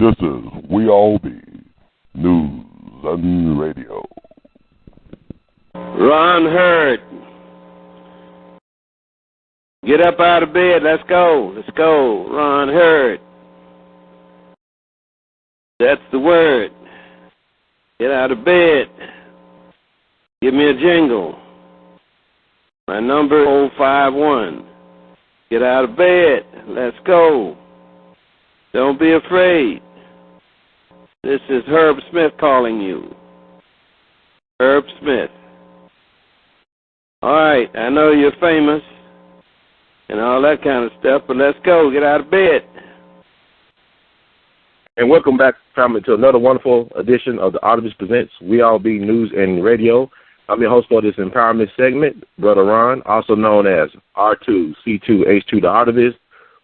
This is We All Be News and Radio. Ron Hurd, get up out of bed. Let's go. Let's go. Ron Hurd. That's the word. Get out of bed. Give me a jingle. My number 051. Get out of bed. Let's go. Don't be afraid. This is Herb Smith calling you. Herb Smith. All right, I know you're famous and all that kind of stuff, but let's go. Get out of bed. And welcome back, family, to another wonderful edition of the Artivist Presents We All Be News and Radio. I'm your host for this empowerment segment, Brother Ron, also known as R2C2H2 the Artivist.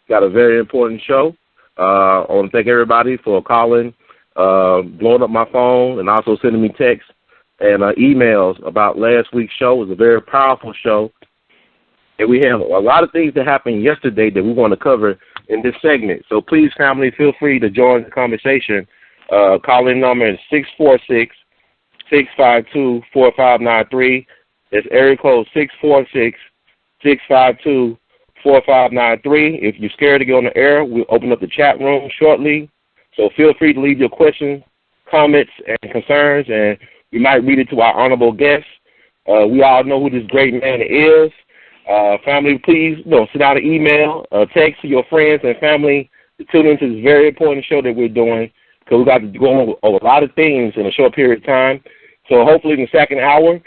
Got a very important show. I want to thank everybody for calling, blowing up my phone, and also sending me texts and emails about last week's show. It was a very powerful show. And we have a lot of things that happened yesterday that we want to cover in this segment. So please, family, feel free to join the conversation. Call-in number is 646-652-4593. That's area code 646-652-4593. If you're scared to get on the air, we'll open up the chat room shortly. So feel free to leave your questions, comments, and concerns, and we might read it to our honorable guests. We all know who this great man is. Family, please send out an email, text to your friends and family to tune into this very important show that we're doing, because we got to go over a lot of things in a short period of time. So hopefully in the second hour,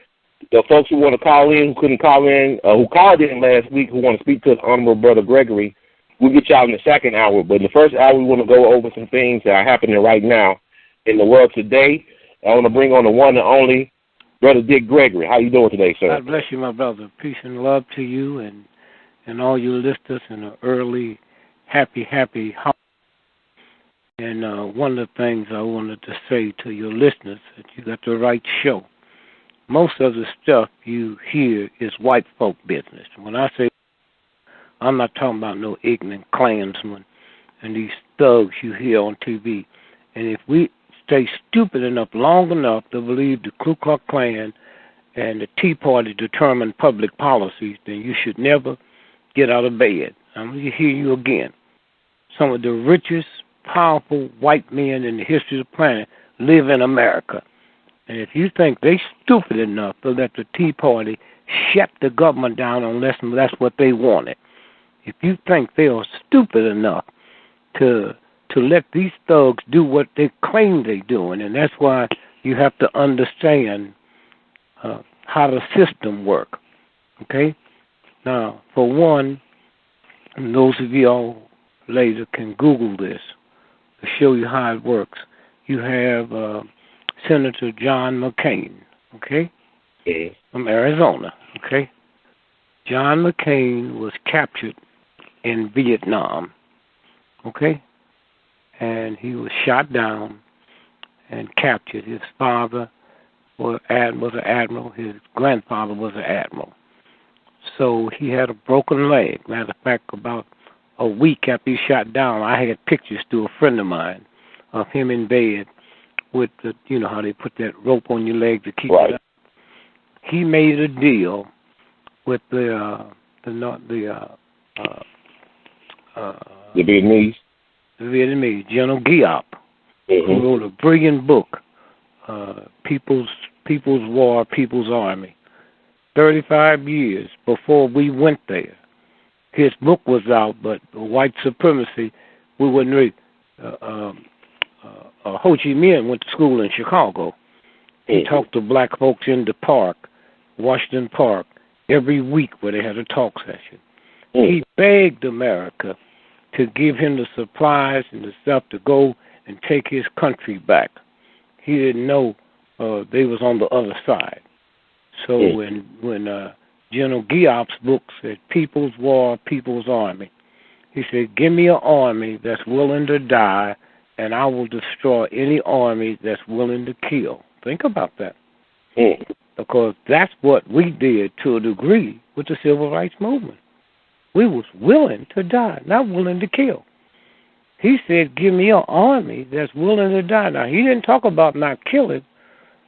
the folks who want to call in, who couldn't call in, who called in last week, who want to speak to the Honorable Brother Gregory, we'll get y'all in the second hour. But in the first hour, we want to go over some things that are happening right now in the world today. I want to bring on the one and only Brother D.Gregory. How you doing today, sir? God bless you, my brother. Peace and love to you and all your listeners in an early, happy holiday. And one of the things I wanted to say to your listeners that you got the right show. Most of the stuff you hear is white folk business. When I say, I'm not talking about no ignorant Klansmen and these thugs you hear on TV. And if we stay stupid enough, long enough to believe the Ku Klux Klan and the Tea Party determine public policies, then you should never get out of bed. I'm going to hear you again. Some of the richest, powerful white men in the history of the planet live in America. And if you think they stupid enough to let the Tea Party shut the government down unless that's what they wanted, if you think they are stupid enough to let these thugs do what they claim they're doing, and that's why you have to understand how the system works, okay? Now, for one, and those of you all later can Google this to show you how it works. You have Senator John McCain, okay, from Arizona, okay? John McCain was captured in Vietnam, okay? And he was shot down and captured. His father was an admiral. His grandfather was an admiral. So he had a broken leg. Matter of fact, about a week after he shot down, I had pictures to a friend of mine of him in bed with the, you know how they put that rope on your leg to keep it up. He made a deal with the Vietnamese. General Giap, who wrote a brilliant book, People's War, People's Army. 35 years before we went there, his book was out, but white supremacy, we wouldn't read. Ho Chi Minh went to school in Chicago. He talked to black folks in the park, Washington Park, every week where they had a talk session. He begged America to give him the supplies and the stuff to go and take his country back. He didn't know they was on the other side. So when General Giap's book said People's War, People's Army, he said, give me an army that's willing to die, and I will destroy any army that's willing to kill. Think about that. Because that's what we did to a degree with the civil rights movement. We was willing to die, not willing to kill. He said, give me an army that's willing to die. Now, he didn't talk about not killing,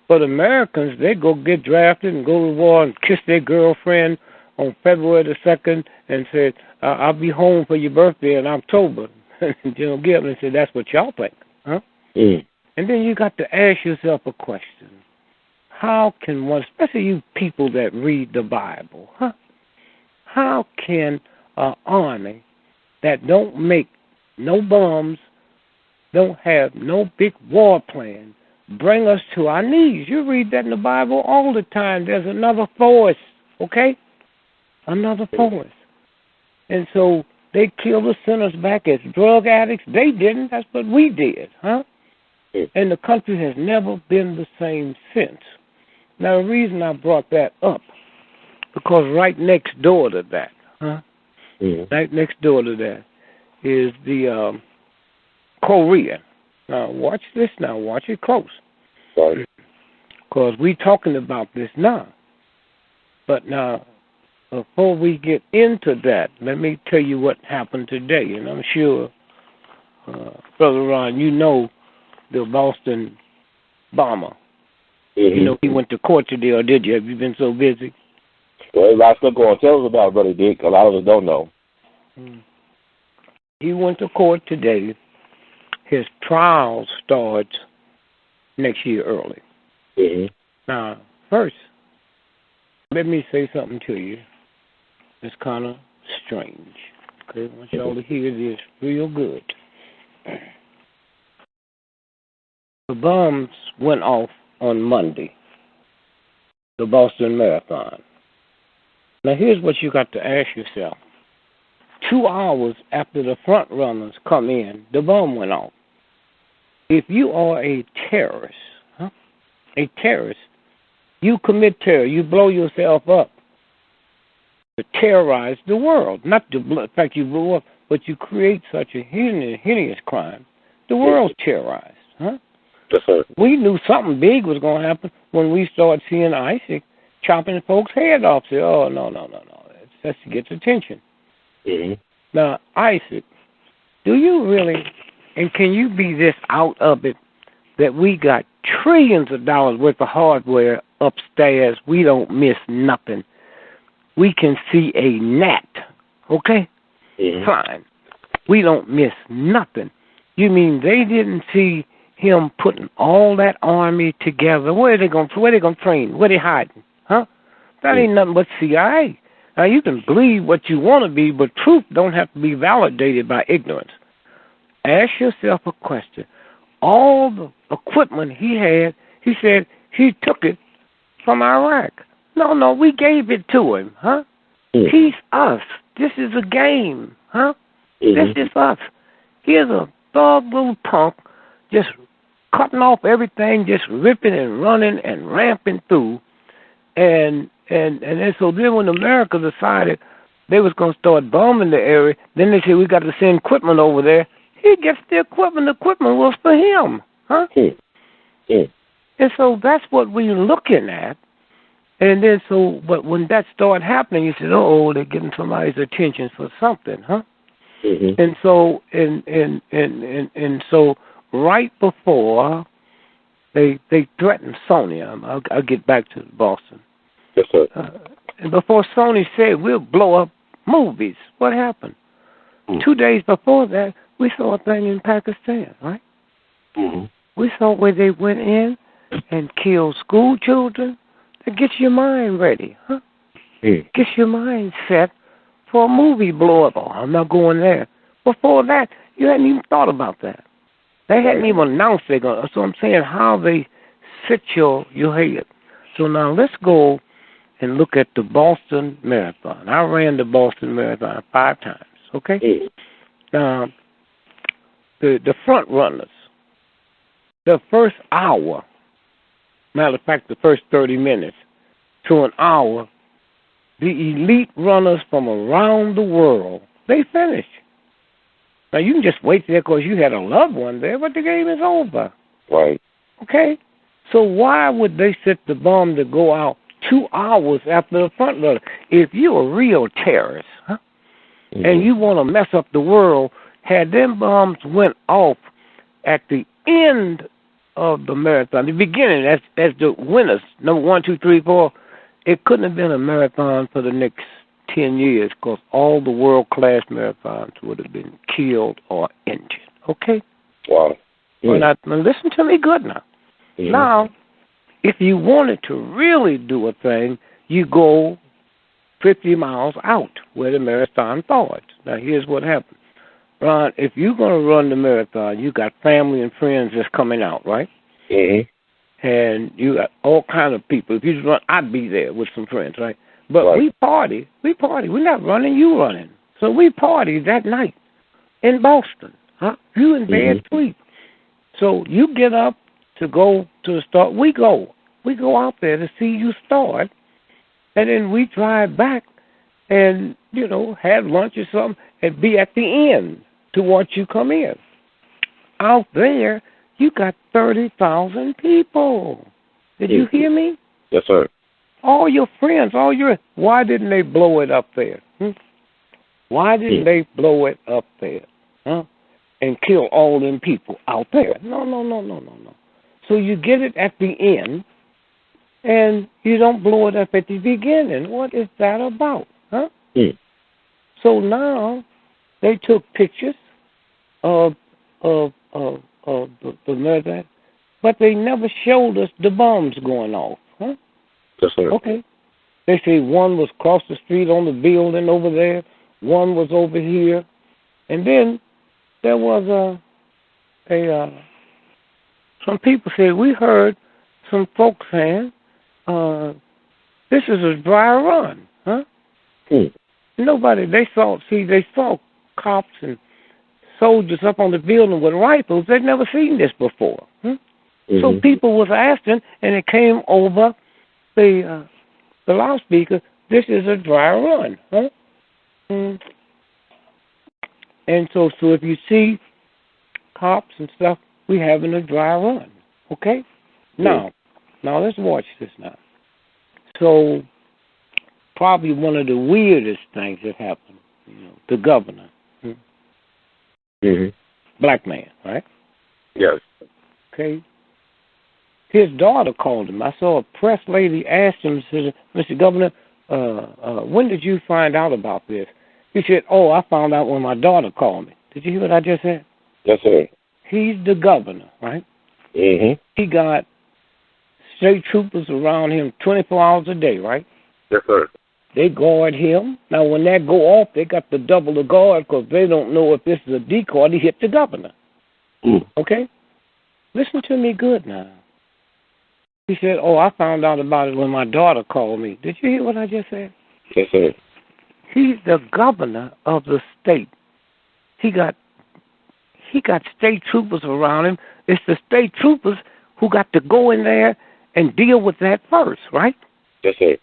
but Americans, they go get drafted and go to war and kiss their girlfriend on February the 2nd and said, I'll be home for your birthday in October. General Gibbon said, that's what y'all think, huh? Mm. And then you got to ask yourself a question. How can one, especially you people that read the Bible, huh? How can an army that don't make no bombs, don't have no big war plan, bring us to our knees? You read that in the Bible all the time. There's another force, okay? Another force. And so they killed the sinners back as drug addicts. They didn't. That's what we did, huh? And the country has never been the same since. Now, the reason I brought that up, because right next door to that, huh? Mm-hmm. Right next door to that is the Korea. Now, watch this now. Watch it close. Sorry. Because we're talking about this now. But now, before we get into that, let me tell you what happened today. And I'm sure, Brother Ron, you know the Boston bomber. Mm-hmm. You know he went to court today, or did you? Have you been so busy? Well, there's a lot of stuff going on. Tell us about it, Brother Dick. A lot of us don't know. He went to court today. His trial starts next year early. Mm-hmm. Now, first, let me say something to you. It's kind of strange. Okay, I want y'all to hear this real good. The bombs went off on Monday, the Boston Marathon. Now, here's what you got to ask yourself. 2 hours after the front runners come in, the bomb went off. If you are a terrorist, a terrorist, you commit terror, you blow yourself up to terrorize the world. Not to blow, in fact, you blow up, but you create such a hideous crime. The world's terrorized, huh? Yes, sir. We knew something big was going to happen when we started seeing Isaac chopping folks' head off. Say, oh, no. That gets attention. Mm-hmm. Now, Isaac, do you really, and can you be this out of it, that we got trillions of dollars worth of hardware upstairs, we don't miss nothing. We can see a gnat, okay? Mm-hmm. Fine. We don't miss nothing. You mean they didn't see him putting all that army together? Where are they going to train? Where are they hiding? Huh? That ain't nothing but CIA. Now, you can believe what you want to be, but truth don't have to be validated by ignorance. Ask yourself a question. All the equipment he had, he said he took it from Iraq. No, we gave it to him, huh? Mm. He's us. This is a game, huh? Mm-hmm. This is us. Here's a thug little punk just cutting off everything, just ripping and running and ramping through. And then so then when America decided they was going to start bombing the area, then they said we got to send equipment over there. He gets the equipment. The equipment was for him, huh? And so that's what we're looking at. And then so, but when that started happening, you said, oh, they're getting somebody's attention for something, huh? Mm-hmm. And so, and so, right before they threatened Sony, I'll get back to Boston. Yes, sir. And before Sony said we'll blow up movies, what happened? 2 days before that, we saw a thing in Pakistan, right? Mm-hmm. We saw where they went in and killed school children. That gets your mind ready, huh? Gets your mind set for a movie blow up. Oh, I'm not going there. Before that, you hadn't even thought about that. They hadn't even announced they're going to. So I'm saying how they sit your head. So now let's go and look at the Boston Marathon. I ran the Boston Marathon 5 times, okay? Now, the front runners, the first hour, matter of fact, the first 30 minutes to an hour, the elite runners from around the world, they finished. Now, you can just wait there because you had a loved one there, but the game is over. Right. Okay? So why would they set the bomb to go out 2 hours after the front runner? If you're a real terrorist, huh, and you want to mess up the world, had them bombs went off at the end of the marathon, the beginning, as the winners, number 1, 2, 3, 4, it couldn't have been a marathon for the next 10 years because all the world-class marathons would have been killed or injured. Okay? Wow. Now, listen to me good now. Mm-hmm. Now, if you wanted to really do a thing, you go 50 miles out where the marathon starts. Now, here's what happens. Ron, if you're going to run the marathon, you got family and friends that's coming out, right? Mm-hmm. And you got all kind of people. If you just run, I'd be there with some friends, right? But we party. We're not running, you running. So we party that night in Boston. Huh? You in bed sleep. So you get up to go to the start. We go out there to see you start. And then we drive back and, have lunch or something and be at the end to watch you come in. Out there, you got 30,000 people. Did you hear me? Yes, sir. All your friends, why didn't they blow it up there? Why didn't they blow it up there? Huh? And kill all them people out there? No. So you get it at the end, and you don't blow it up at the beginning. What is that about? Huh? So now they took pictures of the murder, but they never showed us the bombs going off. Huh? Yes, sir. Okay. They say one was across the street on the building over there, one was over here, and then there was some people said we heard some folks saying this is a dry run, huh? Nobody, they saw cops and soldiers up on the building with rifles. They'd never seen this before. So people was asking, and it came over the loudspeaker, this is a dry run, huh? And so if you see cops and stuff, we having a dry run, okay? Now let's watch this now. So probably one of the weirdest things that happened, the governor, black man, right? Yes. Okay. His daughter called him. I saw a press lady asked him, said, Mr. Governor, when did you find out about this? He said, I found out when my daughter called me. Did you hear what I just said? Yes, sir. He's the governor, right? He got state troopers around him 24 hours a day, right? Yes, sir. They guard him. Now, when that go off, they got to double the guard because they don't know if this is a decoy to hit the governor. Okay? Listen to me good now. He said, I found out about it when my daughter called me. Did you hear what I just said? Yes, sir. He's the governor of the state. He got state troopers around him. It's the state troopers who got to go in there and deal with that first, right? Yes, sir.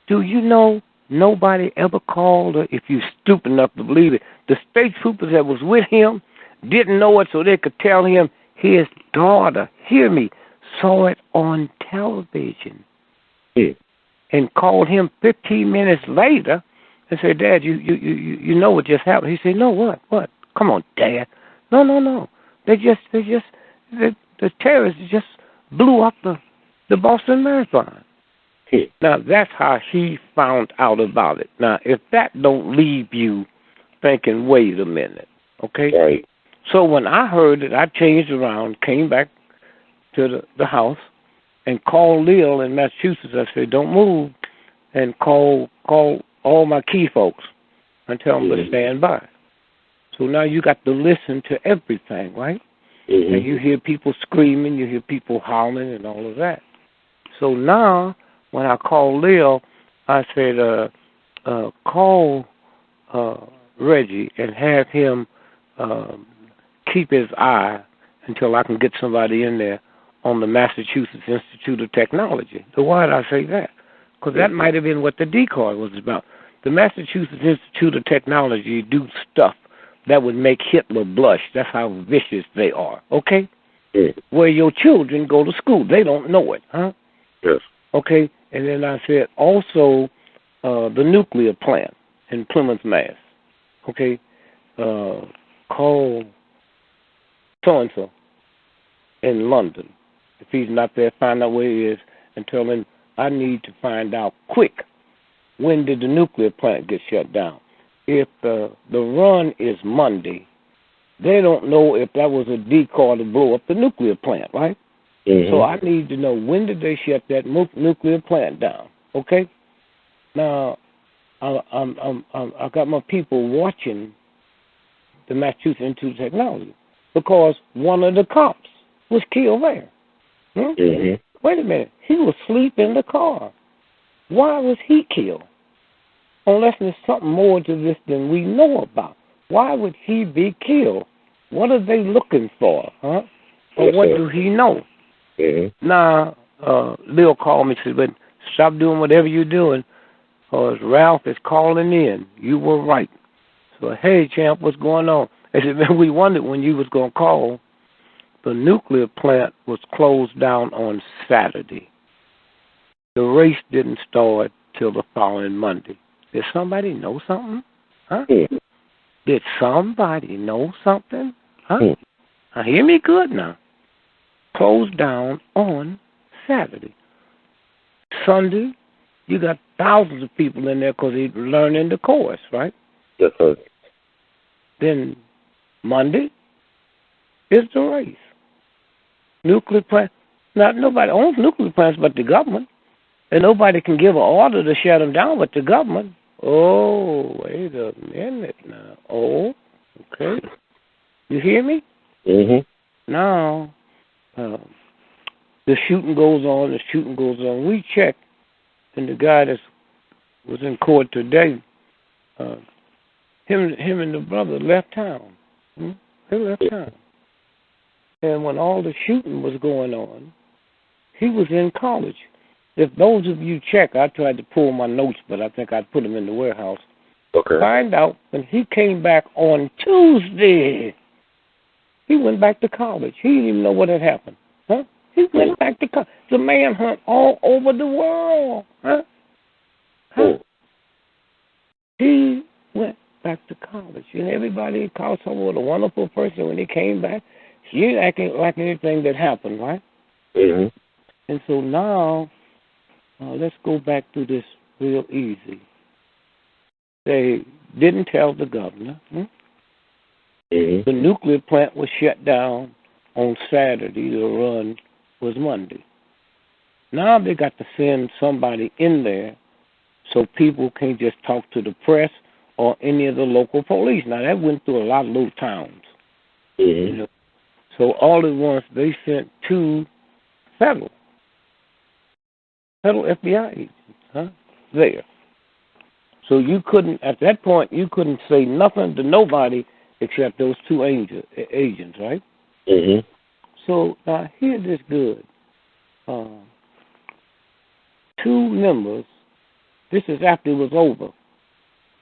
Do you know nobody ever called, or if you're stupid enough to believe it, the state troopers that was with him didn't know it so they could tell him his daughter, hear me, saw it on television and called him 15 minutes later and said, Dad, you know what just happened? He said, no, what? What? Come on, Dad. No. The terrorists just blew up the Boston Marathon. Now, that's how he found out about it. Now, if that don't leave you thinking, wait a minute, okay? Right. So when I heard it, I changed around, came back to the house, and called Lil in Massachusetts. I said, don't move, and call all my key folks and tell them to stand by. So now you got to listen to everything, right? And you hear people screaming, you hear people howling and all of that. So now when I called Lil, I said, call Reggie and have him keep his eye until I can get somebody in there on the Massachusetts Institute of Technology. So why did I say that? Because that might have been what the decoy was about. The Massachusetts Institute of Technology do stuff that would make Hitler blush. That's how vicious they are, okay? Where your children go to school. They don't know it, huh? Yes. Okay, and then I said also the nuclear plant in Plymouth, Mass. Okay, call so-and-so in London. If he's not there, find out where he is and tell him, I need to find out quick, when did the nuclear plant get shut down? If the run is Monday, they don't know if that was a decoy to blow up the nuclear plant, right? Mm-hmm. So I need to know, when did they shut that nuclear plant down? Okay. Now, I got my people watching the Massachusetts Institute of Technology because one of the cops was killed there. Mm-hmm. Wait a minute, he was asleep in the car. Why was he killed? Unless there's something more to this than we know about. Why would he be killed? What are they looking for, huh? Or what do he know? Mm-hmm. Now, Lil called me and said, but stop doing whatever you're doing, because Ralph is calling in. You were right. So, hey, champ, what's going on? I said, man, we wondered when you was going to call. The nuclear plant was closed down on Saturday. The race didn't start till the following Monday. Did somebody know something? Huh? Mm-hmm. Did somebody know something? Huh? Mm-hmm. Now, hear me good now. Closed down on Saturday. Sunday, you got thousands of people in there because they're learning the course, right? Yes, sir. Then Monday is the race. Nuclear plant. Not nobody owns nuclear plants but the government. And nobody can give an order to shut them down but the government. Oh, wait a minute now. Oh, okay. You hear me? Mm-hmm. Now, the shooting goes on, We check, and the guy that was in court today, him and the brother left town. They left town. And when all the shooting was going on, he was in college. If those of you check, I tried to pull my notes, but I think I put them in the warehouse. Okay. Find out when he came back on Tuesday, he went back to college. He didn't even know what had happened. Huh? He went back to college. It's a manhunt all over the world. Huh? Huh? He went back to college. And everybody called someone a wonderful person when he came back. He didn't act like anything that happened, right? Mm-hmm. And so now, let's go back to this real easy. They didn't tell the governor. Mm-hmm. The nuclear plant was shut down on Saturday. The run was Monday. Now they got to send somebody in there so people can't just talk to the press or any of the local police. Now, that went through a lot of little towns. Mm-hmm. You know? So all at once, they sent two federal FBI agents there. So you couldn't, at that point, you couldn't say nothing to nobody except those two agents, right? Mm-hmm. So now, hear this good. Two members, this is after it was over.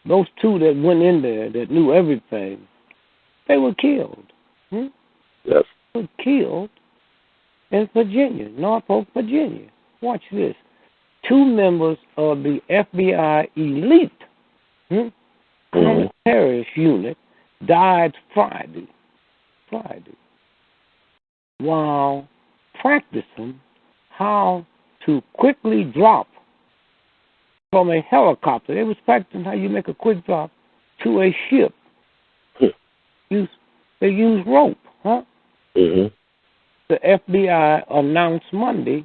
Those two that went in there that knew everything, they were killed. Yes. They were killed in Virginia, Norfolk, Virginia. Watch this. Two members of the FBI elite terrorist unit died Friday while practicing how to quickly drop from a helicopter. They was practicing how you make a quick drop to a ship. They use rope, huh? Mm-hmm. The FBI announced Monday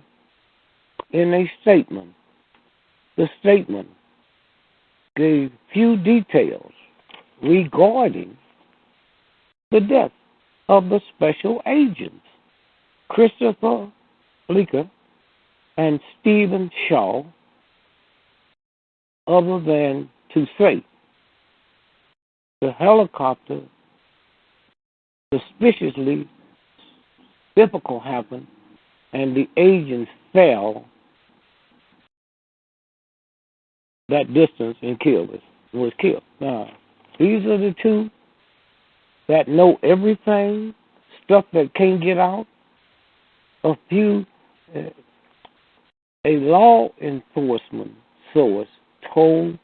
in a statement. The statement gave few details regarding the death of the special agents, Christopher Bleeker and Stephen Shaw, other than to say the helicopter suspiciously difficult happened and the agents fell that distance and was killed. Now, these are the two that know everything, stuff that can't get out. A law enforcement source told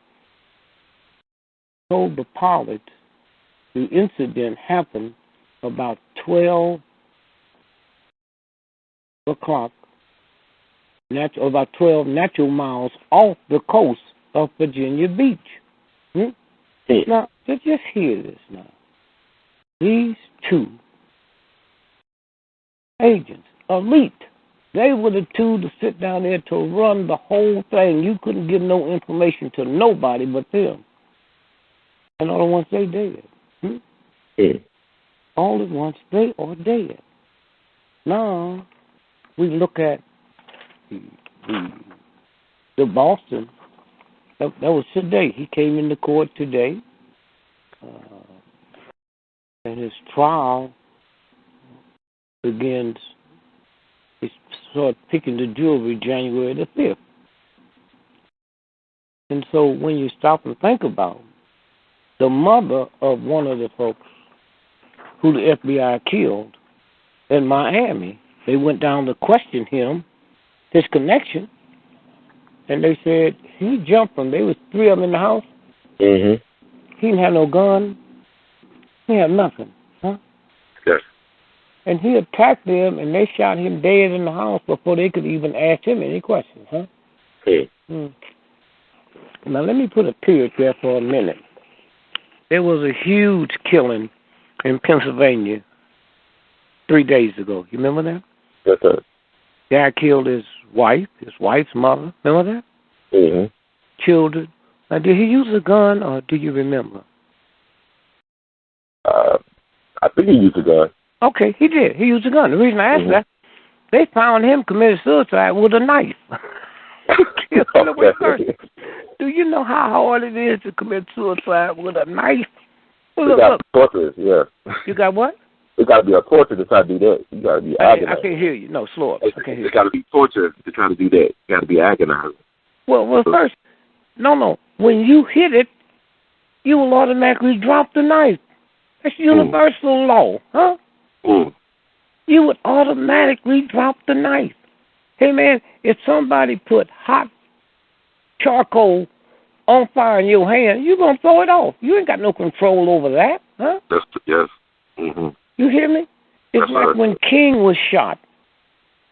the pilot the incident happened about 12 o'clock, about 12 natural miles off the coast of Virginia Beach. Now, just hear this now. These two agents, elite, they were the two to sit down there to run the whole thing. You couldn't give no information to nobody but them. And all at once they dead. All at once they are dead. Now, we look at the Boston. That was today. He came into court today. And his trial begins. He started picking the jury January the 5th. And so when you stop and think about it, the mother of one of the folks who the FBI killed in Miami, they went down to question him, his connection, and they said he jumped them. There was 3 of them in the house. He didn't have no gun. He had nothing. Yes. And he attacked them, and they shot him dead in the house before they could even ask him any questions. Now, let me put a period there for a minute. There was a huge killing in Pennsylvania 3 days ago. You remember that? Yes, sir. Guy killed his wife's mother. Remember that? Children. Now, did he use a gun, or do you remember? I think he used a gun. Okay, he did. He used a gun. The reason I asked that, they found him committed suicide with a knife. He killed away first. Do you know how hard it is to commit suicide with a knife? Well, look. Torture, yeah. You got what? It got to be a torture to try to do that. You got to be agonized. I can't hear you. No, slow up. I can't hear you. It got to be torture to try to do that. You got to be agonized. Well, first, no. When you hit it, you will automatically drop the knife. That's universal law, huh? You would automatically drop the knife. Hey, man, if somebody put hot charcoal on fire in your hand, you're going to throw it off. You ain't got no control over that, huh? Yes. You hear me? It's like when King was shot.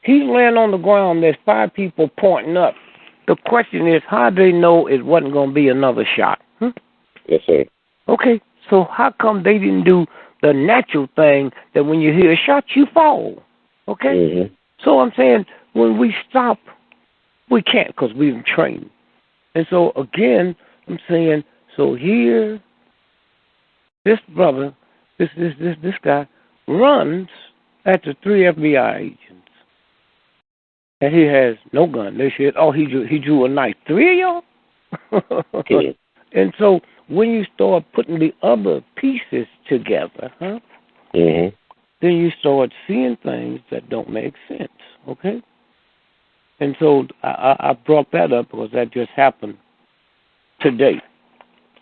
He's laying on the ground. There's 5 people pointing up. The question is, how do they know it wasn't going to be another shot? Yes, sir. Okay, so how come they didn't do the natural thing that when you hear a shot, you fall? Okay? So I'm saying when we stop, we can't because we've been trained. And so, again, I'm saying, so here, this brother, this guy, runs at the 3 FBI agents. And he has no gun. They said, he drew a knife. 3 of y'all? And so when you start putting the other pieces together, then you start seeing things that don't make sense, okay? And so I brought that up because that just happened today.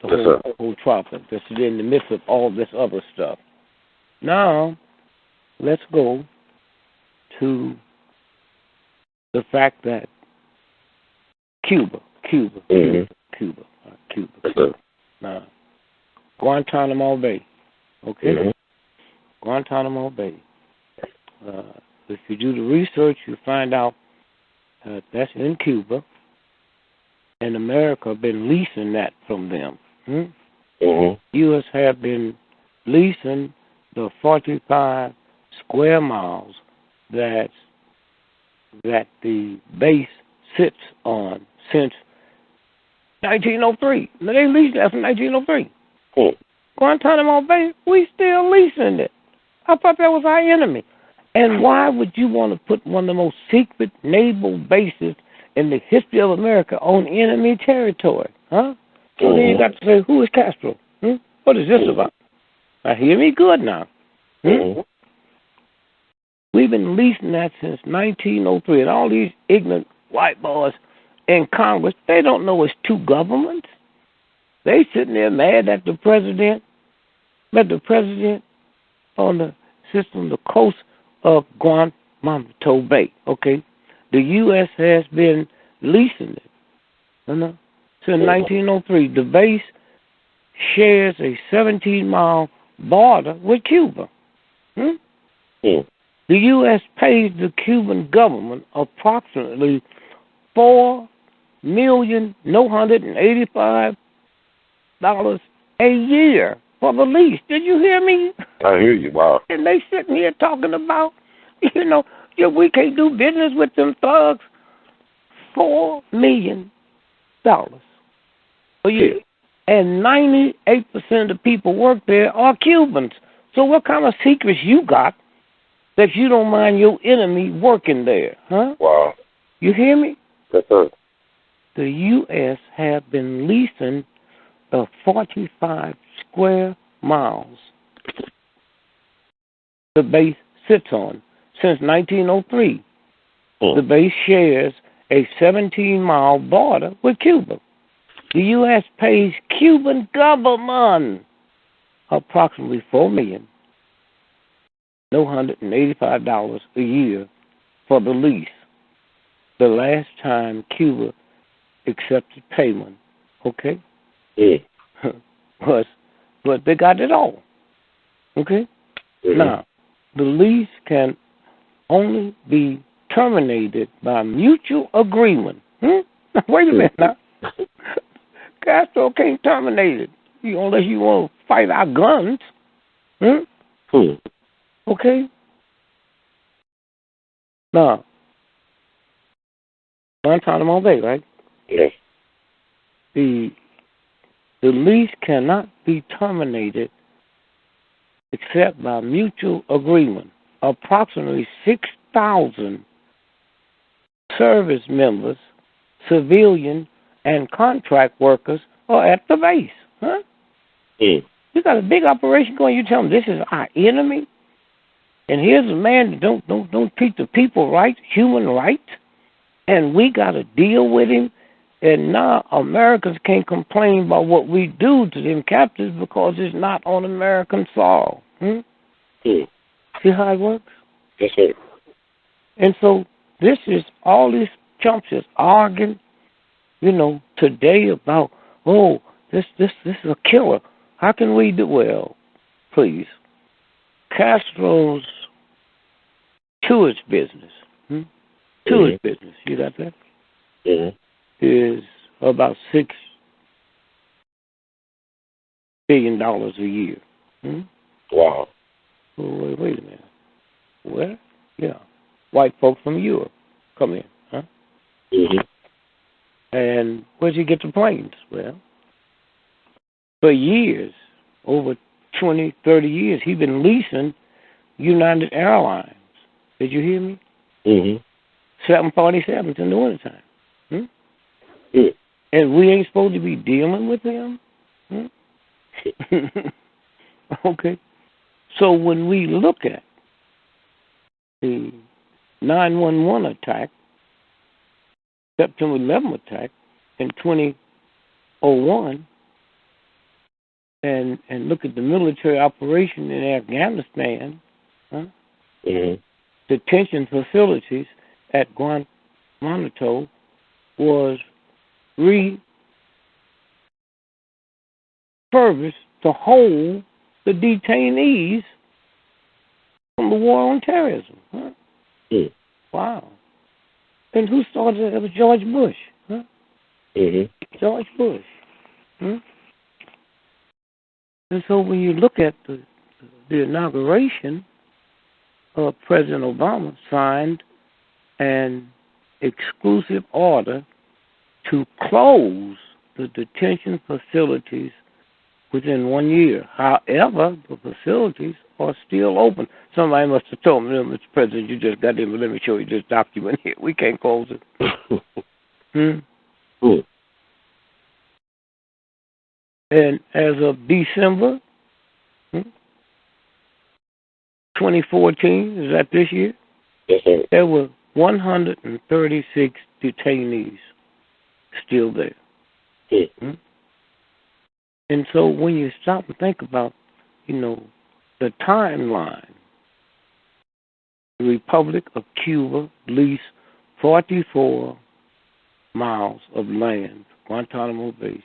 The whole trial, just in the midst of all this other stuff. Now, let's go to the fact that Cuba. Now, Guantanamo Bay, okay? Guantanamo Bay. If you do the research, you find out that's in Cuba, and America been leasing that from them. U.S. have been leasing the 45 square miles that the base sits on since 1903. Now, they leased that from 1903. Guantanamo Bay, we still leasing it. I thought that was our enemy. And why would you want to put one of the most secret naval bases in the history of America on enemy territory? So then you got to say, who is Castro? What is this about? Now, hear me good now. We've been leasing that since 1903, and all these ignorant white boys in Congress, they don't know it's 2 governments. They sitting there mad at the president, on the system, the coast of Guantanamo Bay, okay? The U.S. has been leasing it, since 1903. The base shares a 17-mile border with Cuba. Hmm? Mm. The U.S. pays the Cuban government approximately $4,985,000 a year for the lease. Did you hear me? I hear you. Wow. And they sitting here talking about, we can't do business with them thugs. $4 million a year. And 98% of the people work there are Cubans. So what kind of secrets you got that you don't mind your enemy working there, huh? Wow. You hear me? Yes, sir. The U.S. have been leasing the 45 square miles the base sits on since 1903. The base shares a 17-mile border with Cuba. The U.S. pays Cuban government approximately $4,985,000 a year for the lease. The last time Cuba accepted payment, okay? Yeah. but they got it all, okay? Mm-hmm. Now, the lease can only be terminated by mutual agreement. Wait a minute now. Castro can't terminate it unless you want to fight our guns. Okay? Now, Guantanamo Bay, right? Yes. The lease cannot be terminated except by mutual agreement. Approximately 6,000 service members, civilian, and contract workers are at the base. Huh? You got a big operation going. You tell them this is our enemy, and here's a man that don't treat the people right, human rights, and we got to deal with him. And now Americans can't complain about what we do to them captives because it's not on American soil. See how it works? Yes, sir. And so this is all these chumps is arguing, today about, this is a killer. How can we do? Well, please. Castro's tourist business, tourist business, you got that? Is about $6 billion a year. Wow. Oh, wait a minute. Well, yeah. White folks from Europe come in, huh? And where'd you get the planes? Well, for years, over 20, 30 years, he's been leasing United Airlines. Did you hear me? 747s in the wintertime. And we ain't supposed to be dealing with them? Okay. So when we look at the 9/11 attack, September 11 attack in 2001, and look at the military operation in Afghanistan, detention facilities at Guantanamo was refurbished to hold the detainees from the war on terrorism. Wow. And who started it? It was George Bush. George Bush. And so when you look at the inauguration, President Obama signed an exclusive order to close the detention facilities within 1 year. However, the facilities are still open. Somebody must have told me, Mr. President, you just got in, but let me show you this document here. We can't close it. And as of December 2014, is that this year? Yes, sir. There were 136 detainees still there. And so when you stop and think about, the timeline, the Republic of Cuba leased 44 miles of land, Guantanamo Base,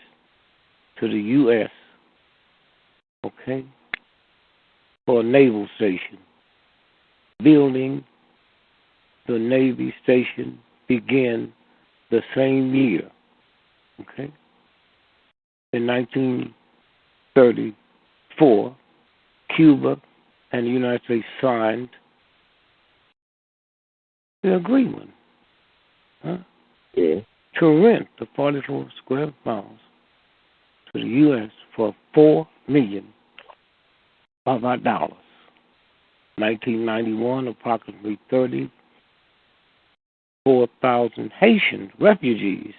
to the U.S., okay? for a naval station. Building the Navy station began the same year. Okay? In 1934, Cuba and the United States signed the agreement to rent the 44 square miles to the U.S. for $4 million of our dollars. 1991, approximately 34,000 Haitian refugees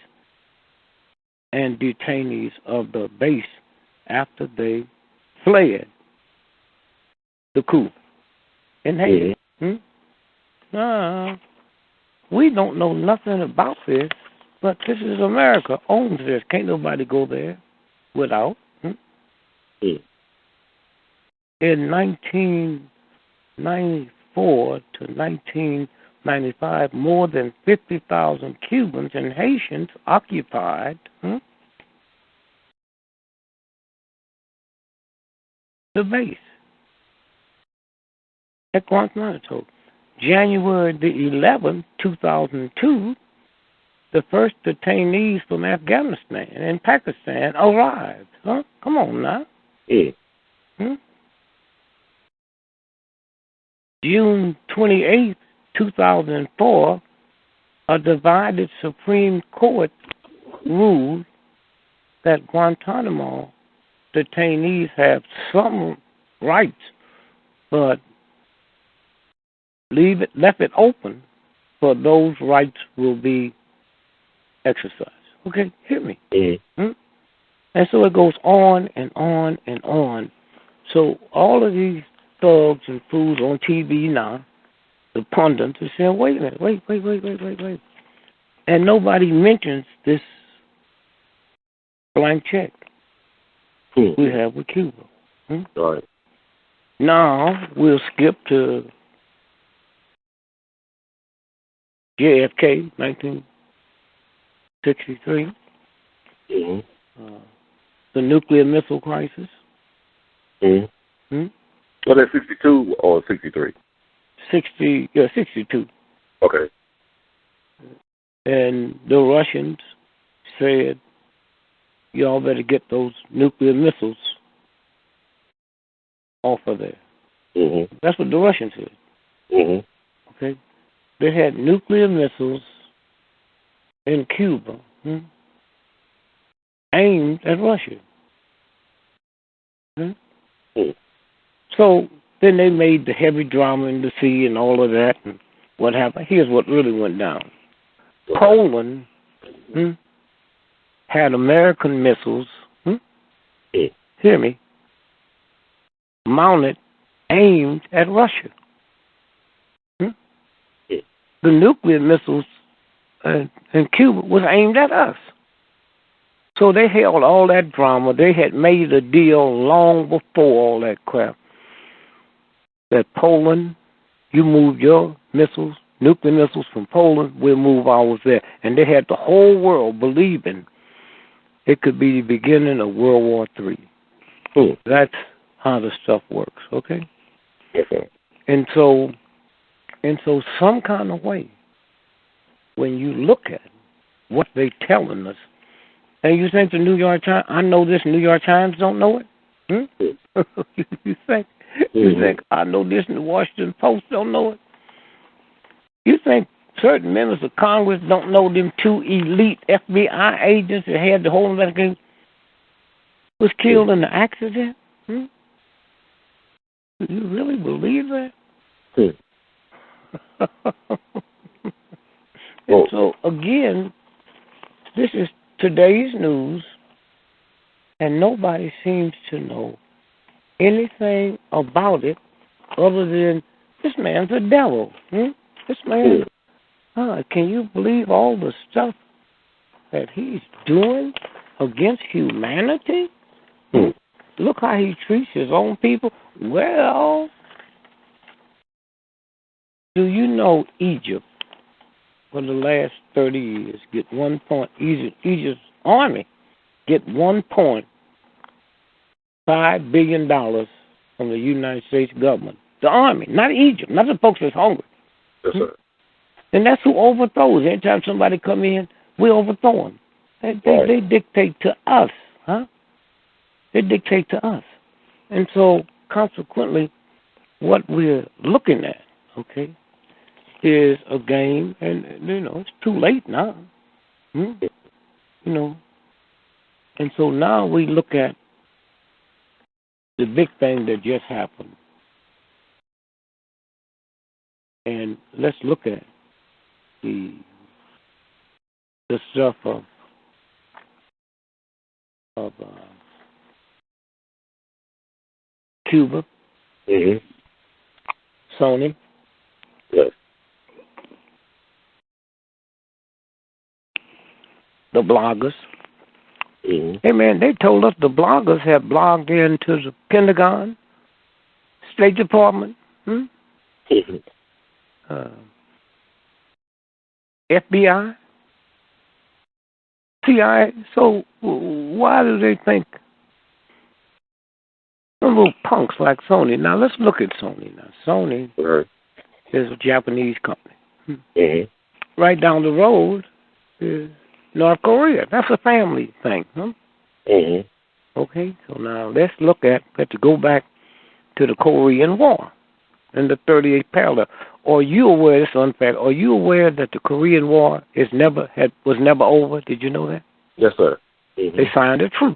and detainees of the base after they fled the coup in Haiti. We don't know nothing about this, but this is America, owns this. Can't nobody go there without. In 1994 to 1995, more than 50,000 Cubans and Haitians occupied the base at Guantanamo. January the 11th, 2002, the first detainees from Afghanistan and Pakistan arrived. Come on now. June 28th, 2004, a divided Supreme Court ruled that Guantanamo detainees have some rights, but left it open for those rights will be exercised. Okay, hear me. And so it goes on and on and on. So all of these thugs and fools on TV now, the pundits are saying, wait a minute, wait. And nobody mentions this blank check we have with Cuba. Right. Now we'll skip to JFK, 1963. The nuclear missile crisis. Was that 62 or 63? 62. Okay. And the Russians said, y'all better get those nuclear missiles off of there. That's what the Russians said. Okay. They had nuclear missiles in Cuba aimed at Russia. So then they made the heavy drama in the sea and all of that. And what happened? Here's what really went down. Poland had American missiles, hear me, mounted, aimed at Russia. The nuclear missiles in Cuba was aimed at us. So they held all that drama. They had made a deal long before all that crap. That Poland, you move your missiles, nuclear missiles from Poland, we'll move ours there. And they had the whole world believing it could be the beginning of World War III. That's how the stuff works, okay? Okay. And so some kind of way, when you look at what they're telling us, and you think the New York Times, I know this, New York Times don't know it? You think I know this and the Washington Post don't know it? You think certain members of Congress don't know them two elite FBI agents that had the whole investigation was killed in the accident? Do you really believe that? And so, again, this is today's news, and nobody seems to know anything about it other than this man's a devil. This man, can you believe all the stuff that he's doing against humanity? Look how he treats his own people. Well, do you know Egypt for the last 30 years get Egypt's army get $1.5 billion from the United States government. The army, not Egypt, not the folks that's hungry. Yes, sir. And that's who overthrows. Anytime somebody come in, we overthrow them. They dictate to us, huh? They dictate to us. And so, consequently, what we're looking at, okay, is a game, and, it's too late now. And so now we look at the big thing that just happened. And let's look at the stuff of Cuba, Sony, yes, the bloggers. Mm-hmm. Hey man, they told us the bloggers have blogged into the Pentagon, State Department, FBI, CIA. So why do they think some little punks like Sony? Now let's look at Sony. Now Sony is a Japanese company. Right down the road is North Korea. That's a family thing. Okay, so now let's look at, let's go back to the Korean War and the 38th parallel. Are you aware, it's unfair, are you aware that the Korean War was never over? Did you know that? Yes, sir. They signed a truce.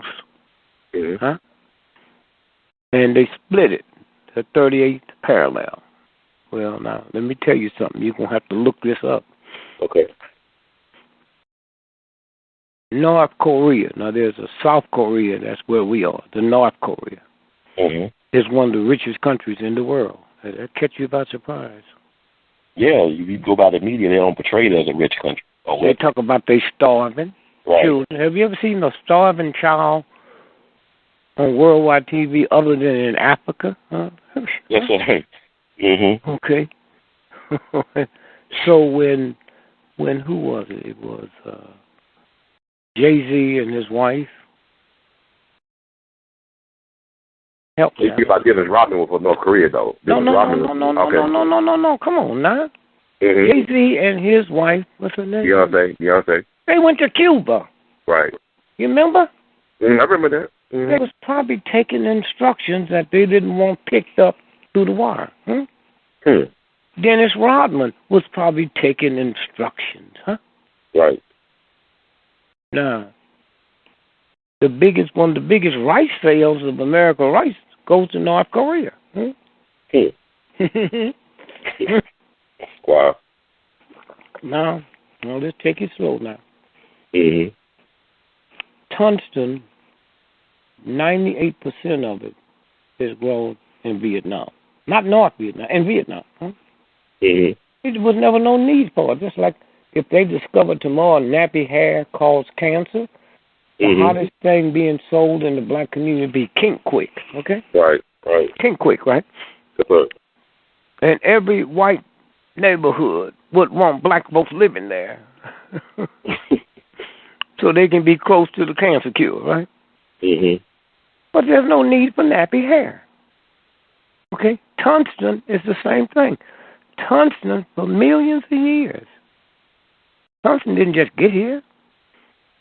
And they split it, the 38th parallel. Well, now, let me tell you something. You're going to have to look this up. Okay. North Korea. Now, there's a South Korea. That's where we are. The North Korea is one of the richest countries in the world. That catch you by surprise. Yeah, you go by the media, they don't portray it as a rich country. They talk about they starving children. Have you ever seen a starving child on worldwide TV other than in Africa? Yes, sir. Okay. So when who was it? It was Jay-Z and his wife. Help me. You speak about Dennis Rodman for North Korea, though. No. Come on now. Jay-Z and his wife, what's her name? Beyonce. They went to Cuba. Right. You remember? I remember that. They was probably taking instructions that they didn't want picked up through the wire. Dennis Rodman was probably taking instructions, Right. Now, one of the biggest rice sales of American rice goes to North Korea. Wow. Now, let's take it slow now. Tungsten, 98% of it is grown in Vietnam. Not North Vietnam, in Vietnam. It was never no need for it. Just like if they discovered tomorrow nappy hair caused cancer, the hottest thing being sold in the black community would be Kink Quick, okay? Right. Kink Quick, right? Right. And every white neighborhood would want black folks living there so they can be close to the cancer cure, right? But there's no need for nappy hair. Okay? Tungsten is the same thing. Tungsten for millions of years. Tungsten didn't just get here.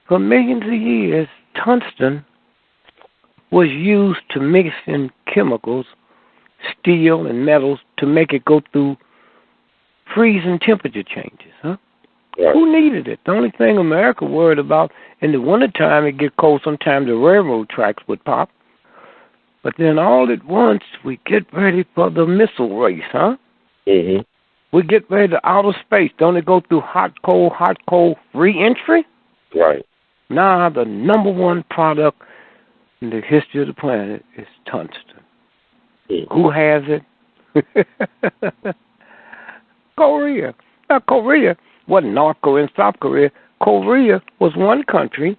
For millions of years, tungsten was used to mix in chemicals, steel and metals, to make it go through freezing temperature changes, Right. Who needed it? The only thing America worried about, in the wintertime it get cold, sometimes the railroad tracks would pop. But then all at once, we get ready for the missile race, We get ready to outer space. Don't it go through hot, cold, re-entry? Right. Now the number one product in the history of the planet is tungsten. Who has it? Korea. Now, Korea wasn't North Korea and South Korea. Korea was one country.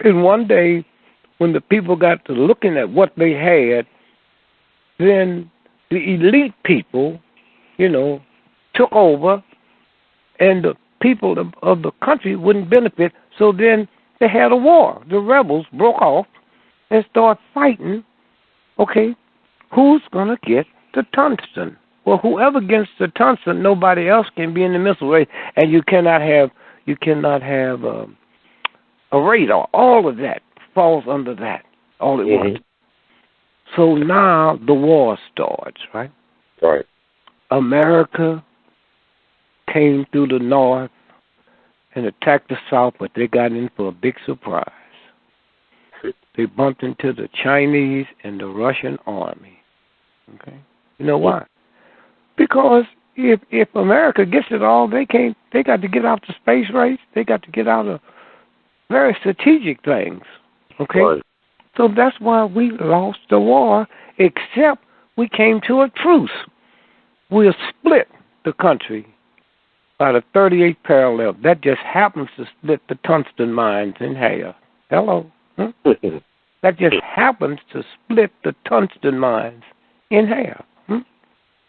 And one day, when the people got to looking at what they had, then the elite people, took over, and the people of the country wouldn't benefit. So then they had a war. The rebels broke off and started fighting, who's going to get the tungsten? Well, whoever gets the tungsten, nobody else can be in the missile range, and you cannot have a radar. All of that falls under that all at once. So now the war starts, right? Right. America came through the north and attacked the south, but they got in for a big surprise. They bumped into the Chinese and the Russian army. Okay, you know why? Because if America gets it all, they got to get out the space race. They got to get out of very strategic things. Okay, Right. so that's why we lost the war. Except we came to a truce. We'll split the country by the 38th parallel. That just happens to split the tungsten mines in half. Hello. That just happens to split the tungsten mines in half.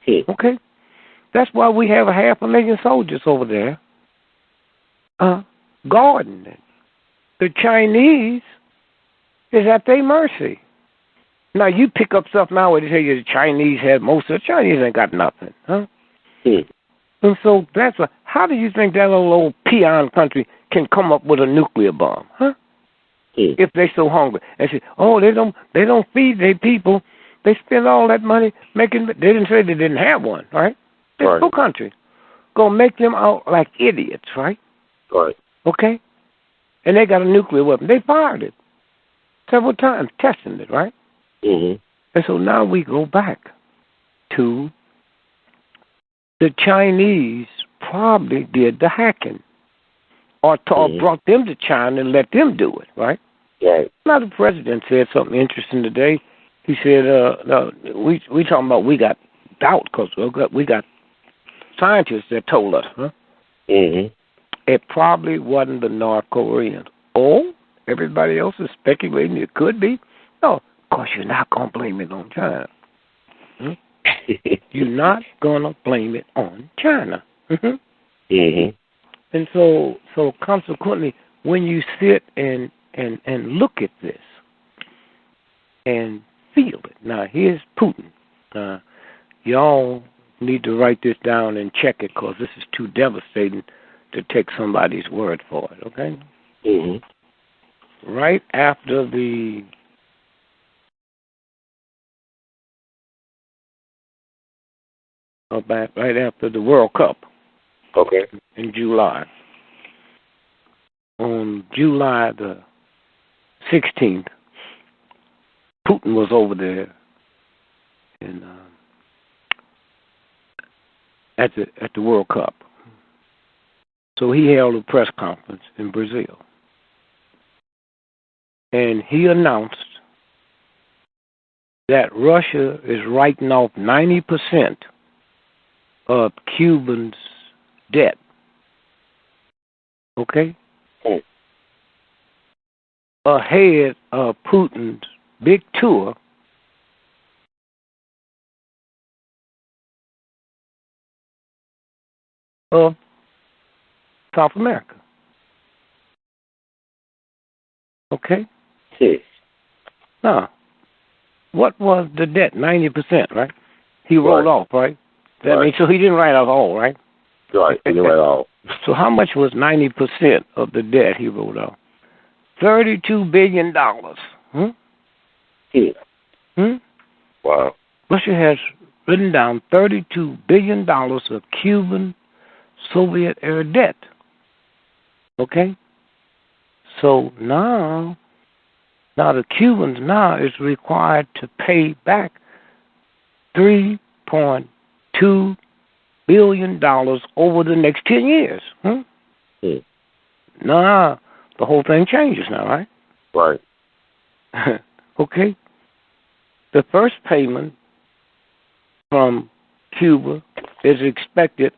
Okay? That's why we have 500,000 soldiers over there guarding it. The Chinese is at their mercy. Now, you pick up stuff now where they tell you the Chinese have most of the Chinese ain't got nothing. And so that's how do you think that little old peon country can come up with a nuclear bomb? If they're so hungry. And say, oh, they don't feed their people. They spend all that money making. They didn't say they didn't have one, right? This whole country gonna make them out like idiots, right? Right. Okay. And they got a nuclear weapon. They fired it several times, testing it, right? And so now we go back to the Chinese probably did the hacking, or brought them to China and let them do it, right? Right. Now the president said something interesting today. He said, we talking about we got doubt because we got scientists that told us, it probably wasn't the North Koreans. Oh, everybody else is speculating it could be. No, of course you're not going to blame it on China. You're not going to blame it on China. And so consequently, when you sit and look at this and feel it. Now, here's Putin. Y'all need to write this down and check it because this is too devastating to take somebody's word for it, okay? Right after the World Cup. Okay. In July. On July the 16th, Putin was over there in at the World Cup. So he held a press conference in Brazil. And he announced that Russia is writing off 90% of Cuba's debt. Okay? Ahead of Putin's big tour of South America. Okay? Now, what was the debt? 90%, right? He rolled off, right? That means so he didn't write off all, right? Right, he didn't write off. So how much was 90% of the debt he wrote off? $32 billion. Wow. Russia has written down $32 billion of Cuban Soviet-era debt. Okay? So now the Cubans now is required to pay back $3.2 billion over the next 10 years. Now, the whole thing changes now, right? Right. Okay? The first payment from Cuba is expected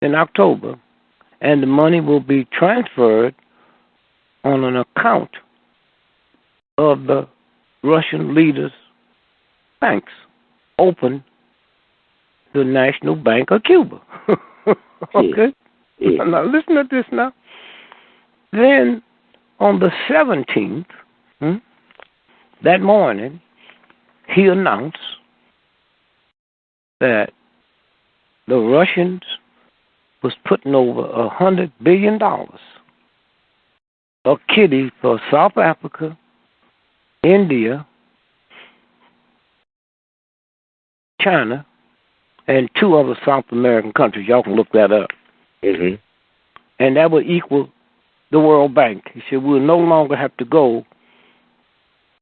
in October, and the money will be transferred on an account of the Russian leaders' banks, open the National Bank of Cuba. Okay? Now listen to this now. Then on the 17th, that morning, he announced that the Russians was putting over $100 billion a kitty for South Africa, India, China, and 2 other South American countries. Y'all can look that up. Mm-hmm. And that would equal the World Bank. He said we'll no longer have to go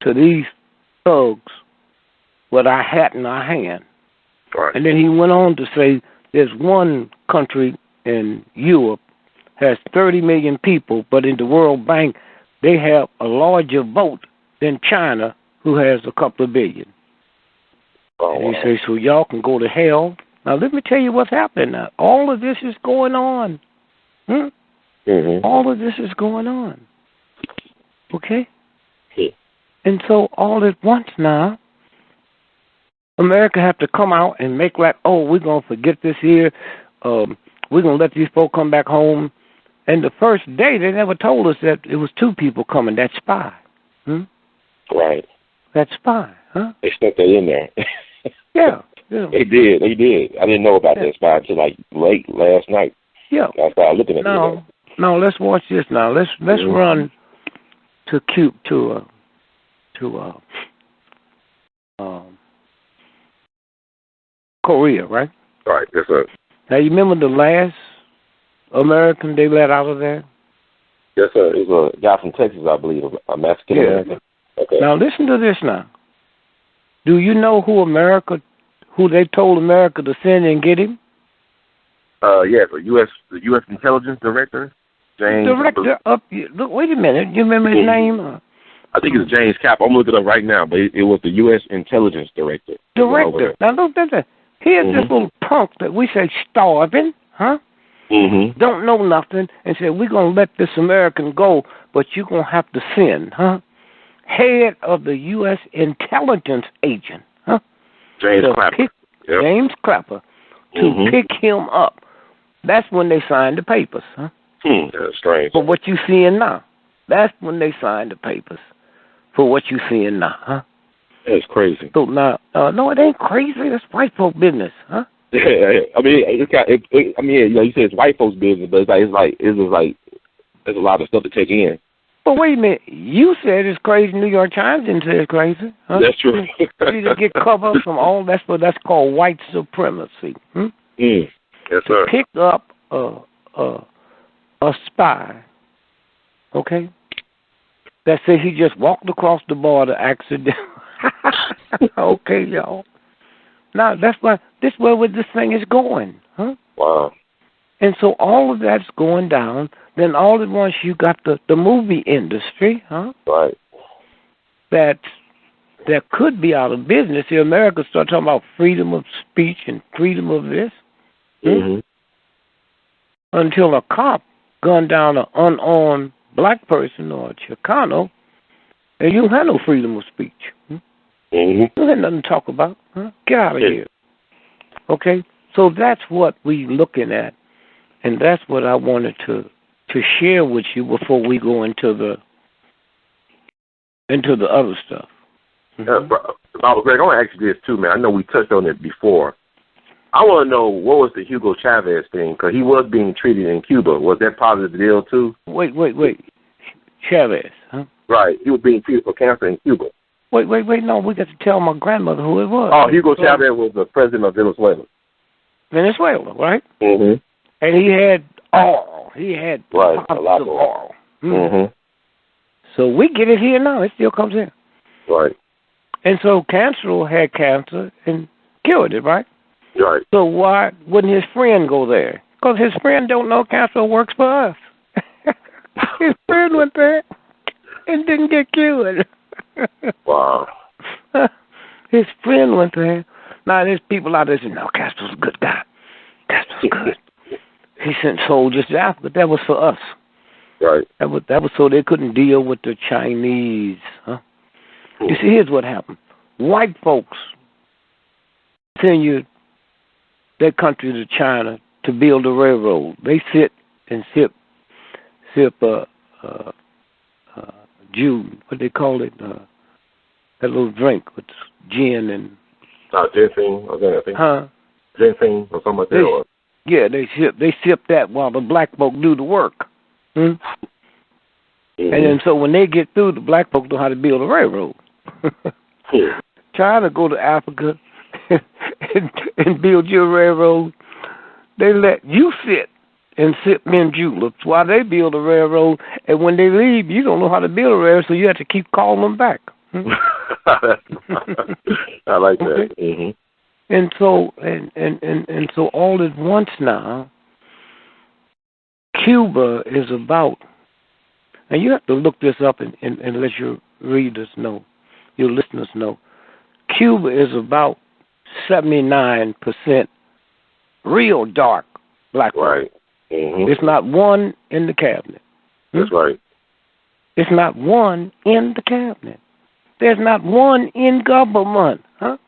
to these thugs with our hat in our hand. Right. And then he went on to say there's one country in Europe has 30 million people, but in the World Bank they have a larger vote than China, who has a couple of billion. Oh, and he says, so y'all can go to hell. Now let me tell you what's happening now. All of this is going on. Mm-hmm. All of this is going on. Okay? Yeah. And so all at once now, America have to come out and make like, oh, we're going to forget this here. We're going to let these folk come back home. And the first day, they never told us that it was 2 people coming, that spy. Right. That spy, huh? They stuck that in there. Yeah. They did. I didn't know about that spy until like late last night. Yeah. I started looking at it. No, let's watch this now. Let's run to Korea, right? Right. Yes, sir. Now you remember the last American they let out of there? Yes, sir. It was a guy from Texas, I believe, a Mexican American. Okay. Now listen to this now. Do you know who they told America to send and get him? Yes, the U.S. Intelligence Director, James. Director up. Look, wait a minute. You remember his name? I think it's James Cap. I'm looking it up right now, but it was the U.S. Intelligence Director. Director. Now look, here's this little punk that we say starving, huh? Mm-hmm. Don't know nothing, and said we're gonna let this American go, but you're gonna have to send, huh? Head of the U.S. intelligence agent, huh? James Clapper. James Clapper to pick him up. That's when they signed the papers, huh? That's strange. For what you seeing now. That's when they signed the papers. For what you seeing now, huh? That's crazy. So now, no, it ain't crazy. That's white folk business, huh? Yeah, I mean, you said it's white folks' business, but it's like there's a lot of stuff to take in. But wait a minute, you said it's crazy. New York Times didn't say it's crazy. Huh? That's true. You just get covered from all that's called white supremacy. Yes, sir. To pick up a spy, okay, that said he just walked across the border accidentally. Okay, y'all. Now this is where this thing is going, huh? Wow. And so all of that's going down. Then all at once you got the movie industry, huh? Right. That could be out of business. Here, America start talking about freedom of speech and freedom of this. Until a cop gunned down an unarmed black person or a Chicano, and you don't have no freedom of speech. You don't have nothing to talk about. Huh? Get out of here. Okay? So that's what we looking at, and that's what I wanted to share with you before we go into the other stuff. Greg, I want to ask you this too, man. I know we touched on it before. I want to know what was the Hugo Chavez thing, because he was being treated in Cuba. Was that part of the deal too? Wait. Chavez, huh? Right. He was being treated for cancer in Cuba. Wait. No, we got to tell my grandmother who it was. Oh, Hugo Chavez was the president of Venezuela. Venezuela, right? Mm-hmm. And he had oil. He had a lot of oil. So we get it here now. It still comes in. Right. And so Castro had cancer and cured it, right? Right. So why wouldn't his friend go there? Because his friend don't know Castro works for us. His friend went there and didn't get cured. Wow. His friend went there. Now there's people out there saying, no, Castro's a good guy. Castro's good. He sent soldiers to Africa. That was for us. Right. That was so they couldn't deal with the Chinese. Huh? You see, here's what happened. White folks send their country to China to build a railroad. They sit and sip June, what they call it, that little drink with gin and ginseng or anything. Ginseng or something like that. Yeah, they sip that while the black folk do the work. And then so when they get through, the black folk know how to build a railroad. Trying to go to Africa and build your railroad, they let you sit and sip mint juleps while they build a railroad, and when they leave, you don't know how to build a railroad, so you have to keep calling them back. I like that. Okay. And so and so all at once now, Cuba is about, and you have to look this up and let your readers know, your listeners know, Cuba is about 79% real dark black. Right. It's not one in the cabinet. That's right. It's not one in the cabinet. There's not one in government. That's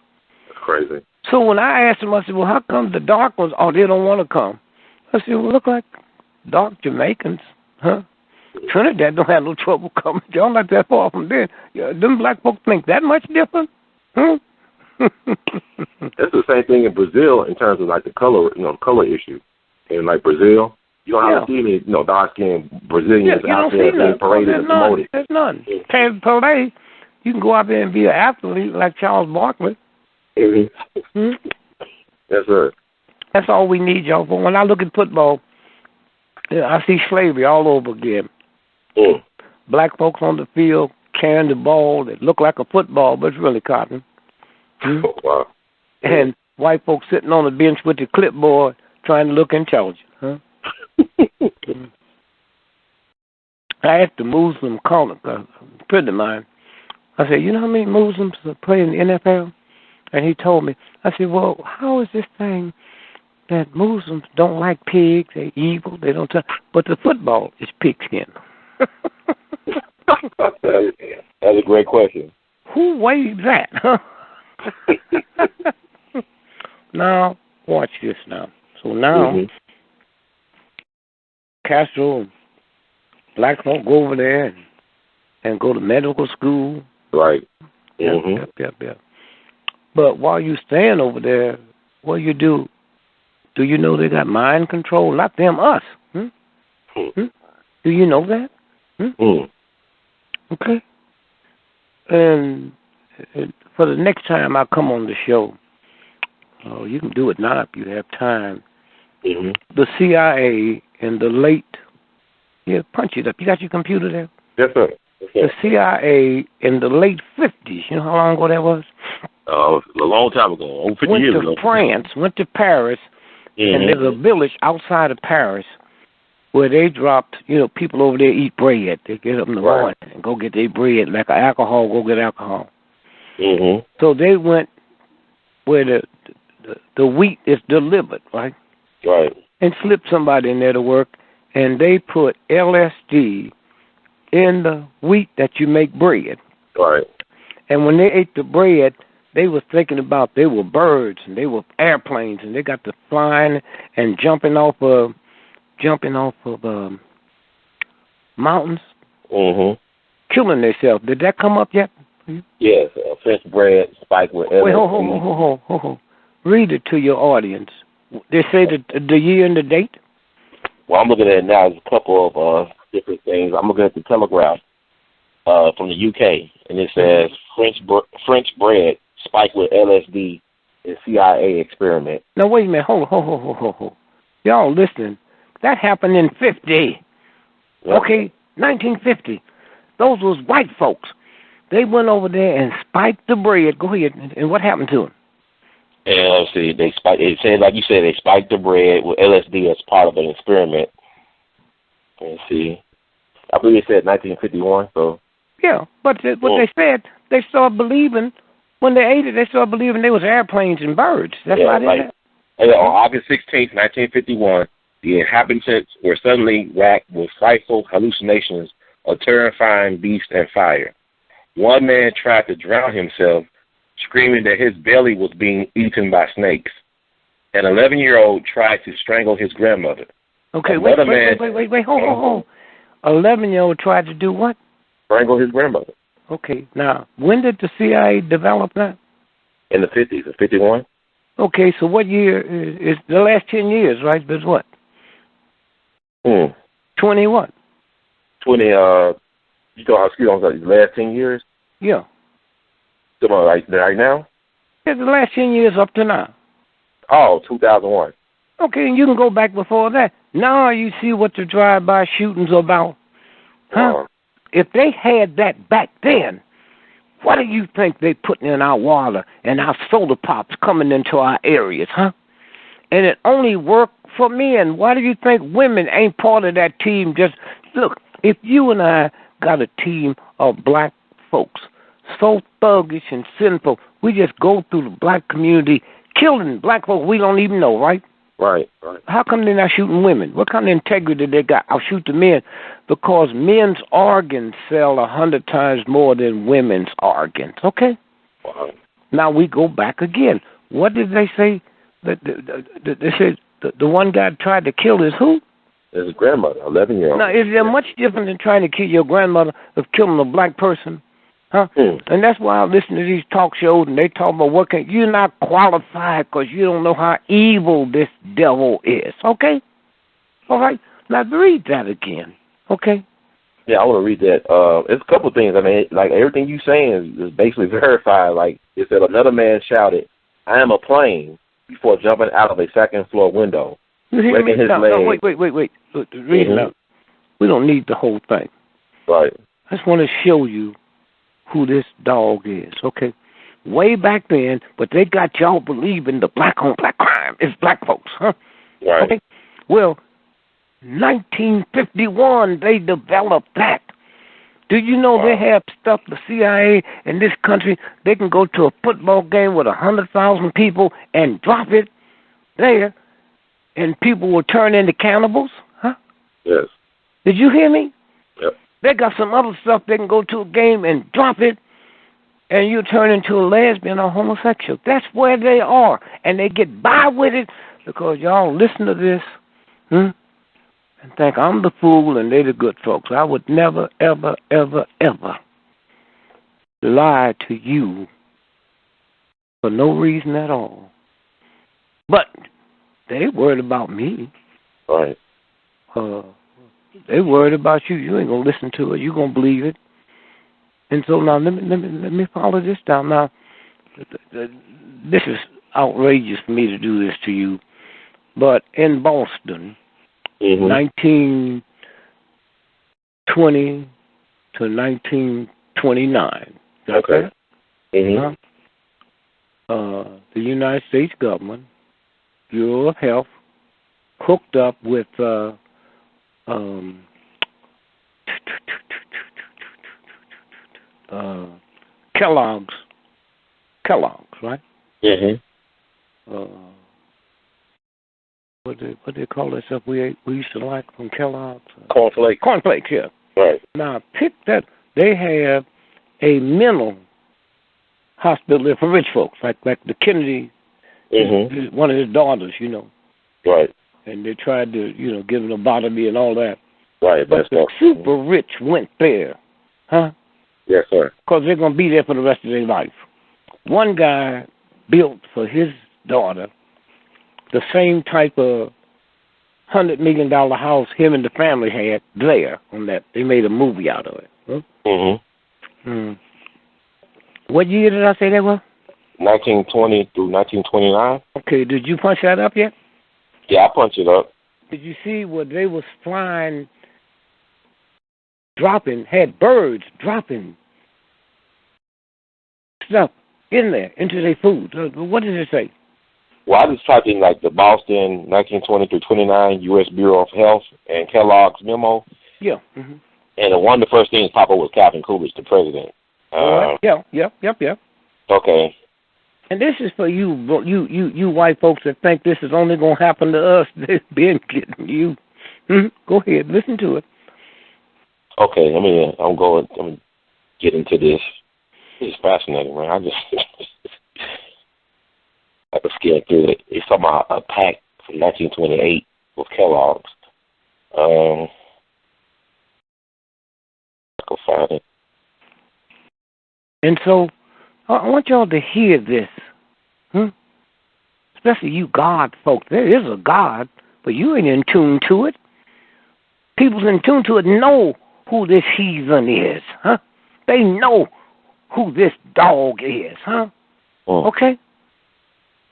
crazy. So when I asked them, I said, well, how come the dark ones, they don't want to come? I said, well, look like dark Jamaicans, Trinidad don't have no trouble coming. Y'all not that far from there. Them black folks think that much different? That's the same thing in Brazil in terms of like the color, color issue. In like Brazil, you don't have to see any, dark-skinned Brazilians out there being paraded and promoted. There's none. Parade. You can go out there and be an athlete like Charles Barkley. Yes, sir. That's all we need, y'all. For when I look at football, I see slavery all over again. Black folks on the field carrying the ball that look like a football, but it's really cotton. Wow. And white folks sitting on the bench with the clipboard trying to look intelligent. I asked a Muslim a friend of mine, I said, you know how many Muslims play in the NFL? And he told me, I said, well, how is this thing that Muslims don't like pigs, they're evil, they don't but the football is pigskin? That's a great question. Who waived that? Now, watch this now. So now, Castro and black folk go over there and go to medical school. Right. Yep. But while you stand over there, what do? Do you know they got mind control? Not them, us. Do you know that? Okay. And for the next time I come on the show, you can do it now if you have time. The CIA in the late, punch it up. You got your computer there? Yes, sir. The CIA in the late 50s, you know how long ago that was? A long time ago, over 50 years ago. Went to France, went to Paris, and there's a village outside of Paris where they dropped, people over there eat bread. They get up in the morning and go get their bread, like alcohol, go get alcohol. So they went where the wheat is delivered, right? Right. And slipped somebody in there to work, and they put LSD in the wheat that you make bread. Right. And when they ate the bread, they were thinking about they were birds and they were airplanes, and they got to flying and jumping off of mountains, killing themselves. Did that come up yet? Yes, French bread spiked with LSD. Wait, hold. Read it to your audience. They say the year and the date. Well, I'm looking at it now. There's a couple of different things. I'm looking at the Telegraph from the UK, and it says French bread spiked with LSD in CIA experiment. Now, wait a minute. Hold. Y'all listening. That happened in 50. Yep. Okay, 1950. Those was white folks. They went over there and spiked the bread. Go ahead. And what happened to them? And let's see, it said, like you said, they spiked the bread with LSD as part of an experiment. Let's see. I believe it said 1951, so. Yeah, but what they said, they started believing, when they ate it, they started believing there was airplanes and birds. That's why they on August 16th, 1951, the inhabitants were suddenly racked with frightful hallucinations of terrifying beasts and fire. One man tried to drown himself, screaming that his belly was being eaten by snakes. An 11-year-old tried to strangle his grandmother. Okay, wait, hold. 11-year-old tried to do what? Strangle his grandmother. Okay, now, when did the CIA develop that? In the 50s, 51. Okay, so what year is the last 10 years, right? But what? 21. 20, you thought excuse me, the last 10 years? Yeah. Something like right now? Yeah, the last 10 years up to now. Oh, 2001. Okay, and you can go back before that. Now you see what the drive-by shootings are about. Huh? If they had that back then, what do you think they putting in our water and our soda pops coming into our areas, huh? And it only worked for men. Why do you think women ain't part of that team? Just look, if you and I got a team of black folks, so thuggish and sinful, we just go through the black community killing black folks we don't even know, right? Right. How come they're not shooting women? What kind of integrity they got? I'll shoot the men. Because men's organs sell 100 times more than women's organs, okay? Wow. Now we go back again. What did they say? They said the one guy tried to kill his who? His grandmother, 11-year-old. Now, is there much different than trying to kill your grandmother of killing a black person? Huh? And that's why I listen to these talk shows and they talk about you're not qualified because you don't know how evil this devil is. Okay? All right? Now read that again. Okay? Yeah, I want to read that. It's a couple of things. I mean, like everything you saying is basically verified. Like it said, another man shouted, "I am a plane," before jumping out of a second-floor window, breaking his leg. No, wait. Look, read it out. We don't need the whole thing. Right. I just want to show you who this dog is, okay? Way back then, but they got y'all believing the black-on-black crime is black folks, huh? Right. Okay? Well, 1951, they developed that. Do you know they have stuff, the CIA in this country, they can go to a football game with 100,000 people and drop it there, and people will turn into cannibals, huh? Yes. Did you hear me? Yep. They got some other stuff they can go to a game and drop it, and you turn into a lesbian or homosexual. That's where they are, and they get by with it because y'all listen to this and think I'm the fool and they the good folks. I would never, ever, ever, ever lie to you for no reason at all. But they worried about me. Right. They worried about you. You ain't gonna listen to it. You gonna believe it. And so now let me follow this down. Now, this is outrageous for me to do this to you, but in Boston, 1920 to 1929. Okay. The United States government, Bureau of Health, hooked up with Kellogg's, right? What do they call that stuff we used to like from Kellogg's? Cornflakes. Cornflakes, yeah. Right. Now, pick that. They have a mental hospital there for rich folks, like the Kennedy, one of his daughters, you know. Right. And they tried to, give him lobotomy and all that. Right. But the super rich went there, huh? Yes, sir. Because they're going to be there for the rest of their life. One guy built for his daughter the same type of $100 million house him and the family had there on that. They made a movie out of it. What year did I say that was? 1920 through 1929. Okay, did you punch that up yet? Yeah, I punched it up. Did you see what they was flying, had birds dropping stuff in there into their food? What did it say? Well, I just typed in like the Boston 1920 through 29 U.S. Bureau of Health and Kellogg's memo. Yeah. And one of the first things pop up was Calvin Coolidge, the president. Yep. Okay. And this is for you white folks that think this is only going to happen to us. They've been getting you. Go ahead, listen to it. Okay, I'm going to get into this. It's fascinating, man. I was scared through it. It's talking about a pack from 1928 with Kellogg's. I can find it. And so I want y'all to hear this. Especially you God folks. There is a God, but you ain't in tune to it. People's in tune to it know who this heathen is, huh? They know who this dog is, huh? Okay.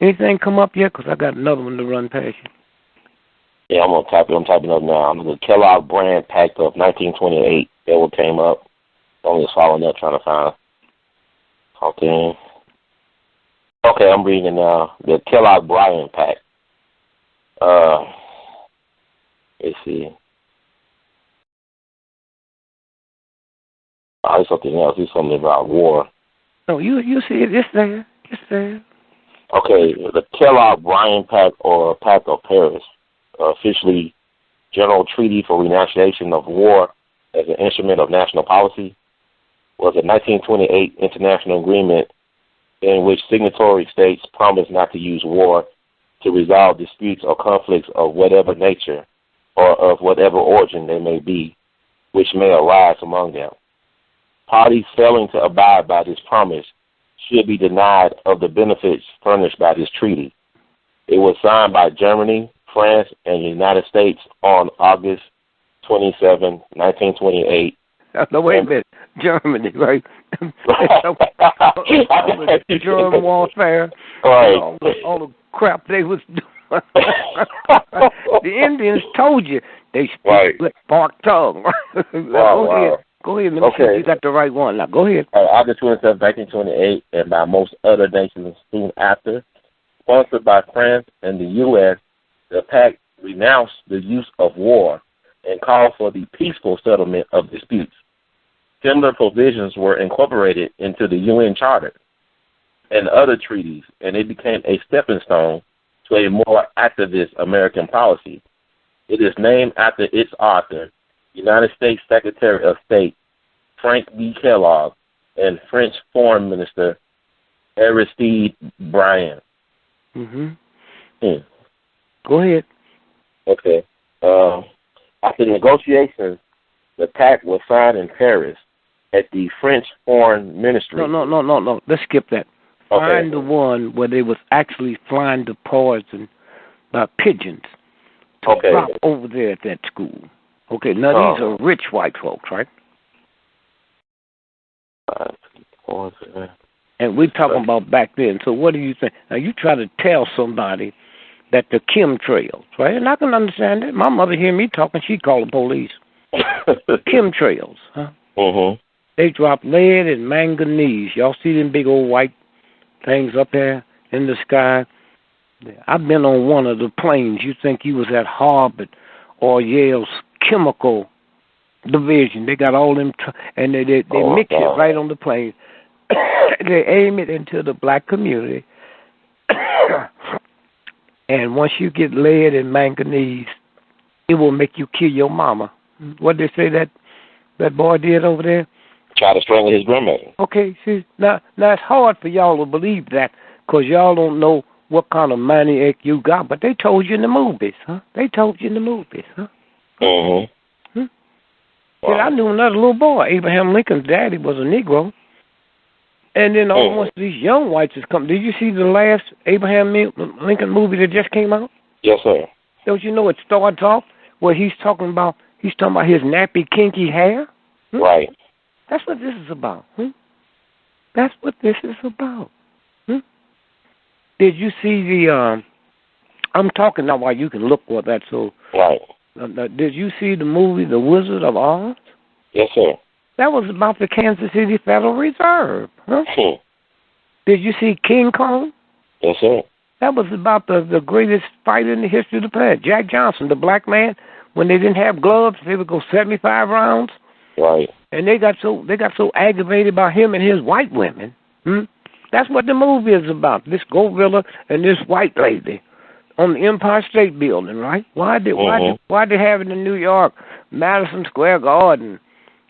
Anything come up yet? Because I got another one to run past you. Yeah, I'm going to type it. I'm typing up now. The Kellogg brand pack of 1928. That what came up. I'm just following up, trying to find something. Okay, I'm reading now. The Kellogg Bryan pack. Let's see. Oh, it's something else. It's something about war. No, you see it. It's there. It's there. Okay, the Kellogg Bryan pack, or Pact of Paris, officially General Treaty for Renunciation of War as an Instrument of National Policy, was a 1928 international agreement in which signatory states promised not to use war to resolve disputes or conflicts of whatever nature or of whatever origin they may be, which may arise among them. Parties failing to abide by this promise should be denied of the benefits furnished by this treaty. It was signed by Germany, France, and the United States on August 27, 1928. No, wait a minute. Germany, right? German warfare, right. all the crap they was doing. The Indians told you they speak with bark tongue. Go ahead. Let me see if you got the right one. Now, go ahead. August 27, 1928, and by most other nations soon after, sponsored by France and the U.S., the pact renounced the use of war and called for the peaceful settlement of disputes. Similar provisions were incorporated into the UN Charter and other treaties, and it became a stepping stone to a more activist American policy. It is named after its author, United States Secretary of State Frank B. Kellogg, and French Foreign Minister Aristide Briand. Go ahead. Okay. After negotiations, the pact was signed in Paris at the French Foreign Ministry. No. Let's skip that. Find the one where they was actually flying the poison by pigeons to drop over there at that school. Okay, now these are rich white folks, right? And we're talking about back then. So what do you think? Now, you try to tell somebody that the chemtrails, right? And I can understand it. My mother hear me talking, she call the police. Chemtrails, huh? They drop lead and manganese. Y'all see them big old white things up there in the sky? I've been on one of the planes. You think you was at Harvard or Yale's chemical division. They got all them, and they mix it right on the plane. They aim it into the black community. And once you get lead and manganese, it will make you kill your mama. What they say that boy did over there? Try to strangle his grandmother. Okay, see, now it's hard for y'all to believe that because y'all don't know what kind of maniac you got, but they told you in the movies, huh? They told you in the movies, huh? Wow. I knew another little boy. Abraham Lincoln's daddy was a Negro. And then almost these young whites has come. Did you see the last Abraham Lincoln movie that just came out? Yes, sir. Don't you know it starts off where he's talking about his nappy, kinky hair? Right. That's what this is about. That's what this is about. Did you see the? I'm talking now while you can look for that. So. Right. Did you see the movie The Wizard of Oz? Yes, sir. That was about the Kansas City Federal Reserve. Huh? Did you see King Kong? Yes, sir. That was about the greatest fighter in the history of the planet. Jack Johnson, the black man, when they didn't have gloves, they would go 75 rounds. Right. And they got so aggravated by him and his white women. That's what the movie is about. This gorilla and this white lady on the Empire State Building, right? Why they have it in New York, Madison Square Garden?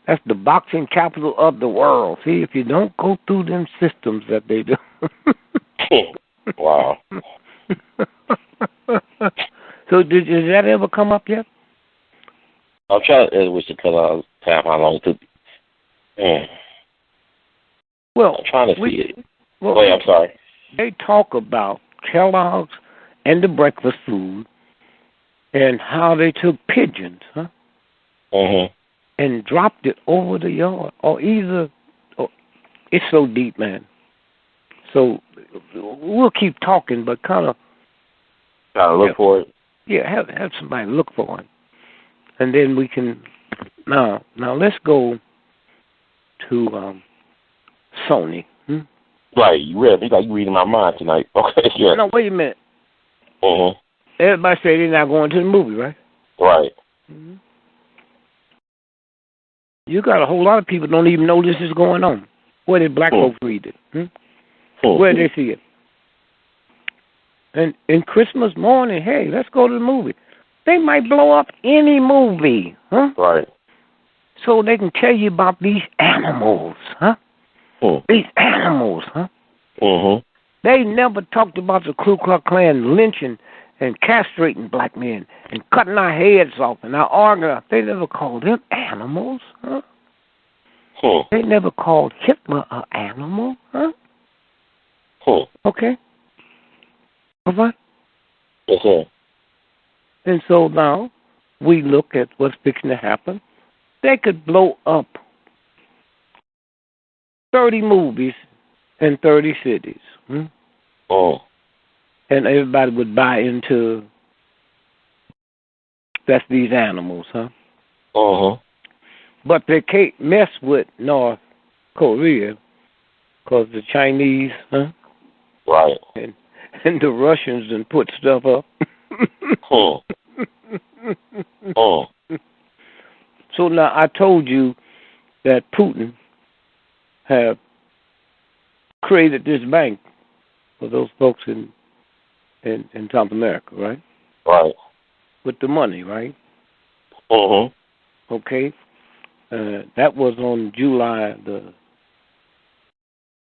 That's the boxing capital of the world. See, if you don't go through them systems that they do. Wow. So did that ever come up yet? I'm trying to wish to cut out time how long it took. Well, I'm trying to see it. Wait, I'm sorry. they talk about Kellogg's and the breakfast food and how they took pigeons, and dropped it over the yard, or it's so deep, man. So we'll keep talking, but kind of look for it. Yeah, have somebody look for it, and then we can. Now let's go to Sony. Right, you reading my mind tonight. Okay, yeah. No, wait a minute. Everybody say they're not going to the movie, right? Right. You got a whole lot of people don't even know this is going on. Where did black folks read it? Where did they see it? And in Christmas morning, hey, let's go to the movie. They might blow up any movie, Right. So they can tell you about these animals, These animals, They never talked about the Ku Klux Klan lynching and castrating black men and cutting our heads off and our organs. They never called them animals, They never called Hitler an animal, Okay. All right. Yes, sir. And so now we look at what's fixing to happen. They could blow up 30 movies in 30 cities. And everybody would buy into that's these animals, But they can't mess with North Korea because the Chinese, Right. And the Russians done put stuff up. So now I told you that Putin have created this bank for those folks in South America, right? Right. With the money, right? Okay. That was on July the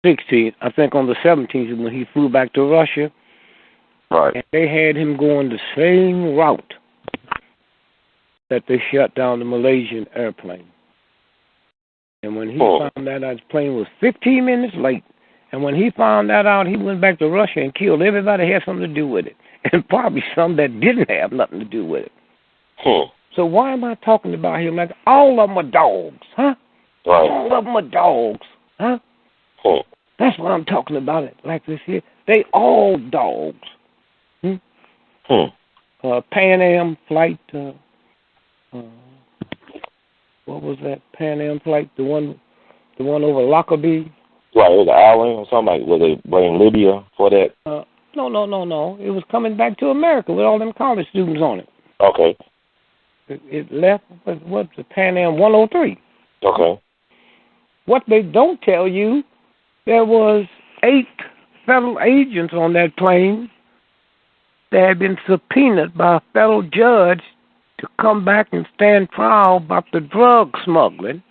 16th. I think on the 17th when he flew back to Russia. Right. And they had him going the same route that they shut down the Malaysian airplane. And when he found that out, his plane was 15 minutes late. And when he found that out, he went back to Russia and killed everybody that had something to do with it. And probably some that didn't have nothing to do with it. So why am I talking about him like all of them are dogs, Right. All of them are dogs, That's what I'm talking about it like this here. They all dogs. Pan Am flight, what was that Pan Am flight? The one over Lockerbie? Right, it was an island or something like, was they blaming Libya for that? No. It was coming back to America with all them college students on it. Okay. It left, what's the Pan Am 103? Okay. What they don't tell you, there was 8 federal agents on that plane that had been subpoenaed by a federal judge to come back and stand trial about the drug smuggling.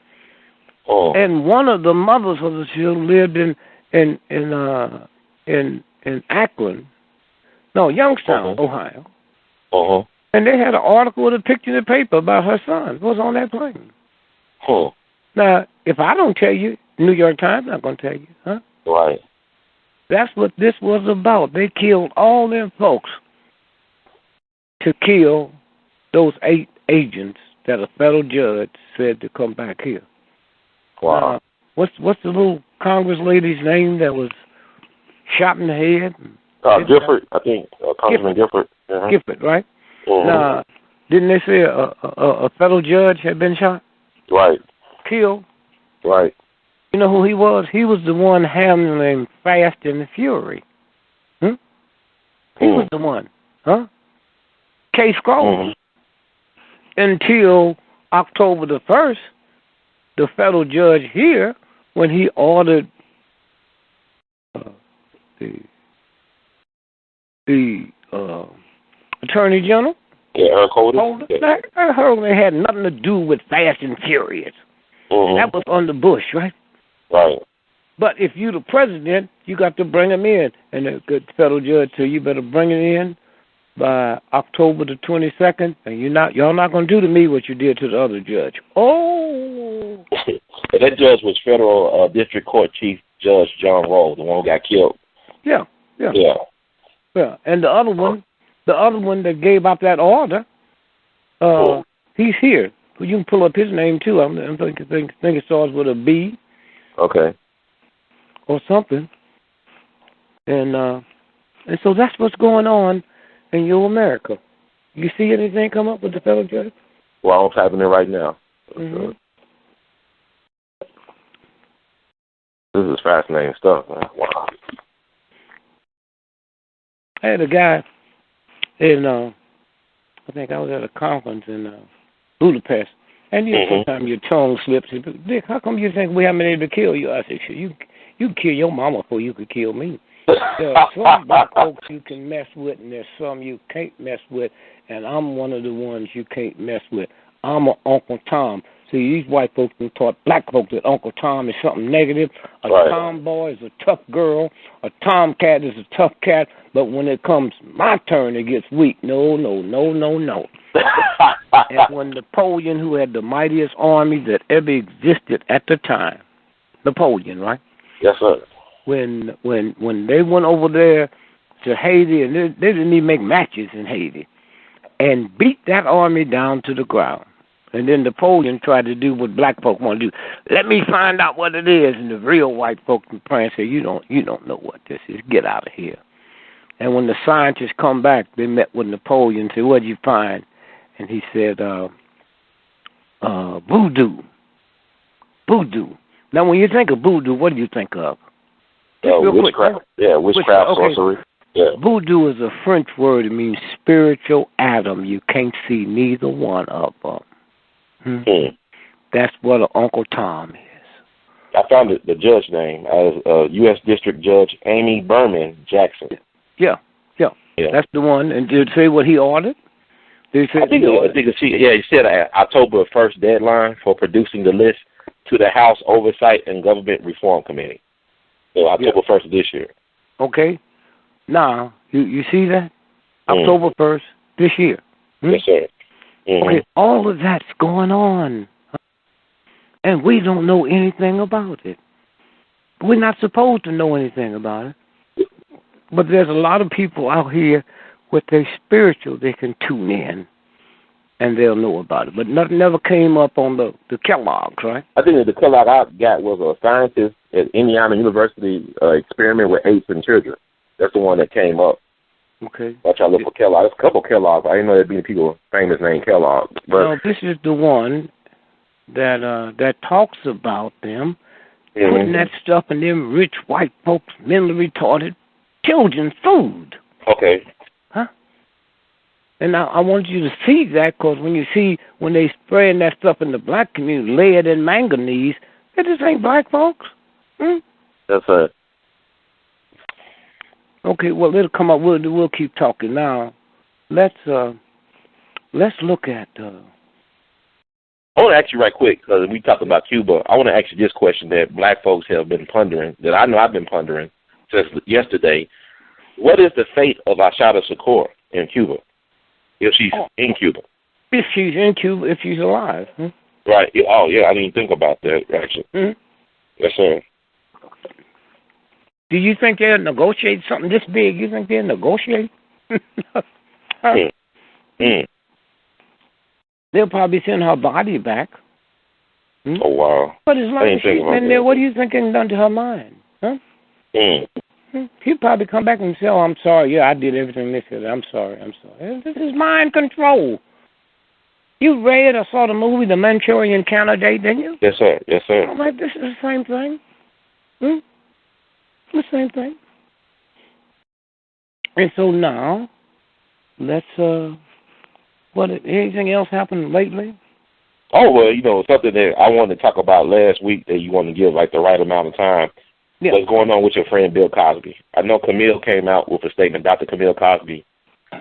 And one of the mothers of the children lived in Akron, Youngstown, Ohio. And they had an article with a picture in the paper about her son was on that plane. Now, if I don't tell you, New York Times not going to tell you, Right. That's what this was about. They killed all them folks to kill those 8 agents that a federal judge said to come back here. Wow. What's the little Congress lady's name that was shot in the head? Gifford, I think. Congressman Gifford. Gifford, right? Now, didn't they say a federal judge had been shot? Right. Killed? Right. You know who he was? He was the one handling Fast and the Fury. He was the one. Case closed. Until October the 1st, the federal judge here, when he ordered the Attorney General, Eric Holder. Eric Holder had nothing to do with Fast and Furious. That was under Bush, right? Right. But if you're the president, you got to bring him in. And the good federal judge said, you better bring it in by October the 22nd, and y'all not going to do to me what you did to the other judge. Oh! That judge was federal district court chief Judge John Rowe, the one who got killed. Yeah. Yeah. Yeah. Yeah. And the other one that gave out that order, he's here. You can pull up his name too. I think it starts with a B. Okay. Or something. And so that's what's going on in your America. You see anything come up with the federal judge? Well, I'm typing it right now. Mm-hmm. This is fascinating stuff, man. Wow. I had a guy in, I think I was at a conference in Budapest, and sometimes your tongue slips. He said, Dick, how come you think we haven't been able to kill you? I said, sure, you can kill your mama before you could kill me. There are some black folks you can mess with, and there's some you can't mess with, and I'm one of the ones you can't mess with. I'm an Uncle Tom. See, these white folks have taught black folks that Uncle Tom is something negative. A tomboy is a tough girl. A tomcat is a tough cat. But when it comes my turn, it gets weak. No. And when Napoleon, who had the mightiest army that ever existed at the time, Napoleon, right? Yes, sir. When they went over there to Haiti, and they didn't even make matches in Haiti, and beat that army down to the ground. And then Napoleon tried to do what black folk want to do. Let me find out what it is. And the real white folk in France said, you don't know what this is. Get out of here. And when the scientists come back, they met with Napoleon and said, what did you find? And he said, voodoo. Voodoo. Now, when you think of voodoo, what do you think of? Witchcraft. Yeah, witchcraft, sorcery. Yeah. Voodoo is a French word. It means spiritual Adam. You can't see neither one of them. That's what an Uncle Tom is. I found the judge name as U.S. District Judge Amy Berman Jackson. Yeah. That's the one. And did it say what he ordered? He said October 1st deadline for producing the list to the House Oversight and Government Reform Committee. So October 1st of this year. Okay. Now, you see that? October 1st this year. Yes, sir. Okay, all of that's going on. And we don't know anything about it. We're not supposed to know anything about it. But there's a lot of people out here with their spiritual they can tune in and they'll know about it. But nothing never came up on the Kellogg's, right? I think that the Kellogg I got was a scientist at Indiana University experiment with apes and children. That's the one that came up. Okay. I try to look for Kellogg. There's a couple of Kellogg's. I didn't know there'd be people famous named Kellogg. But no, this is the one that talks about them putting that stuff in them rich white folks, mentally retarded children's food. Okay. Huh? And now I want you to see that because when they spraying that stuff in the black community, lead and manganese, it just ain't black folks. That's right. Okay, well it'll come up. We'll keep talking now. Let's look at. I want to ask you right quick because we talked about Cuba. I want to ask you this question that black folks have been pondering, that I know I've been pondering since yesterday. What is the fate of Ashada Shakur in Cuba? If she's in Cuba. If she's in Cuba, if she's alive. Right. Oh yeah, I didn't think about that actually. Yes, sir. Do you think they'll negotiate something this big? You think they'll negotiate? They'll probably send her body back. Oh, wow. But as long as she's been there, what do you think is done to her mind? Huh? He'll probably come back and say, oh, I'm sorry. Yeah, I did everything this year. I'm sorry. This is mind control. You read or saw the movie The Manchurian Candidate, didn't you? Yes, sir. Yes, sir. I'm like, this is the same thing. The same thing. And so now, let's, anything else happened lately? Oh, well, something that I wanted to talk about last week that you want to give, like, the right amount of time. Yeah. What's going on with your friend Bill Cosby? I know Camille came out with a statement, Dr. Camille Cosby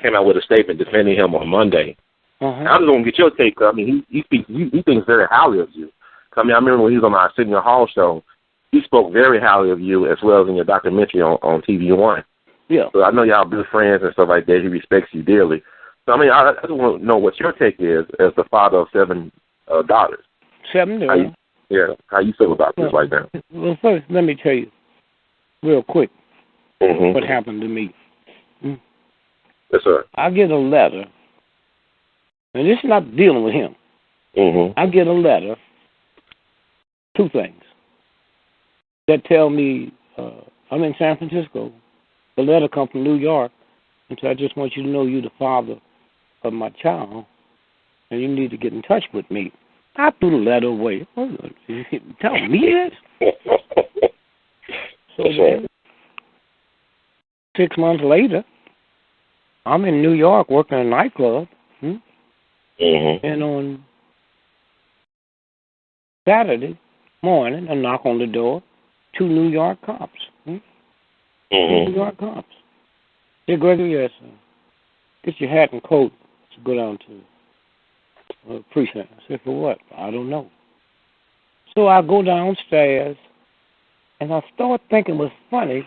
came out with a statement defending him on Monday. I just want to get your take. I mean, he thinks very highly of you. I mean, I remember when he was on our Senior Hall show, he spoke very highly of you as well as in your documentary on TV One. Yeah. So I know y'all good friends and stuff like that. He respects you dearly. So, I mean, I just want to know what your take is as the father of 7 daughters. 7 daughters? How you feel about this right now? Well, first, let me tell you real quick. Mm-hmm. what happened to me. Yes, sir. I get a letter, and this is not dealing with him. Mm-hmm. I get a letter, two things, that tell me I'm in San Francisco. The letter comes from New York, and so I just want you to know you're the father of my child, and you need to get in touch with me. I threw the letter away. Oh, you tell me this? So then, 6 months later, I'm in New York working in a nightclub, and on Saturday morning, I knock on the door, 2 New York cops. New York cops. D.Gregory, yes, get your hat and coat to go down to precinct. I said, for what? I don't know. So I go downstairs, and I start thinking it was funny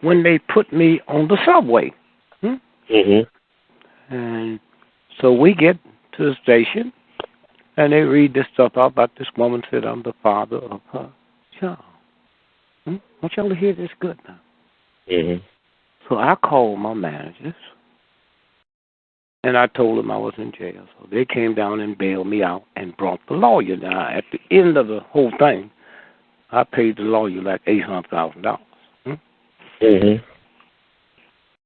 when they put me on the subway. And so we get to the station, and they read this stuff out about this woman said, I'm the father of her child. I want y'all to hear this good now. So I called my managers, and I told them I was in jail. So they came down and bailed me out and brought the lawyer. Now, at the end of the whole thing, I paid the lawyer like $800,000.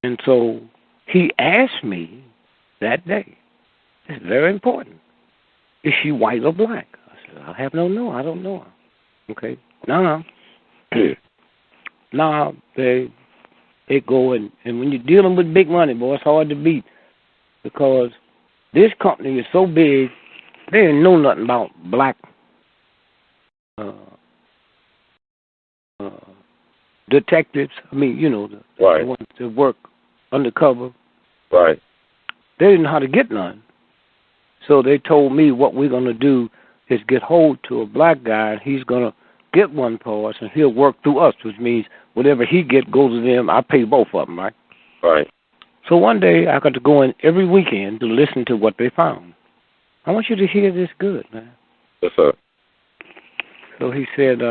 And so he asked me that day, it's very important, is she white or black? I said, I have no, I don't know her. Okay, now they go and when you're dealing with big money, boy, it's hard to beat because this company is so big, they didn't know nothing about black detectives. I mean, you know, the ones that work undercover. Right. They didn't know how to get none. So they told me what we're going to do is get hold to a black guy, and he's going to get one for us, and he'll work through us, which means whatever he get goes to them. I pay both of them, right? Right. So one day I got to go in every weekend to listen to what they found. I want you to hear this good, man. Yes, sir. So he said,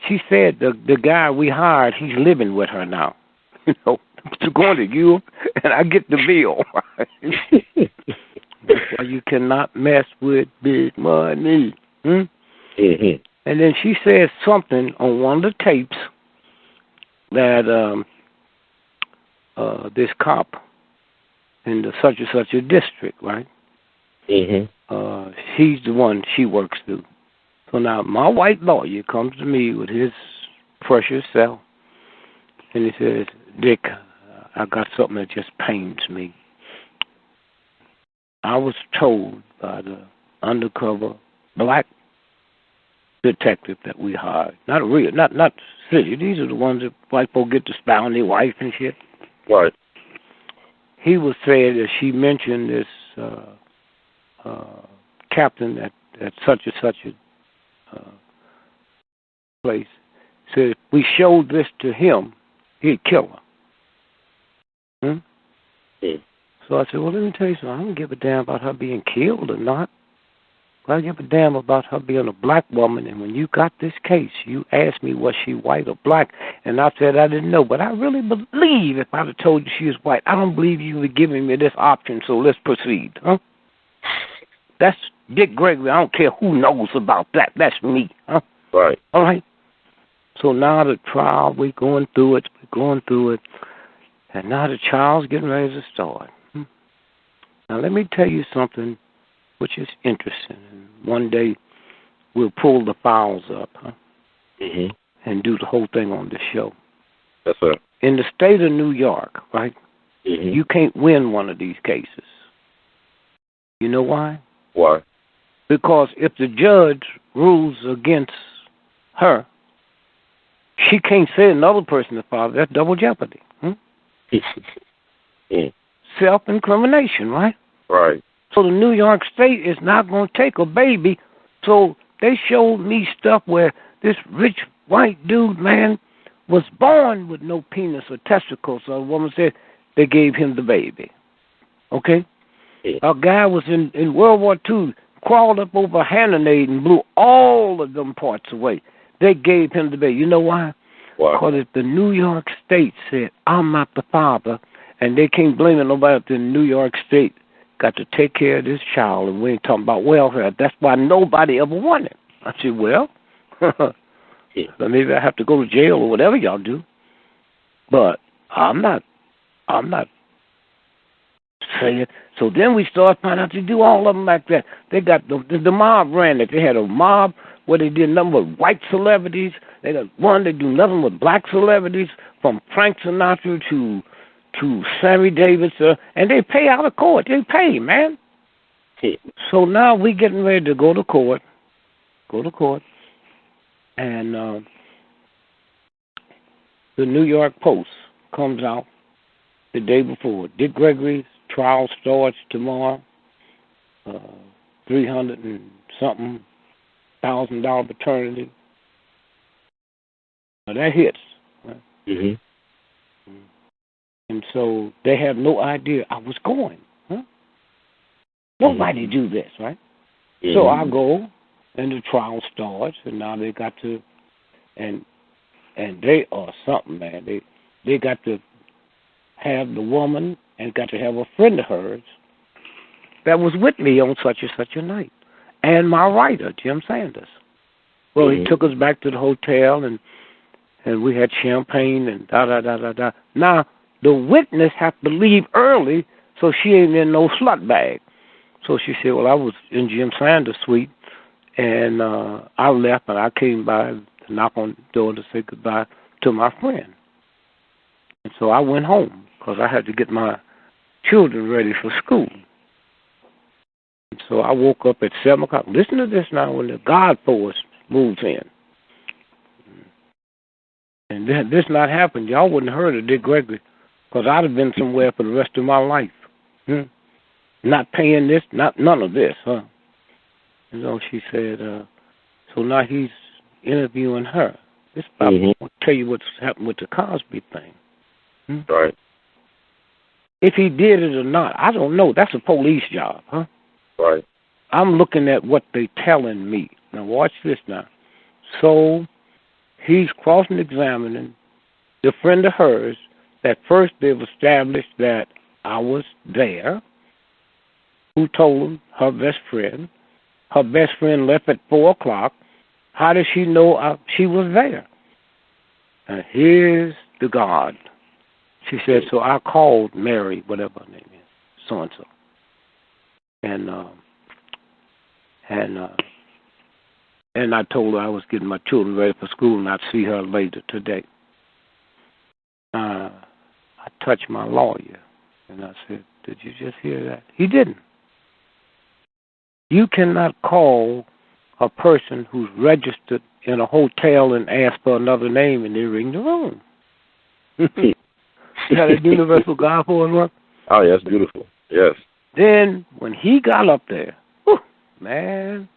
she said the guy we hired, he's living with her now. You know, to going to you, and I get the bill. That's why you cannot mess with big money. And then she said something on one of the tapes that this cop in the such and such a district, right? He's the one she works through. So now my white lawyer comes to me with his precious self, and he says, Dick, I got something that just pains me. I was told by the undercover black detective that we hired, not city, these are the ones that white folk get to spy on their wife and shit. Right. He was saying that she mentioned this captain at such and such a place. Said if we showed this to him, he'd kill her. So I said, well, let me tell you something. I don't give a damn about her being killed or not. I give a damn about her being a black woman. And when you got this case, you asked me was she white or black, and I said I didn't know. But I really believe if I'd have told you she was white, I don't believe you were giving me this option. So let's proceed. That's D.Gregory. I don't care who knows about that. That's me. Right. All right. So now the trial, we're going through it. And now the trial's getting ready to start. Now let me tell you something which is interesting. One day we'll pull the files up and do the whole thing on the show. Yes, sir. In the state of New York, right, you can't win one of these cases. You know why? Why? Because if the judge rules against her, she can't say another person the father. That's double jeopardy. Self-incrimination, right? Right. So the New York State is not going to take a baby. So they showed me stuff where this rich white dude, man, was born with no penis or testicles. So a woman said they gave him the baby. Okay? A guy was in World War II, crawled up over a hand grenade and blew all of them parts away. They gave him the baby. You know why? Why? Because if the New York State said, I'm not the father, and they can't blame it nobody, the New York State got to take care of this child, and we ain't talking about welfare. That's why nobody ever won it. I said, well, maybe I have to go to jail or whatever y'all do. But I'm not saying. So then we started finding out to do all of them like that. They got the mob ran it. They had a mob where they did nothing with white celebrities. They got one that do nothing with black celebrities, from Frank Sinatra to Sammy Davis, and they pay out of court. They pay, man. So now we getting ready to go to court. And the New York Post comes out the day before. D.Gregory's trial starts tomorrow. $300 and something thousand paternity. Now that hits. Right? Mm-hmm. And so they have no idea I was going. Huh? Nobody do this, right? Mm-hmm. So I go, and the trial starts, and now they got to, and they are something, man. They got to have the woman and got to have a friend of hers that was with me on such and such a night, and my writer, Jim Sanders. Well, he took us back to the hotel, and we had champagne and da-da-da-da-da. Now, the witness had to leave early, so she ain't in no slut bag. So she said, well, I was in Jim Sanders' suite, and I left, and I came by to knock on the door to say goodbye to my friend. And so I went home because I had to get my children ready for school. And so I woke up at 7 o'clock. Listen to this now, when the God Force moves in. And this not happened, y'all wouldn't have heard of D.Gregory, because I'd have been somewhere for the rest of my life. Not paying this, none of this, huh? You know, she said, so now he's interviewing her. This probably won't tell you what's happened with the Cosby thing. Right. If he did it or not, I don't know. That's a police job, huh? Right. I'm looking at what they're telling me. Now, watch this now. So he's cross-examining the friend of hers that first they've established that I was there, who told him, her best friend. Her best friend left at 4 o'clock. How does she know she was there? And here's the God. She said, so I called Mary, whatever her name is, so-and-so. And I told her I was getting my children ready for school and I'd see her later today. I touched my lawyer, and I said, did you just hear that? He didn't. You cannot call a person who's registered in a hotel and ask for another name and they ring the room. See how that universal God for work? Oh, yeah, that's beautiful. Yes. Then when he got up there, man,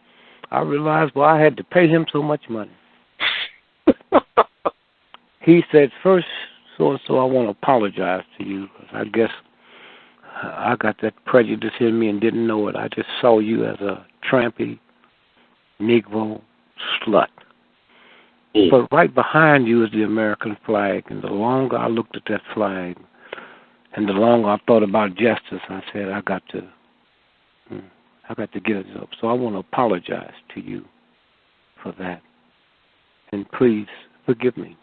I realized why I had to pay him so much money. He said, first, so I want to apologize to you, because I guess I got that prejudice in me and didn't know it. I just saw you as a trampy Negro slut. But right behind you is the American flag, and the longer I looked at that flag, and the longer I thought about justice, I said, I got to get it up. So I want to apologize to you for that. And please forgive me.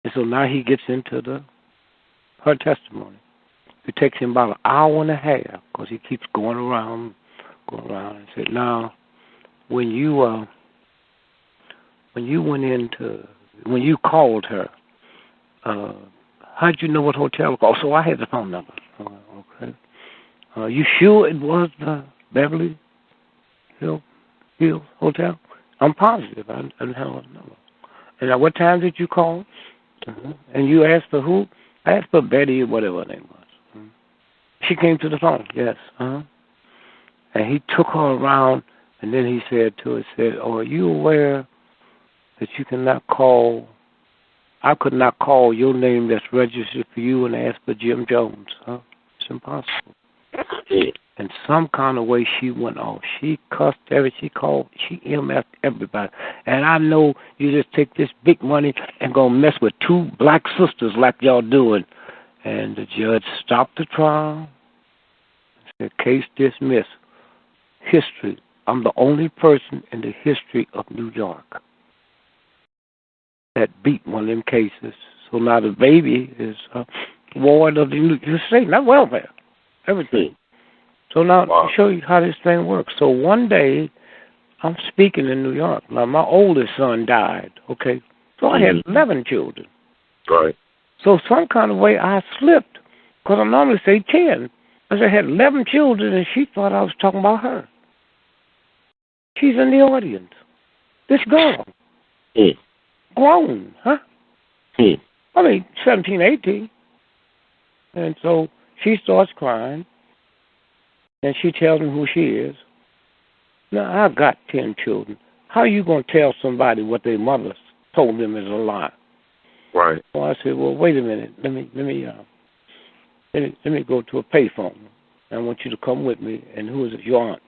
And so now he gets into her testimony. It takes him about an hour and a half, because he keeps going around, and said, now, when you called her, how'd you know what hotel? Oh, so I had the phone number. Okay. You sure it was the Beverly Hills Hotel? I'm positive. I didn't have a number. And at what time did you call? And you asked for who? I asked for Betty or whatever her name was. She came to the phone, yes. And he took her around, and then he said to her, are you aware that you cannot call, I could not call your name that's registered for you and ask for Jim Jones, huh? It's impossible. And some kind of way she went off. She cussed she called, she MF'd everybody. And I know you just take this big money and go mess with two black sisters like y'all doing. And the judge stopped the trial. Said, case dismissed. History. I'm the only person in the history of New York that beat one of them cases. So now the baby is a ward of the state, not welfare, everything. So now to show you how this thing works. So one day, I'm speaking in New York. Now, my oldest son died, okay? So I had 11 children. Right. So some kind of way I slipped, because I normally say 10. I said I had 11 children, and she thought I was talking about her. She's in the audience. This girl. Grown, huh? I mean, 17, 18. And so she starts crying, and she tells me who she is. Now, I've got 10 children. How are you going to tell somebody what their mother told them is a lie? Right. So I said, well, wait a minute. Let me go to a payphone. I want you to come with me. And who is it? Your aunt.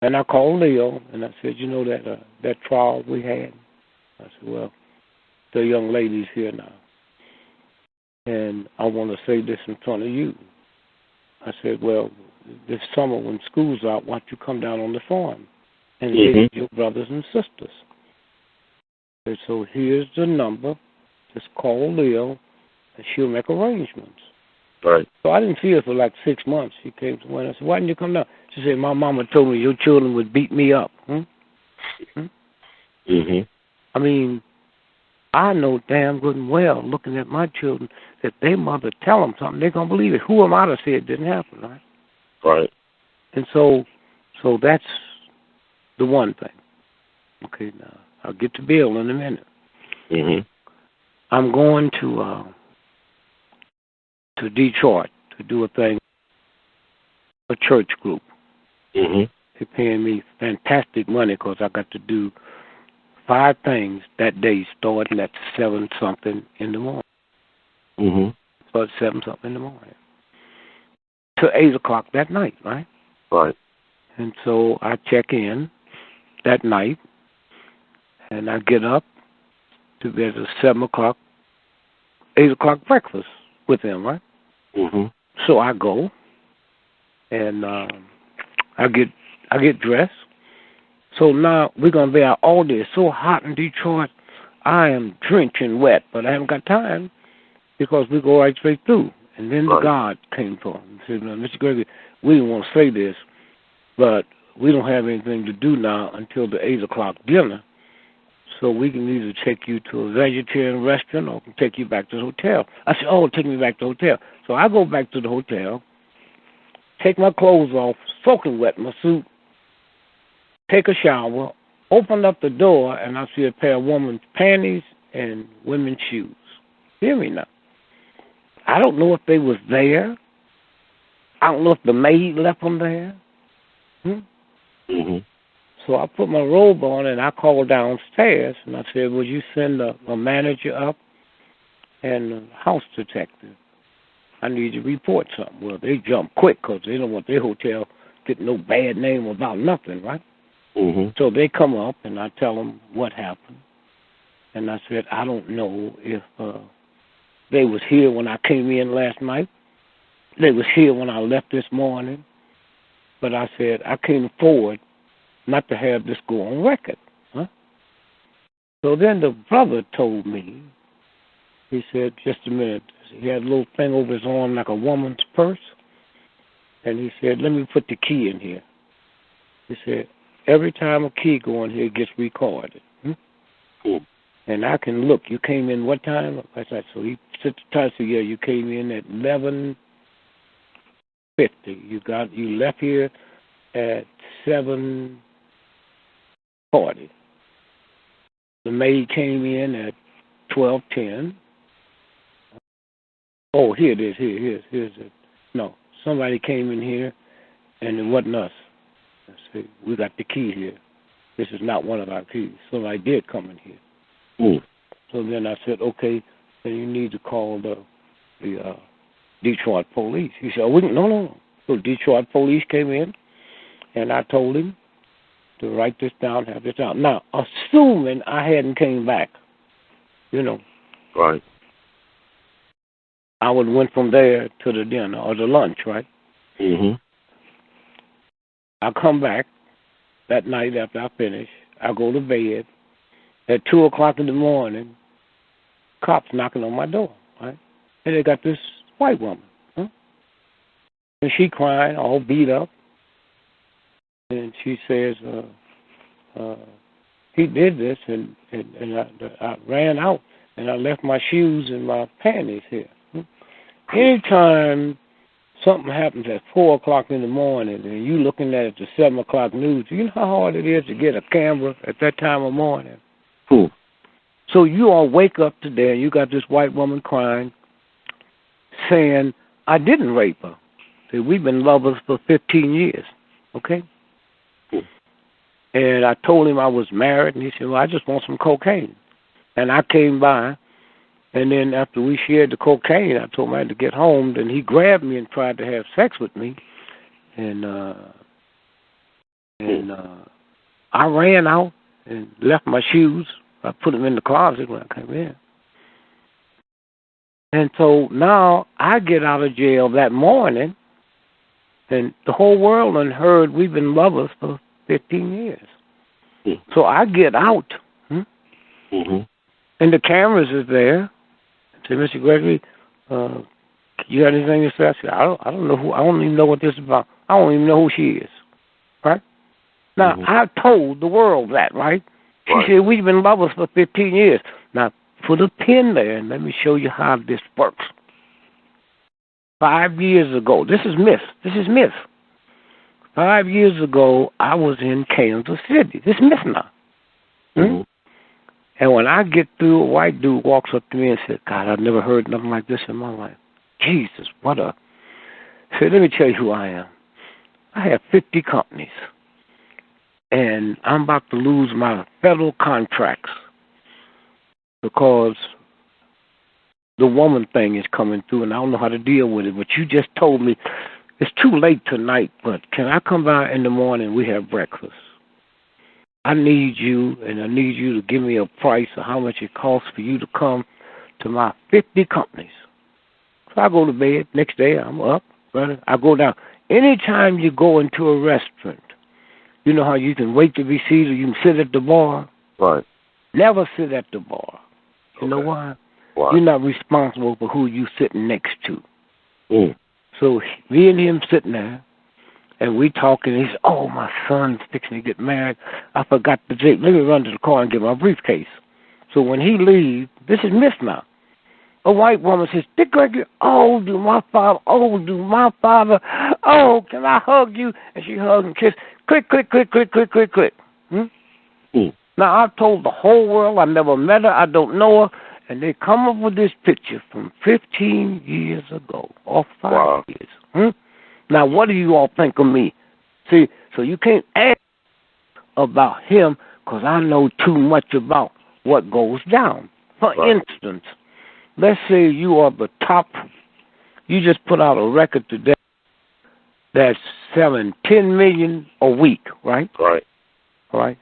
And I called Leo, and I said, you know that trial we had? I said, well, the young lady's here now. And I want to say this in front of you. I said, well, this summer when school's out, why don't you come down on the farm and visit your brothers and sisters? And so here's the number. Just call Leo, and she'll make arrangements. Right. So I didn't see her for like 6 months. She came to one. I said, why didn't you come down? She said, my mama told me your children would beat me up. I mean, I know damn good and well, looking at my children, that their mother tell them something, they're going to believe it. Who am I to say it didn't happen, right? Right. And so that's the one thing. Okay, now, I'll get to Bill in a minute. I'm going to Detroit to do a thing, a church group. They're paying me fantastic money because I got to do 5 things that day starting at 7-something in the morning. Started 7-something in the morning. To 8 o'clock that night, right? Right. And so I check in that night, and I get up to bed at 7 o'clock, 8 o'clock breakfast with them, right? So I go, and I get dressed. So now we're going to be out all day. It's so hot in Detroit, I am drenching wet, but I haven't got time because we go right straight through. And then the guard came for him and said, no, Mr. Gregory, we didn't want to say this, but we don't have anything to do now until the 8 o'clock dinner. So we can either take you to a vegetarian restaurant or can take you back to the hotel. I said, oh, take me back to the hotel. So I go back to the hotel, take my clothes off, soaking wet, my suit, take a shower, open up the door, and I see a pair of women's panties and women's shoes. Hear me now. I don't know if they was there. I don't know if the maid left them there. So I put my robe on, and I called downstairs, and I said, would you send a manager up and a house detective? I need to report something. Well, they jump quick because they don't want their hotel getting no bad name about nothing, right? So they come up, and I tell them what happened. And I said, I don't know if they was here when I came in last night. They was here when I left this morning. But I said, I can't afford not to have this go on record. So then the brother told me, he said, just a minute. He had a little thing over his arm like a woman's purse. And he said, let me put the key in here. He said, every time a key go in here, it gets recorded. And I can look. You came in what time? I said, so he said, yeah, you came in at 11:50. You left here at 7:40. The maid came in at 12:10. Oh, here it is. Here's it. No, somebody came in here, and it wasn't us. I said, we got the key here. This is not one of our keys. Somebody did come in here. So then I said, okay, then you need to call the Detroit police. He said, oh, no. So Detroit police came in, and I told him to write this down, have this down. Now, assuming I hadn't came back, Right. I would have went from there to the dinner or the lunch, right? Mm-hmm. I come back that night after I finish. I go to bed. At 2 o'clock in the morning, cops knocking on my door, right? And they got this white woman, huh? And she crying, all beat up. And she says, he did this, and I ran out, and I left my shoes and my panties here. Anytime something happens at 4 o'clock in the morning and you looking at it the 7 o'clock news, you know how hard it is to get a camera at that time of morning? Cool. So you all wake up today and you got this white woman crying, saying, I didn't rape her. See, we've been lovers for 15 years, okay? Cool. And I told him I was married, and he said, well, I just want some cocaine. And I came by, and then after we shared the cocaine, I told him I had to get home. Then he grabbed me and tried to have sex with me. And I ran out and left my shoes. I put them in the closet when I came in. And so now I get out of jail that morning, and the whole world done heard we've been lovers for 15 years. Mm-hmm. So I get out, Mm-hmm. and the cameras is there. I said, Mr. Gregory, you got anything to say? I said, I don't know who. I don't even know what this is about. I don't even know who she is. Right? Now, I told the world that, right? She said, we've been lovers for 15 years. Now, put a pin there and let me show you how this works. 5 years ago, this is myth. 5 years ago, I was in Kansas City. This is myth now. Mm-hmm. And when I get through, a white dude walks up to me and said, God, I've never heard nothing like this in my life. Jesus, what a... I said, let me tell you who I am. I have 50 companies. And I'm about to lose my federal contracts because the woman thing is coming through, and I don't know how to deal with it. But you just told me it's too late tonight, but can I come by in the morning? We have breakfast. I need you, and I need you to give me a price of how much it costs for you to come to my 50 companies. So I go to bed. Next day, I'm up, brother. I go down. Anytime you go into a restaurant, you know how you can wait to be seated, you can sit at the bar? Right. Never sit at the bar. You know why? Why? You're not responsible for who you sitting next to. Mm. So me and him sitting there, and we talking. He said, oh, my son's fixing to get married. I forgot the date. Let me run to the car and get my briefcase. So when he leaves, this is myth now. A white woman says, D.Gregory, oh, do my father, oh, can I hug you? And she hugs and kisses. Click, click, click, click, click, click, click. Now, I've told the whole world I never met her, I don't know her, and they come up with this picture from 15 years ago, or 5 years. Now, what do you all think of me? See, so you can't ask about him because I know too much about what goes down. For instance, let's say you are the top, you just put out a record today that's selling 10 million a week, right? Right. Right.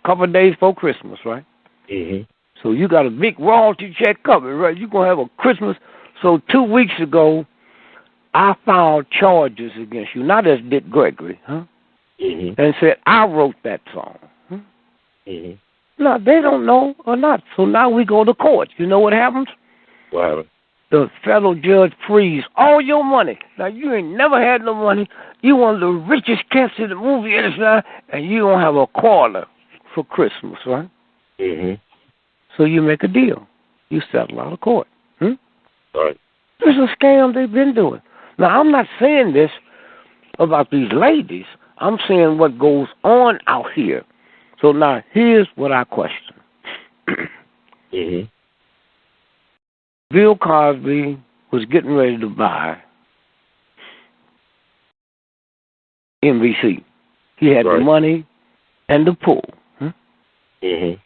A couple of days before Christmas, right? Mm-hmm. So you got a big royalty check coming, right? You're going to have a Christmas. So 2 weeks ago, I filed charges against you, not as Dick Gregory, Mm-hmm. and said, I wrote that song. Mm-hmm. No, they don't know or not. So now we go to court. You know what happens? What happened? The federal judge frees all your money. Now, you ain't never had no money. You one of the richest cats in the movie industry, and you don't have a quarter for Christmas, right? Mm-hmm. So you make a deal. You settle out of court. Right. This is a scam they've been doing. Now, I'm not saying this about these ladies. I'm saying what goes on out here. So now, here's what I question. Mm-hmm. Bill Cosby was getting ready to buy NBC. He had the money and the pull. Mm-hmm.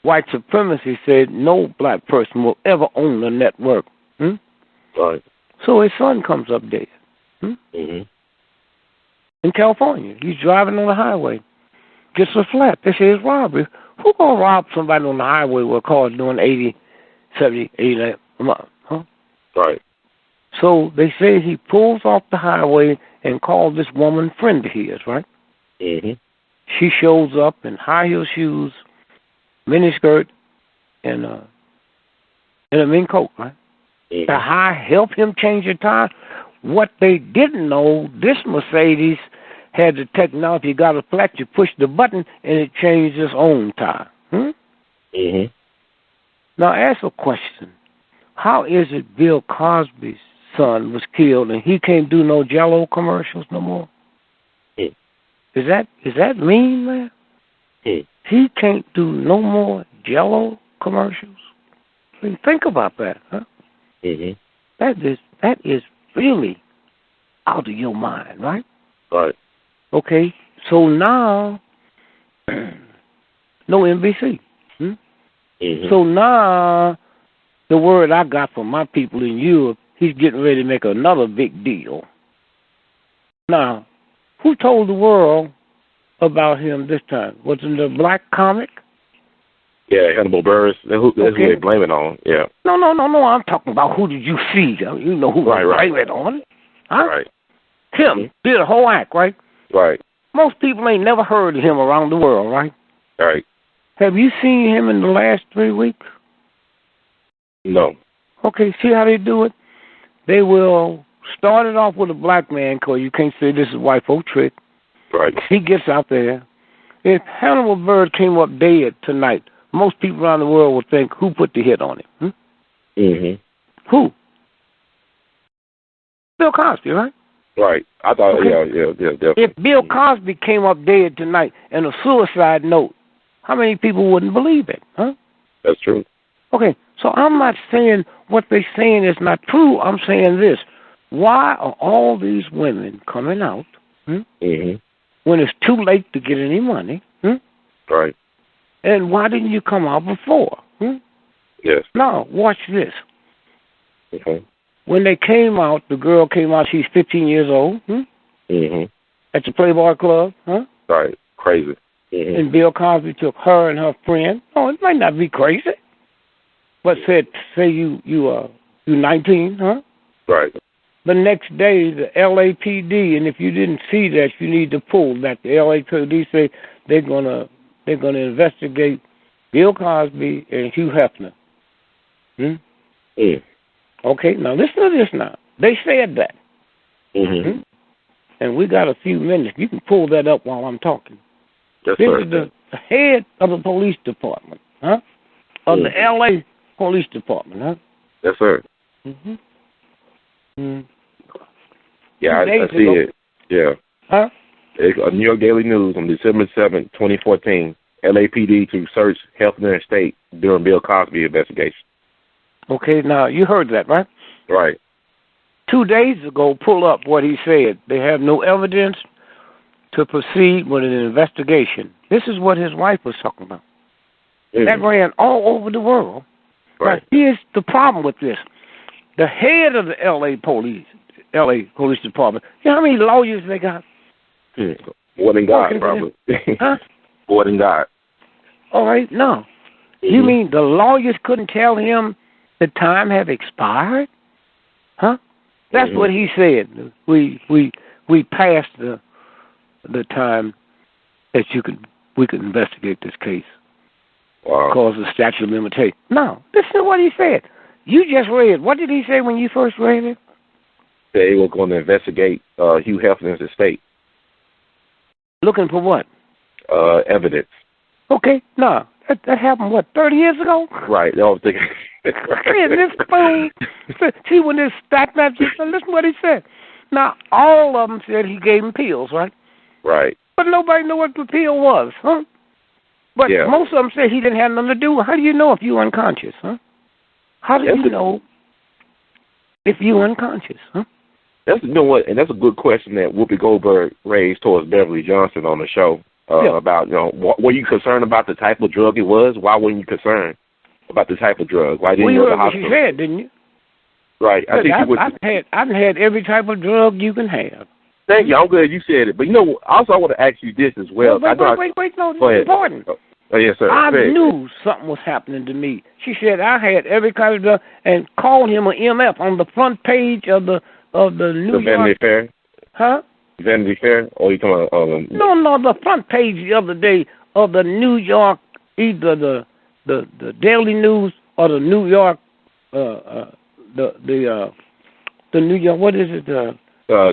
White supremacy said no black person will ever own the network. Right. So his son comes up dead. Mm-hmm. In California. He's driving on the highway. Gets a flat. They say it's robbery. Who gonna rob somebody on the highway where cars doing 80, 70, 80 a month? Huh? Right. So they say he pulls off the highway and calls this woman friend of his, right? Mm-hmm. She shows up in high heel shoes, miniskirt, and a mink coat, right? Mm-hmm. The high help him change the tire. What they didn't know, this Mercedes had the technology. You got a flat, you push the button, and it changed its own tire. Mm-hmm. Now ask a question. How is it Bill Cosby's son was killed and he can't do no Jell-O commercials no more? Is that mean, man? He can't do no more Jell-O commercials? I mean, think about that, huh? Mm-hmm. That is really out of your mind, right? Right. Okay, so now, no NBC. Mm-hmm. So now, the word I got from my people in Europe, he's getting ready to make another big deal. Now, who told the world about him this time? Was it the black comic? Yeah, Hannibal Buress. That's who they blame it on. Yeah. No. I'm talking about who did you see? You know who right. blame it on? Huh? Right. Him. Did a whole act, right? Right. Most people ain't never heard of him around the world, right? Right. Have you seen him in the last 3 weeks? No. Okay, see how they do it? They will start it off with a black man, because you can't say this is white folk trick. Right. He gets out there. If Hannibal Bird came up dead tonight, most people around the world would think, who put the hit on him? Mm-hmm. Who? Bill Cosby, right? Right. I thought, okay. yeah, definitely. If Bill Cosby came up dead tonight and a suicide note, how many people wouldn't believe it, huh? That's true. Okay, so I'm not saying what they're saying is not true. I'm saying this. Why are all these women coming out when it's too late to get any money? Right. And why didn't you come out before? Yes. Now, watch this. Okay. When they came out, the girl came out, she's 15 years old, at the Playboy Club, Right. Crazy. Mm-hmm. And Bill Cosby took her and her friend. Oh, it might not be crazy, but say you 19, huh? Right. The next day, the LAPD, and if you didn't see that, you need to pull that. The LAPD say they're gonna investigate Bill Cosby and Hugh Hefner. Okay, now listen to this. Now they said that, and we got a few minutes. You can pull that up while I'm talking. Yes, this sir. is the head of the police department, huh? Of the LA Police Department, huh? Yes, sir. Yeah, I see it. Yeah. Huh? New York Daily News on December 7th, 2014. LAPD to search Hefner Estate during Bill Cosby investigation. Okay, now you heard that, right? Right. 2 days ago, pull up what he said. They have no evidence to proceed with an investigation. This is what his wife was talking about. That ran all over the world. Right. Now, here's the problem with this. The head of the LA Police Department, you know how many lawyers they got? More than God, probably. Huh? More than God. All right, no. You mean the lawyers couldn't tell him the time had expired? Huh? That's what he said. We passed the time that we could investigate this case. Wow. Because of the statute of limitations. No, listen to what he said. You just read. What did he say when you first read it? They were going to investigate Hugh Hefner's estate. Looking for what? Evidence. Okay, no. That happened, what, 30 years ago? Right. I was thinking. Man, this fool. See, when this stack match, listen to what he said. Now, all of them said he gave him pills, right? Right. But nobody knew what the pill was, huh? But most of them said he didn't have nothing to do. How do you know if you're unconscious, huh? How do you know if you're unconscious, huh? That's and that's a good question that Whoopi Goldberg raised towards Beverly Johnson on the show about, were you concerned about the type of drug it was? Why weren't you concerned about the type of drug? Why didn't you go to the hospital? You heard what she said, didn't you? Right. I think I've had every type of drug you can have. Thank you. I'm glad you said it. But, also I want to ask you this as well. Wait, no, this is important. Oh, yes, sir. I knew something was happening to me. She said I had every kind of drug and called him an MF on the front page of the New York. Vanity Fair? Huh? Vanity Fair? Or you talking about... No, the front page the other day of the New York, either the Daily News or the New York, the New York, what is it?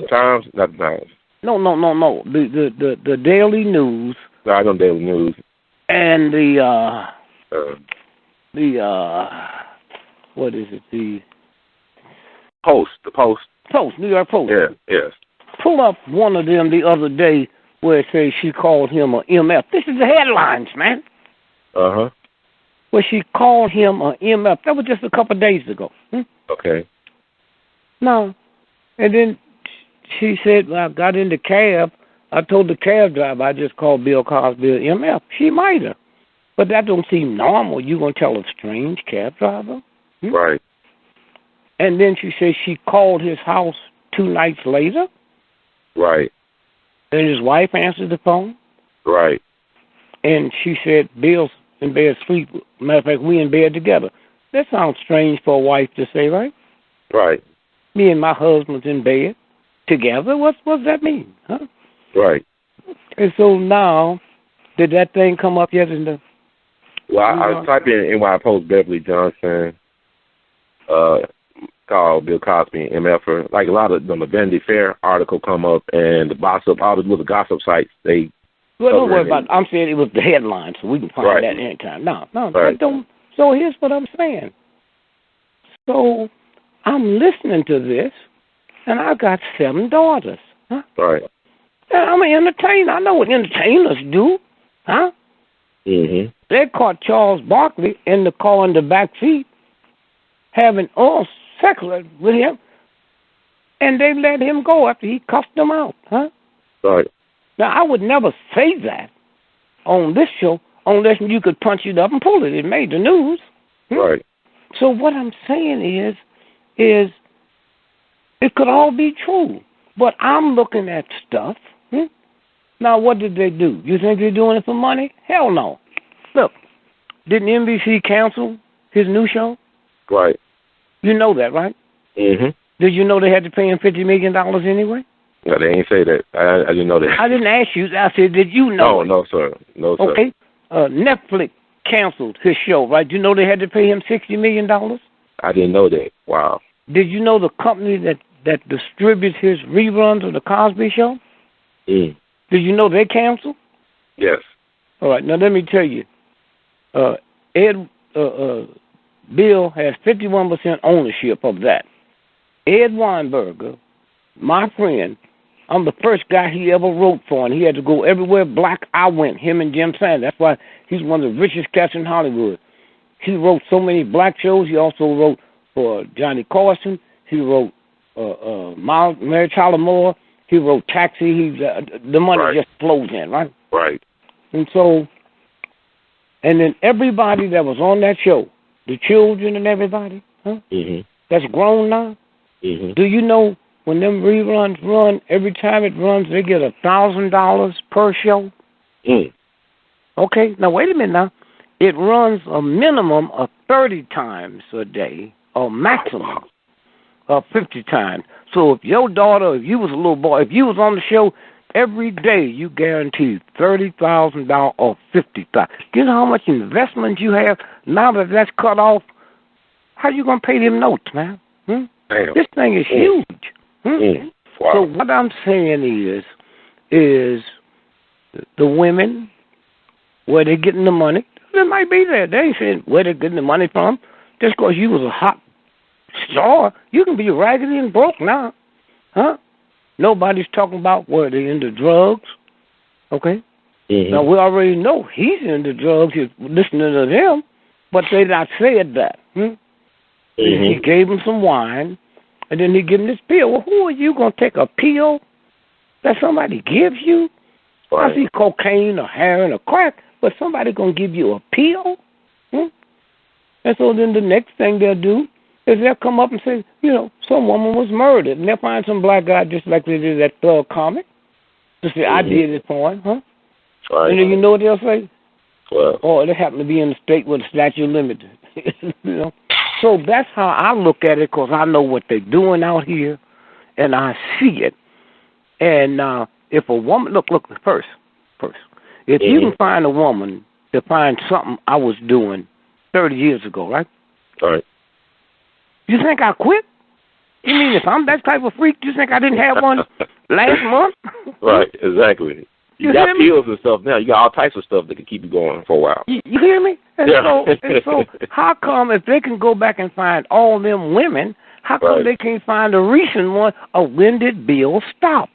Times? Not the Times. No. The Daily News. No, I know Daily News. And what is it? The Post. The Post. New York Post. Yeah, yes. Pull up one of them the other day where it says she called him a MF. This is the headlines, man. Uh-huh. Where she called him a MF. That was just a couple of days ago. Okay. No. And then she said, well, I got in the cab. I told the cab driver I just called Bill Cosby an MF. She might have. But that don't seem normal. You going to tell a strange cab driver? Right. And then she said she called his house 2 nights later. Right. And his wife answered the phone. Right. And she said, Bill's in bed asleep. Matter of fact, we in bed together. That sounds strange for a wife to say, right? Right. Me and my husband's in bed together. What does that mean? Huh? Right. And so now, did that thing come up yet in the... Well, I was typing in NY Post Beverly Johnson, called Bill Cosby and MFer. Like a lot of the Vanity Fair article come up and the gossip, all the little gossip sites, they... Well, don't worry about it. I'm saying it was the headline, so we can find that anytime. No, right. Don't. So here's what I'm saying. So I'm listening to this, and I got 7 daughters. Huh? Right. And I'm an entertainer. I know what entertainers do. Huh? Mm-hmm. They caught Charles Barkley in the car in the back seat having oral sex with him, and they let him go after he cussed them out. Huh? Right. Now, I would never say that on this show unless you could punch it up and pull it. It made the news. Right. So what I'm saying is it could all be true. But I'm looking at stuff. Now, what did they do? You think they're doing it for money? Hell no. Look, didn't NBC cancel his new show? Right. You know that, right? Mm-hmm. Did you know they had to pay him $50 million anyway? No, they ain't say that. I didn't know that. I didn't ask you. I said, did you know it? No, sir. No, sir. Okay. Netflix canceled his show, right? You know they had to pay him $60 million? I didn't know that. Wow. Did you know the company that distributes his reruns of the Cosby Show? Mm. Did you know they canceled? Yes. All right. Now, let me tell you. Bill has 51% ownership of that. Ed Weinberger, my friend, I'm the first guy he ever wrote for, and he had to go everywhere black I went, him and Jim Sanders. That's why he's one of the richest cats in Hollywood. He wrote so many black shows. He also wrote for Johnny Carson. He wrote Mary Tyler Moore. He wrote Taxi. The money just flows in, right? Right. And so, and then everybody that was on that show, the children and everybody, that's grown now, do you know when them reruns run, every time it runs, they get $1,000 per show? Okay, now wait a minute now. It runs a minimum of 30 times a day, or maximum of 50 times. So if your daughter, if you was a little boy, if you was on the show, every day you guaranteed $30,000 or $50,000. You know how much investment you have now that that's cut off? How you gonna pay them notes, man? This thing is huge. Wow. So what I'm saying is the women, where they getting the money? They might be there. They ain't saying where they getting the money from. Just because you was a hot star, you can be raggedy and broke now, huh? Nobody's talking about where they're into drugs, okay? Now, we already know he's into drugs. He's listening to them, but they not said that. He gave him some wine, and then he gave him this pill. Well, who are you going to take a pill that somebody gives you? Right. I see cocaine or heroin or crack, but somebody going to give you a pill? And so then the next thing they'll do, is they'll come up and say, some woman was murdered, and they'll find some black guy just like they did that Thug comic. To say, I did it for him, huh? Right. And then you know what they'll say? Well, Oh, they happen to be in a state where the statute limited. So that's how I look at it, because I know what they're doing out here, and I see it. And if a woman, look, first, if you can find a woman to find something I was doing 30 years ago, right? All right. You think I quit? You mean if I'm that type of freak, you think I didn't have one last month? Right, exactly. You got pills and stuff now. You got all types of stuff that can keep you going for a while. You hear me? And so how come if they can go back and find all them women, how come they can't find a recent one of when did Bill stop?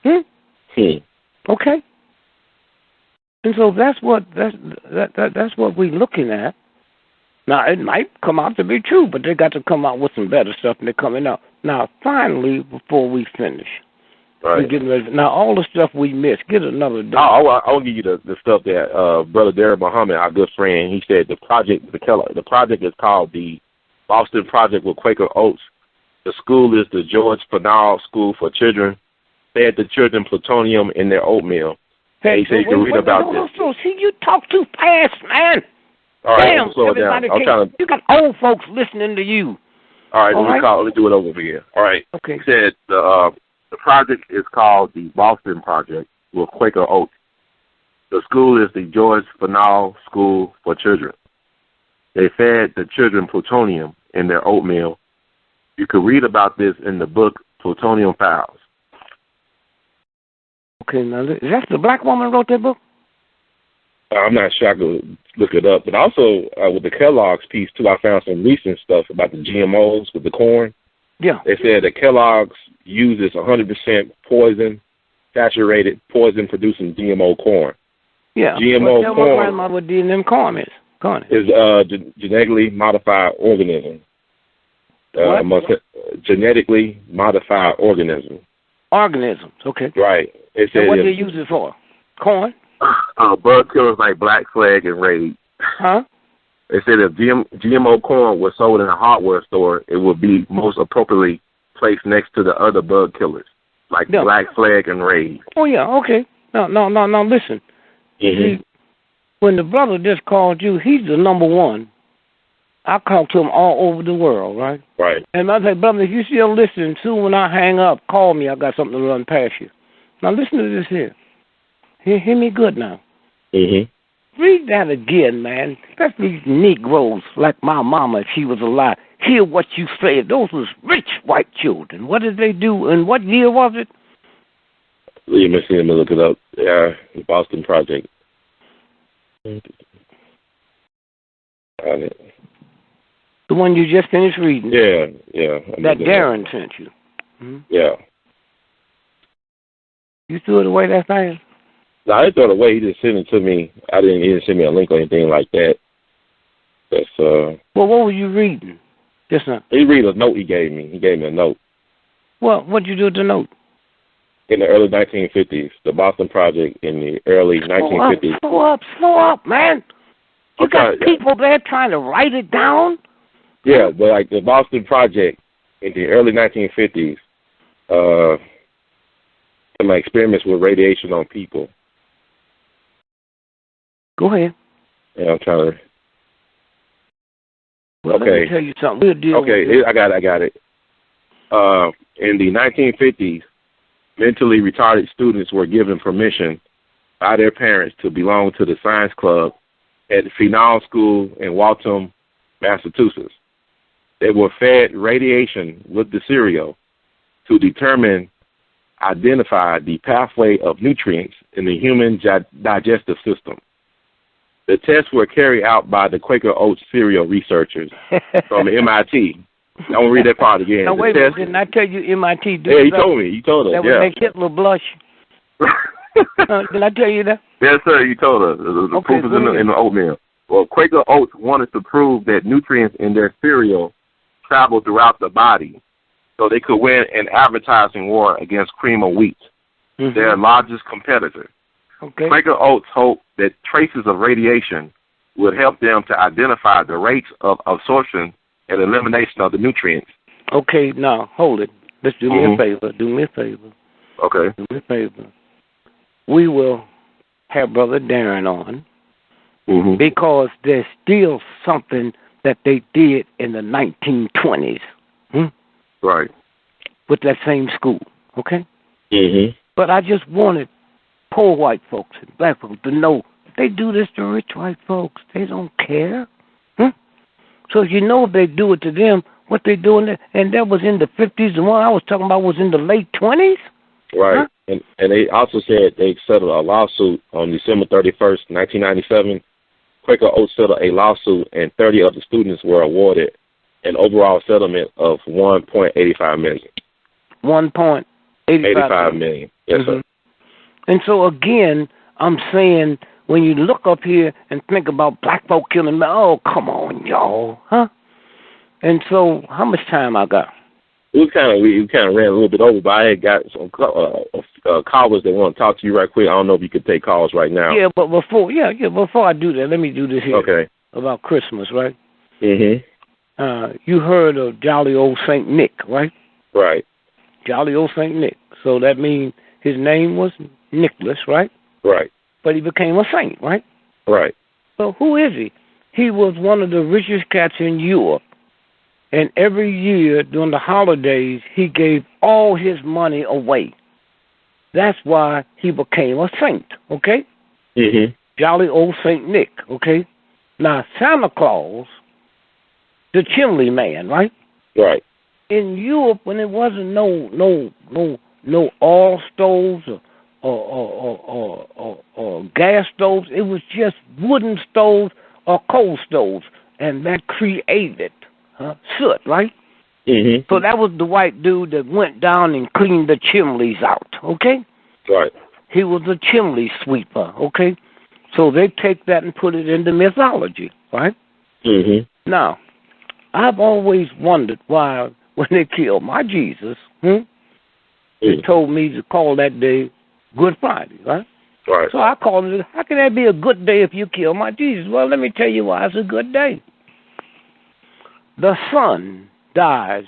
Okay. And so that's what we're looking at. Now it might come out to be true, but they got to come out with some better stuff, and they're coming out. Now, finally, before we finish, we're getting ready. Now, all the stuff we missed, get another day. I'll give you the stuff that Brother Derek Muhammad, our good friend, he said the project is called the Boston Project with Quaker Oats. The school is the George Fennell School for Children. Fed the children plutonium in their oatmeal. Hey, he said you can read about this. See, you talk too fast, man. All right, damn, slow it down. You got old folks listening to you. All right, let's do it over here. All right. Okay. He said the project is called the Boston Project with Quaker Oats. The school is the George Fennell School for Children. They fed the children plutonium in their oatmeal. You can read about this in the book Plutonium Files. Okay, now is that the black woman who wrote that book? I'm not sure. I could look it up. But also, with the Kellogg's piece, too, I found some recent stuff about the GMOs with the corn. Yeah. They said that Kellogg's uses 100% saturated poison-producing GMO corn. Yeah. GMO corn. My grandma would do in them corn is genetically modified organism. Genetically modified organism. Organisms, okay. Right. It said what do they use it for? Corn? Bug killers like black flag and raid. Huh? They said if GMO corn was sold in a hardware store, it would be most appropriately placed next to the other bug killers, like black flag and raid. Oh, yeah, okay. No, listen. Mm-hmm. See, when the brother just called you, he's the number one. I talk to him all over the world, right? Right. And I say, brother, if you still listening, soon when I hang up, call me. I got something to run past you. Now, listen to this here. Hear me good now. Mm-hmm. Read that again, man. Especially these Negroes, like my mama, if she was alive. Hear what you said. Those was rich white children. What did they do, and what year was it? Let me see. Let me look it up. Yeah, the Boston Project. The one you just finished reading. Yeah. That Darren sent you. Mm-hmm. Yeah. You threw it away that fast? No, I didn't throw it away. He just sent it to me. He didn't send me a link or anything like that. That's Well, what were you reading just now? He read a note he gave me. He gave me a note. Well, what'd you do with the note? In the early 1950s, the Boston Project in the early 1950s. Slow up, man. You got people there trying to write it down? Yeah, but like the Boston Project in the early 1950s, my experiments with radiation on people. Go ahead. Yeah, I'm trying to. Well, okay. Let me tell you something. We'll deal with it. I got it. In the 1950s, mentally retarded students were given permission by their parents to belong to the science club at the Fennell School in Waltham, Massachusetts. They were fed radiation with the cereal to identify the pathway of nutrients in the human digestive system. The tests were carried out by the Quaker Oats cereal researchers from MIT. I'm going to read that part again. Now, wait a minute. Didn't I tell you MIT? Yeah, you told me. You told us. That would make Hitler blush. Did I tell you that? Yes, sir. You told us. The proof is in the oatmeal. Well, Quaker Oats wanted to prove that nutrients in their cereal travel throughout the body so they could win an advertising war against cream of wheat, their largest competitor. Okay. Quaker Oats hoped that traces of radiation would help them to identify the rates of absorption and elimination of the nutrients. Okay, now hold it. Let's do me a favor. Do me a favor. Okay. Do me a favor. We will have Brother Darren on because there's still something that they did in the 1920s. Right. With that same school, okay? Mm-hmm. But I just wanted poor white folks and black folks to know if they do this to rich white folks, they don't care. So if you know if they do it to them, what they doing, and that was in the 50s. The one I was talking about was in the late 20s. Right. And they also said they settled a lawsuit on December 31st, 1997. Quaker Oats settled a lawsuit, and 30 of the students were awarded an overall settlement of $1.85 million. $1.85 million. Yes, sir. And so again, I'm saying when you look up here and think about black folk killing, oh come on, y'all, huh? And so, how much time I got? We kind of ran a little bit over, but I had got some callers that want to talk to you right quick. I don't know if you could take calls right now. Yeah, but before I do that, let me do this here. Okay. About Christmas, right? Mm-hmm. You heard of jolly old Saint Nick, right? Right. Jolly old Saint Nick. So that means his name was Nicholas, right? Right. But he became a saint, right? Right. So who is he? He was one of the richest cats in Europe. And every year during the holidays, he gave all his money away. That's why he became a saint, okay? Mm-hmm. Jolly old Saint Nick, okay? Now, Santa Claus, the chimney man, right? Right. In Europe, when there wasn't no oil stoves or gas stoves, it was just wooden stoves or coal stoves, and that created soot, right? Mm-hmm. So that was the white dude that went down and cleaned the chimneys out, okay? Right. He was a chimney sweeper, okay? So they take that and put it into mythology, right? Mm-hmm. Now, I've always wondered why when they killed my Jesus, they told me to call that day Good Friday, right? Right. So I called it, how can that be a good day if you kill my Jesus? Well, let me tell you why it's a good day. The sun dies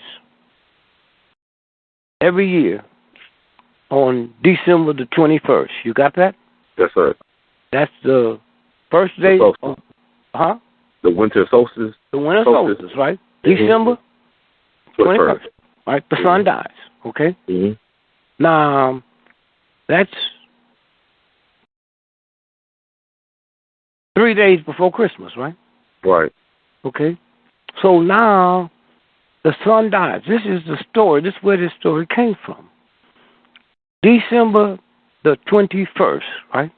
every year on December the 21st. You got that? Yes, sir. That's the first day. The winter solstice. The winter solstice, right? December 21st. Right? The sun dies. Okay? Mm-hmm. Now, that's 3 days before Christmas, right? Right. Okay? So now the sun dies. This is the story. This is where this story came from. December the 21st, right?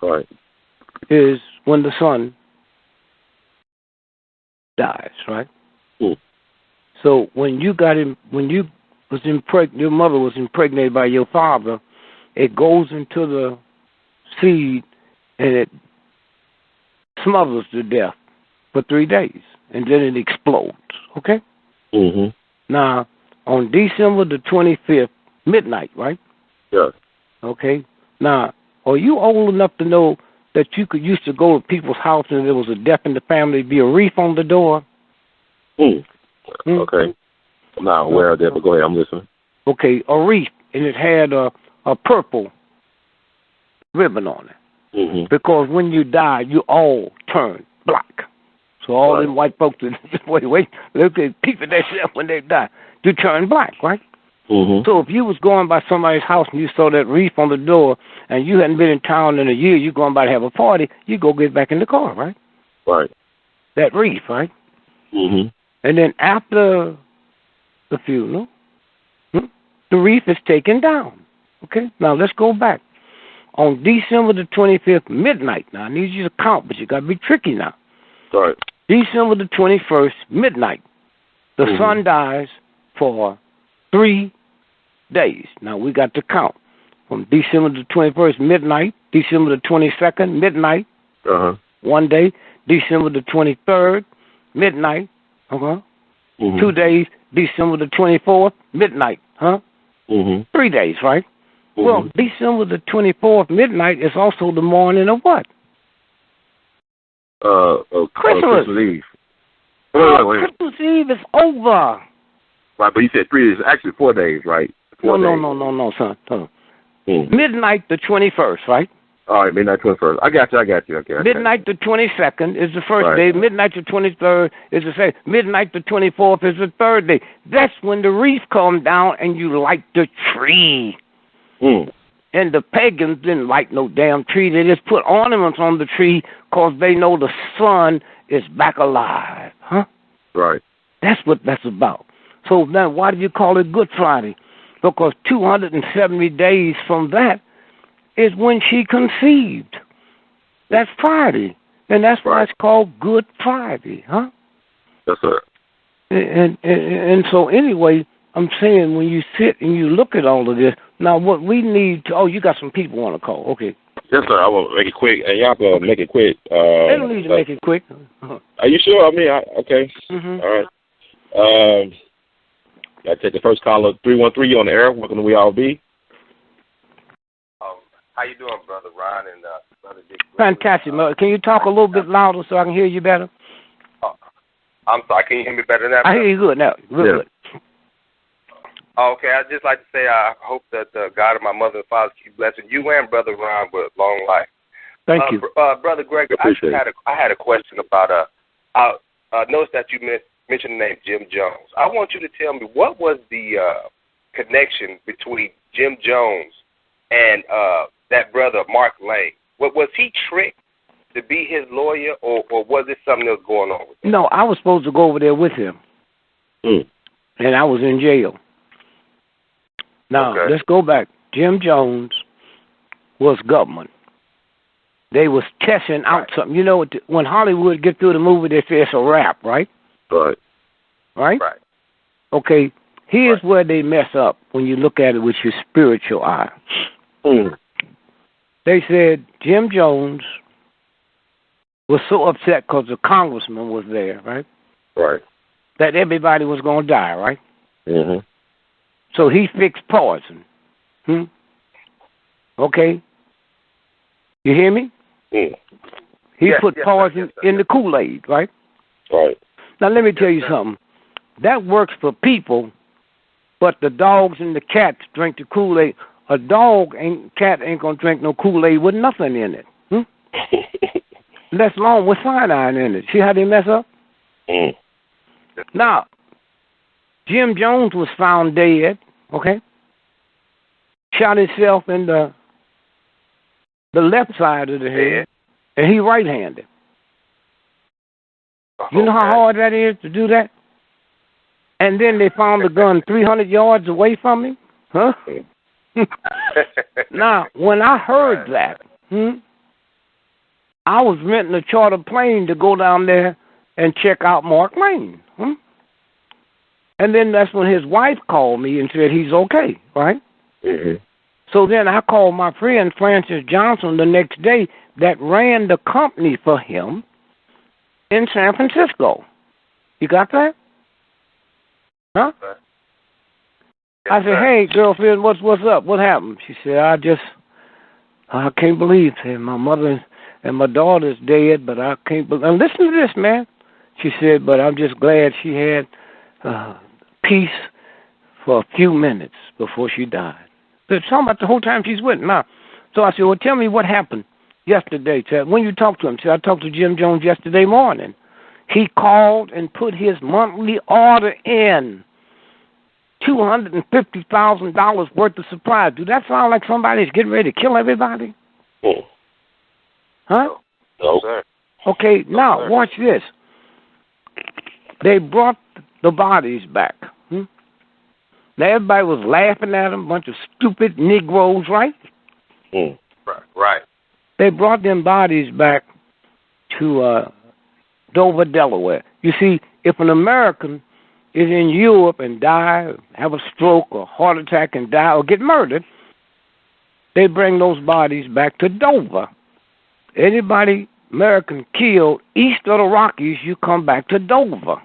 Right. Is when the sun dies, right? So when you got him, when you was your mother was impregnated by your father, it goes into the seed and it smothers to death for 3 days, and then it explodes. Okay. Mm-hmm. Now on December the 25th, midnight, right? Yes. Okay. Now, are you old enough to know that you could used to go to people's house and there was a death in the family, be a wreath on the door? Okay. I'm not aware of that, but go ahead. I'm listening. Okay, a wreath, and it had a purple ribbon on it. Mm-hmm. Because when you die, you all turn black. So all them white folks, wait, look at people themselves when they die. You turn black, right? Mm-hmm. So if you was going by somebody's house and you saw that wreath on the door and you hadn't been in town in a year, you going by to have a party, you go get back in the car, right? Right. That wreath, right? Mm-hmm. And then after the funeral, the wreath is taken down. Okay? Now let's go back. On December the 25th, midnight. Now I need you to count, but you got to be tricky now. Right. December the 21st, midnight. The sun dies for 3 days. Now we got to count. From December the 21st, midnight. December the 22nd, midnight. 1 day. December the 23rd, midnight. 2 days. December the 24th, midnight. 3 days, right? Well, December the 24th, midnight is also the morning of what? Christmas Eve. Wait. Christmas Eve is over. Right, but you said 3 days. Actually, 4 days, right? 4 days. No, son. Midnight the 21st, right? All right, midnight 21st. I got you. Okay. Midnight the 22nd is the first day. Midnight the 23rd is the second. Midnight the 24th is the third day. That's when the wreath comes down and you light the tree. And the pagans didn't light no damn tree. They just put ornaments on the tree because they know the sun is back alive. Huh? Right. That's what that's about. So now why do you call it Good Friday? Because 270 days from that is when she conceived. That's Friday. And that's why it's called Good Friday, huh? Yes, sir. And so anyway, I'm saying when you sit and you look at all of this, now what we need to, you got some people want to call. Okay. Yes, sir. I will make it quick. And y'all can make it quick. They don't need to make it quick. Are you sure? I mean, okay. Mm-hmm. All right. I take the first caller, 313. You on the air? Welcome to We All Be. How you doing, Brother Ron and Brother D.Gregory? Fantastic. Can you talk a little bit louder so I can hear you better? I'm sorry. Can you hear me better now? I hear you good now. Good. Okay. I'd just like to say I hope that God and my mother and father keep blessing you and Brother Ron with long life. Thank you. Brother Gregory, I had a question about, I noticed that you mentioned the name Jim Jones. I want you to tell me what was the connection between Jim Jones and that brother Mark Lane. Was he tricked to be his lawyer, or was it something else going on with him? No, I was supposed to go over there with him, and I was in jail. Now, let's go back. Jim Jones was government. They was testing out something. You know, when Hollywood get through the movie, they say it's a wrap, right? Right? Okay, here's where they mess up when you look at it with your spiritual eye. They said Jim Jones was so upset because the congressman was there, right? Right. That everybody was going to die, right? Mm-hmm. So he fixed poison. Okay? You hear me? He put poison in the Kool-Aid, right? Right. Now, let me tell you something. That works for people, but the dogs and the cats drink the Kool-Aid. A dog and cat ain't going to drink no Kool-Aid with nothing in it. That's long with cyanide in it. See how they mess up? Now, Jim Jones was found dead, okay? Shot himself in the left side of the head, and he right-handed. You know how hard that is to do that? And then they found the gun 300 yards away from him? Huh? Now, when I heard that, I was renting a charter plane to go down there and check out Mark Lane. And then that's when his wife called me and said he's okay, right? So then I called my friend Francis Johnson the next day that ran the company for him in San Francisco. You got that? Huh? I said, hey, girlfriend, what's up? What happened? She said, I can't believe it. My mother and my daughter's dead, but I can't believe. And listen to this, man. She said, but I'm just glad she had peace for a few minutes before she died. They're talking about the whole time she's with him now. So I said, well, tell me what happened yesterday. When you talked to him, I talked to Jim Jones yesterday morning. He called and put his monthly order in. $250,000 worth of supplies. Do that sound like somebody's getting ready to kill everybody? Huh? No, sir. Okay, now watch this. They brought the bodies back. Now everybody was laughing at them, bunch of stupid Negroes, right? Right. They brought them bodies back to Dover, Delaware. You see, if an American is in Europe and die, have a stroke or heart attack and die or get murdered, they bring those bodies back to Dover. Anybody American killed east of the Rockies, you come back to Dover.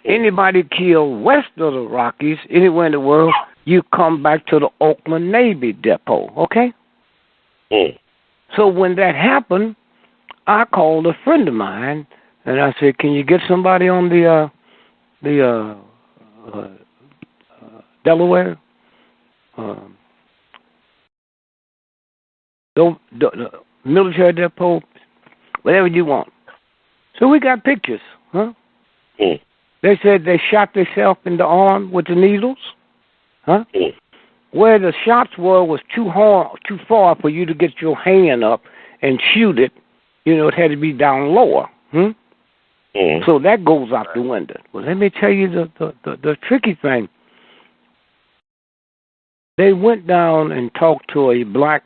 Anybody killed west of the Rockies, anywhere in the world, you come back to the Oakland Navy Depot, okay? So when that happened, I called a friend of mine And I said, can you get somebody on the Delaware? The military depot, whatever you want. So we got pictures, huh? Mm. They said they shot themselves in the arm with the needles, huh? Mm. Where the shots were was too far for you to get your hand up and shoot it. You know, it had to be down lower. So that goes out the window. Well, let me tell you the tricky thing. They went down and talked to a black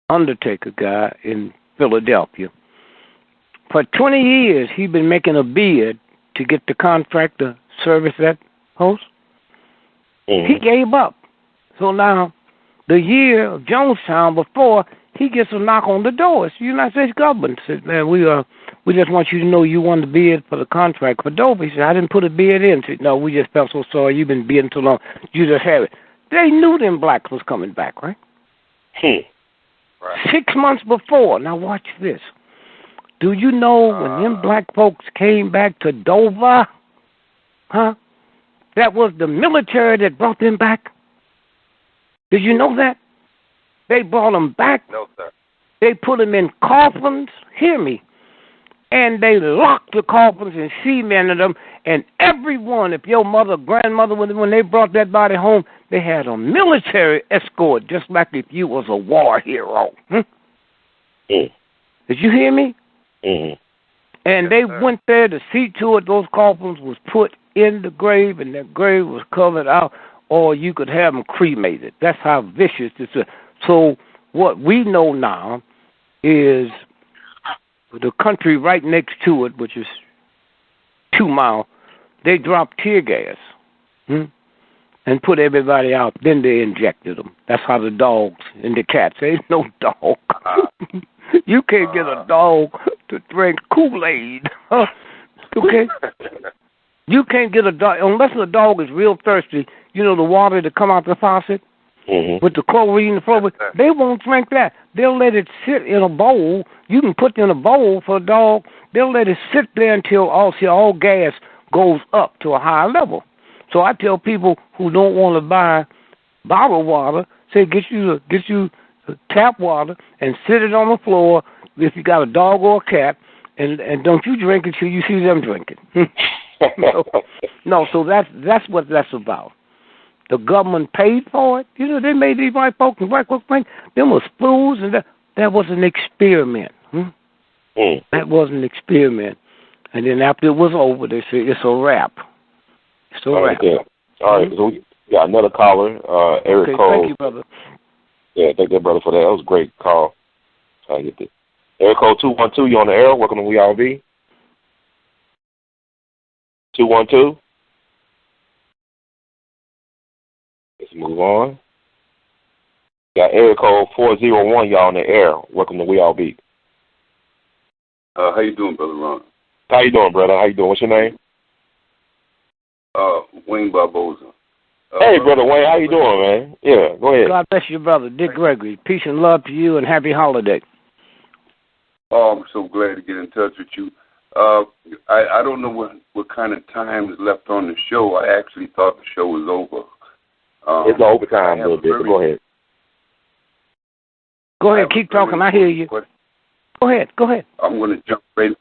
undertaker guy in Philadelphia. For 20 years, he'd been making a bid to get the contract to service that host. He gave up. So now, the year of Jonestown before, he gets a knock on the door. It's the United States government. Said, man, we just want you to know you won the bid for the contract for Dover. He said, I didn't put a bid in. He said, no, we just felt so sorry. You've been bidding so long. You just have it. They knew them blacks was coming back, right? Right. 6 months before. Now watch this. Do you know when them black folks came back to Dover, huh? That was the military that brought them back. Did you know that? They brought them back. No, sir. They put them in coffins. Hear me. And they locked the coffins and cemented them. And everyone, if your mother, grandmother, when they brought that body home, they had a military escort, just like if you was a war hero. Did you hear me? And they went there to see to it those coffins was put in the grave, and that grave was covered out, or you could have them cremated. That's how vicious this is. So what we know now is the country right next to it, which is 2 miles, they dropped tear gas and put everybody out. Then they injected them. That's how the dogs and the cats. There ain't no dog. You can't get a dog to drink Kool-Aid. Okay? You can't get a dog, unless the dog is real thirsty, you know, the water that come out the faucet with the chlorine, the fluoride, they won't drink that. They'll let it sit in a bowl. You can put it in a bowl for a dog. They'll let it sit there until all gas goes up to a higher level. So I tell people who don't want to buy bottled water, say get you tap water and sit it on the floor if you got a dog or a cat, and don't you drink it till you see them drinking. No, so that's what that's about. The government paid for it. You know, they made these white folks and black folks think them was fools, and that was an experiment. That was an experiment. And then after it was over, they said, it's a wrap. It's a wrap. All right, so we got another caller, Eric Cole. Thank you, brother. Yeah, thank you, brother, for that. That was a great call. Try to get this. Eric Cole 212, you on the air. Welcome to We All Be. 212. Let's move on. Got Eric Code 401, y'all on the air. Welcome to We All Be. How you doing, Brother Ron? How you doing, brother? How you doing? What's your name? Wayne Barboza. Hey, Brother Wayne, how you doing, man? Yeah, go ahead. God bless you, brother. D.Gregory. Peace and love to you, and happy holiday. Oh, I'm so glad to get in touch with you. I don't know what kind of time is left on the show. I actually thought the show was over. It's overtime a little bit, but go ahead. Go ahead, keep talking. I hear you. Go ahead. I'm going to jump right.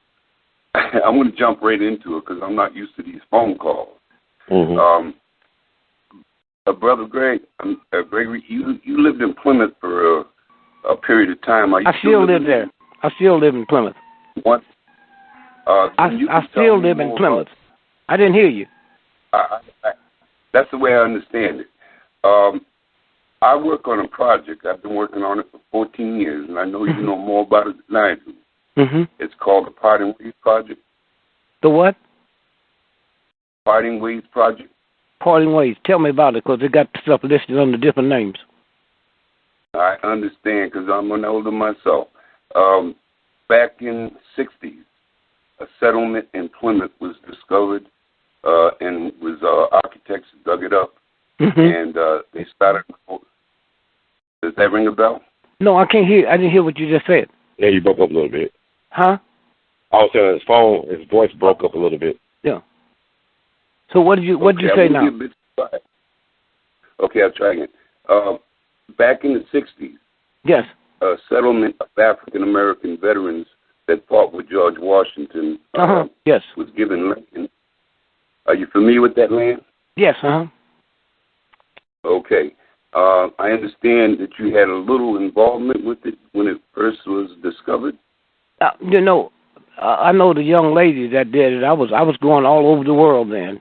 I'm going to jump right into it because I'm not used to these phone calls. Brother Gregory, you lived in Plymouth for a period of time. I still live there. I still live in Plymouth. What? I still live in Plymouth. I didn't hear you. That's the way I understand it. I work on a project. I've been working on it for 14 years, and I know you know more about it than I do. It's called the Parting Ways Project. The what? Parting Ways Project. Parting Ways. Tell me about it, because they got stuff listed under different names. I understand, because I'm an elder myself. Back in the 60s, a settlement in Plymouth was discovered, and was architects dug it up, and they started. Does that ring a bell? No, I can't hear. I didn't hear what you just said. Yeah, you broke up a little bit. Huh? was saying his phone, his voice broke up a little bit. Yeah. So what did you say now? Okay, I'll try again. Back in the 60s, yes, a settlement of African American veterans that fought with George Washington yes. was given Lincoln. Are you familiar with that land? Yes, Okay. I understand that you had a little involvement with it when it first was discovered. You know, I know the young lady that did it. I was going all over the world then,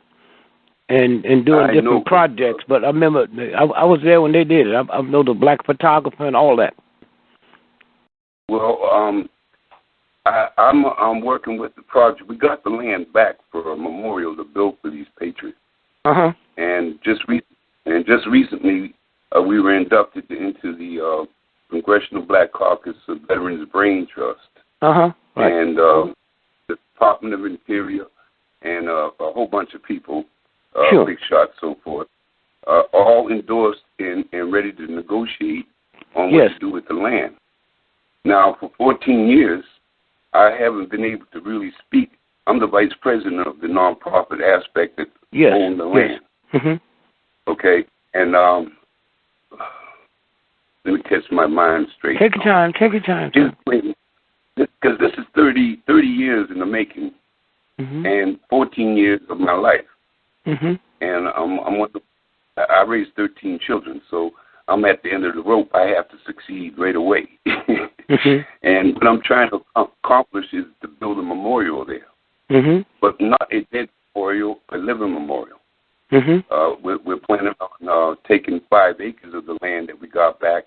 and doing different projects. But I remember I was there when they did it. I know the black photographer and all that. Well, I'm working with the project. We got the land back for a memorial to build for these patriots. And just recently, we were inducted into the Congressional Black Caucus of Veterans Brain Trust. Right. And the Department of Interior and a whole bunch of people, sure. big shots, so forth, all endorsed and ready to negotiate on what to do with the land. Now, for 14 years, I haven't been able to really speak. I'm the vice president of the nonprofit aspect that owns the land. Okay, and let me catch my mind straight. Take your time. Because this is 30 years in the making, and 14 years of my life. And I raised 13 children, so I'm at the end of the rope. I have to succeed right away. And what I'm trying to accomplish is to build a memorial there. But not a dead memorial, a living memorial. We're planning on taking 5 acres of the land that we got back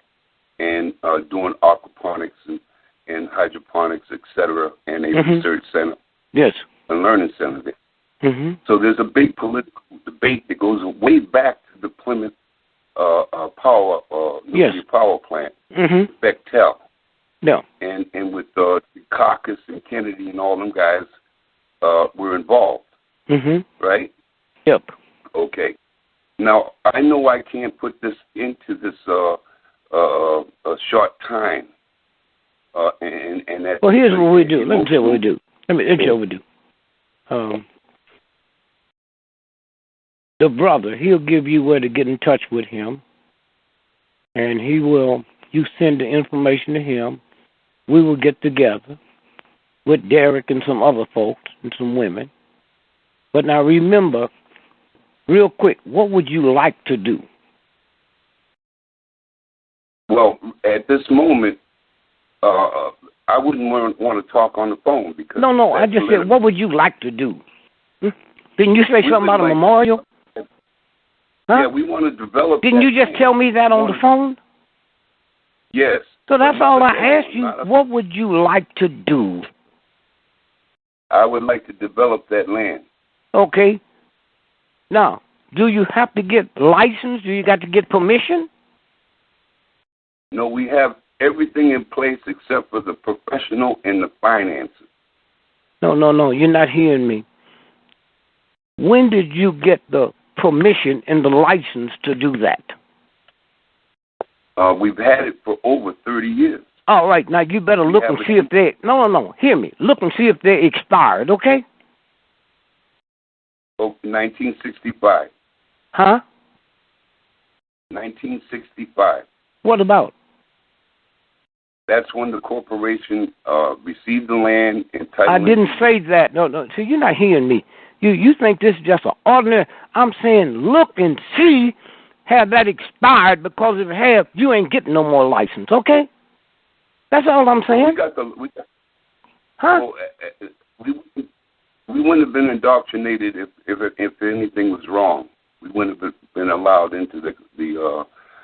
and doing aquaponics and hydroponics, etc., and a research center. Yes. A learning center there. So there's a big political debate that goes way back to the Plymouth nuclear power plant, Bechtel. Yeah. And with Caucus and Kennedy and all them guys were involved. Right? Yep. Okay. Now, I know I can't put this into this a short time. And that. Well, here's what we do. Let me tell you what we do. The brother, he'll give you where to get in touch with him, and you send the information to him. We will get together with Derek and some other folks and some women. But now remember, real quick, what would you like to do? Well, at this moment, I wouldn't want to talk on the phone because... No, I just said, what would you like to do? Didn't you say something about a memorial? Huh? Yeah, we want to develop... Didn't you just tell me that on the phone? Yes. So that's all I asked you. What would you like to do? I would like to develop that land. Okay. Now, do you have to get licensed? Do you got to get permission? No, we have everything in place except for the professional and the finances. No, you're not hearing me. When did you get the permission and the license to do that? We've had it for over 30 years. All right, now you better look and see if they... No, hear me. Look and see if they're expired, okay? Oh, 1965. Huh? 1965. What about? That's when the corporation received the land and title. I didn't say that. No. See, you're not hearing me. You think this is just an ordinary... I'm saying look and see have that expired, because if it have, you ain't getting no more license, okay? That's all I'm saying. Huh? Well, we wouldn't have been indoctrinated if anything was wrong. We wouldn't have been allowed into the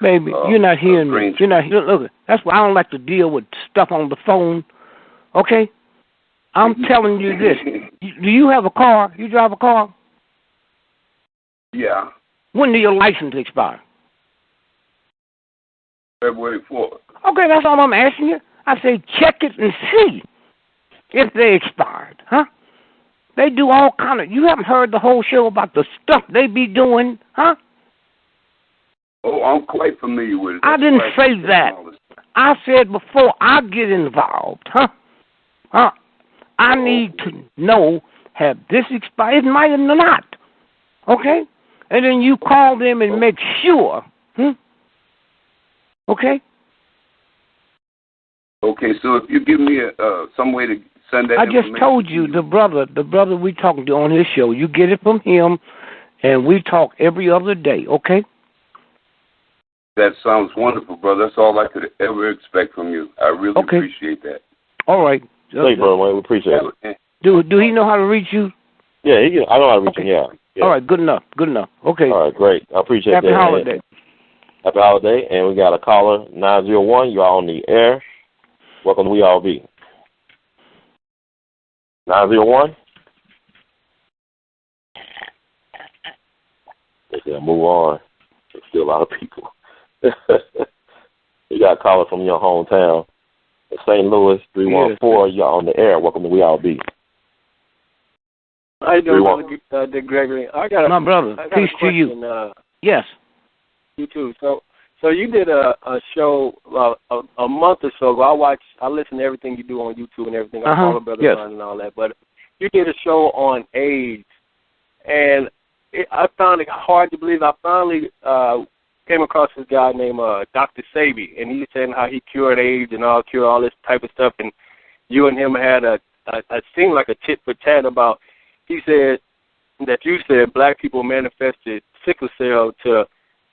Baby, you're not hearing me. You're not. Look, that's why I don't like to deal with stuff on the phone. Okay, I'm telling you this. Do you have a car? You drive a car? Yeah. When do your license expire? February 4th. Okay, that's all I'm asking you. I say check it and see if they expired, huh? They do all kind of... You haven't heard the whole show about the stuff they be doing, huh? Oh, I'm quite familiar with it. I didn't say that. I said before I get involved, huh? I need to know, have this expired? It might have not. Okay? And then you call them and make sure. Okay? Okay, so if you give me some way to send that I just told you, the brother we talking to on his show, you get it from him, and we talk every other day, okay? That sounds wonderful, brother. That's all I could ever expect from you. I really appreciate that. All right. Thank you, brother Wayne. We appreciate it. Do he know how to reach you? Yeah, I know how to reach him, yeah. All right, good enough. Okay. All right, great. I appreciate that. Happy holiday. Happy holiday. And we got a caller, 901. You are on the air. Welcome to We All Be. 901. They said move on. There's still a lot of people. You got a caller from your hometown, St. Louis, 314. You're on the air. Welcome to We All Be. How you doing, Brother D.Gregory? My brother. Peace to you. Yes. You too. So you did a show a month or so ago. I listen to everything you do on YouTube and everything. I follow Brother Ron and all that. But you did a show on AIDS, and I found it hard to believe. I finally came across this guy named Dr. Sabi, and he was saying how he cured AIDS and cured all this type of stuff. And you and him had a seemed like a tit for tat about. He said that you said black people manifested sickle cell to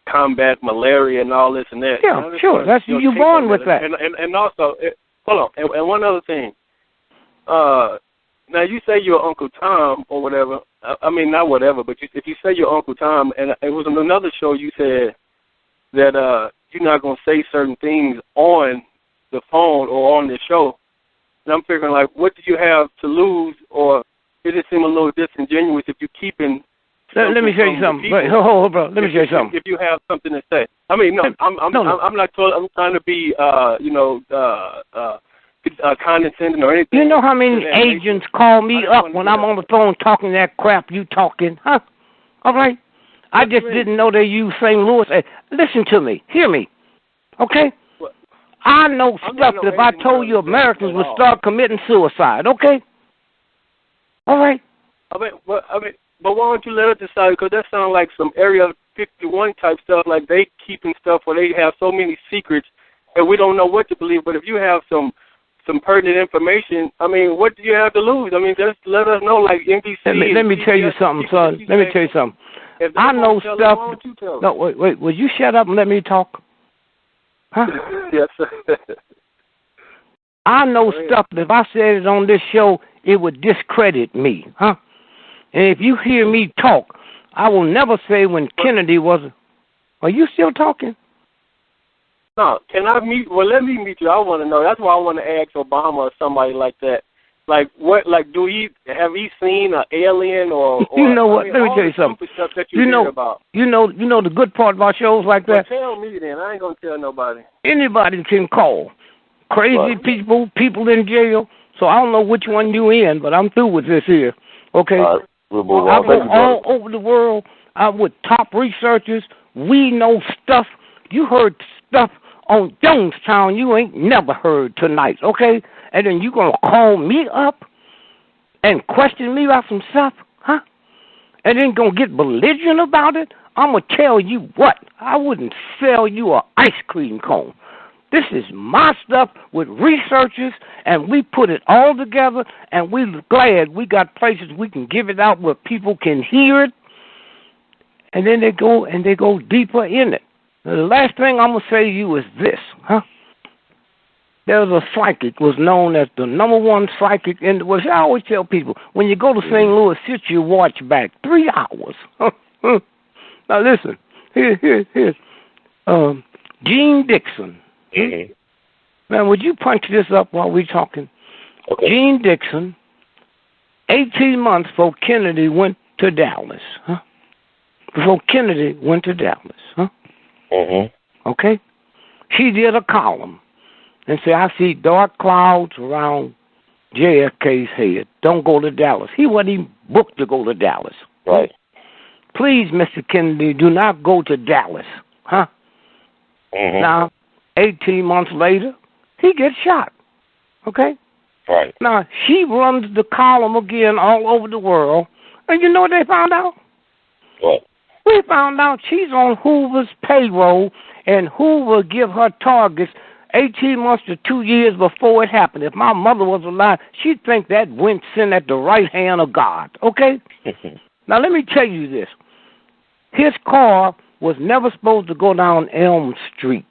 combat malaria and all this and that. Yeah, sure. That's you're born with that. And also, hold on. And one other thing. Now you say you're Uncle Tom or whatever. I mean, not whatever, but if you say you're Uncle Tom, and it was on another show you said that you're not going to say certain things on the phone or on the show. And I'm figuring, like, what do you have to lose, or it just seems a little disingenuous if you're keeping. Let me tell you something. Wait, hold, bro. Let me tell you something. If you have something to say, I mean, no, I'm not. I'm trying to be, condescending or anything. You know how many agents call me up when I'm on the phone talking that crap you talking, huh? All right. I just didn't know they use St. Louis. Listen to me. Hear me. Okay? I know stuff that if I told you Americans would start committing suicide. Okay? All right. I mean, but why don't you let us decide? Because that sounds like some Area 51 type stuff. Like they keeping stuff where they have so many secrets, and we don't know what to believe. But if you have some pertinent information, I mean, what do you have to lose? I mean, just let us know. Like NBC. Let me tell you something, son. Let me tell you something. I know stuff. No, wait. Will you shut up and let me talk? Huh? Yes, sir. I know stuff that if I said it on this show, it would discredit me, huh? And if you hear me talk, I will never say when Kennedy was. Are you still talking? No. Can I meet? Well, let me meet you. I want to know. That's why I want to ask Obama or somebody like that. Like what? Like, have he seen an alien or you know what? Let me tell you something. Stuff that you hear about. You know the good part about shows like that. Well, tell me then. I ain't gonna tell nobody. Anybody can call. Crazy people in jail. So I don't know which one you in, but I'm through with this here. Okay. All right. We'll move I on. go all over the world. I'm with top researchers. We know stuff. You heard stuff on Jonestown you ain't never heard tonight, okay? And then you going to call me up and question me about some stuff, huh? And then going to get belligerent about it? I'm going to tell you what. I wouldn't sell you an ice cream cone. This is my stuff with researchers, and we put it all together, and we're glad we got places we can give it out where people can hear it, and then they go deeper in it. Now, the last thing I'm going to say to you is this, huh? There was a psychic was known as the number one psychic in the world. I always tell people, when you go to St. Louis, sit your watch back 3 hours. Now, listen, here's Gene Dixon. Mm-hmm. Man, would you punch this up while we're talking? Okay. Gene Dixon, 18 months before Kennedy went to Dallas, huh? Before Kennedy went to Dallas, huh? Mm-hmm. Okay? She did a column and said, I see dark clouds around JFK's head. Don't go to Dallas. He wasn't even booked to go to Dallas. Right. Please, Mr. Kennedy, do not go to Dallas, huh? Mm-hmm. Now, 18 months later, he gets shot. Okay? Right. Now, she runs the column again all over the world. And you know what they found out? What? We found out she's on Hoover's payroll, and Hoover give her targets 18 months to 2 years before it happened. If my mother was alive, she'd think that went sent at the right hand of God, okay? Now, let me tell you this. His car was never supposed to go down Elm Street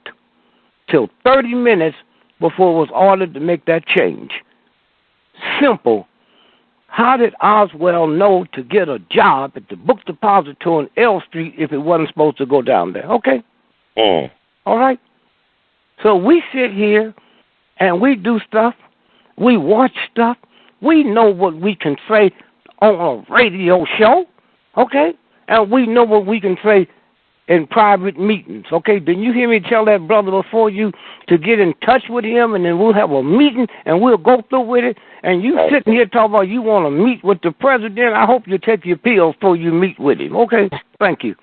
till 30 minutes before it was ordered to make that change. Simple. How did Oswald know to get a job at the book depository on L Street if it wasn't supposed to go down there? Okay? All right? So we sit here and we do stuff. We watch stuff. We know what we can say on a radio show. Okay? And we know what we can say in private meetings. Okay? Didn't you hear me tell that brother before you to get in touch with him, and then we'll have a meeting and we'll go through with it? And you sitting here talking about you want to meet with the president. I hope you take your pills before you meet with him. Okay? Thank you.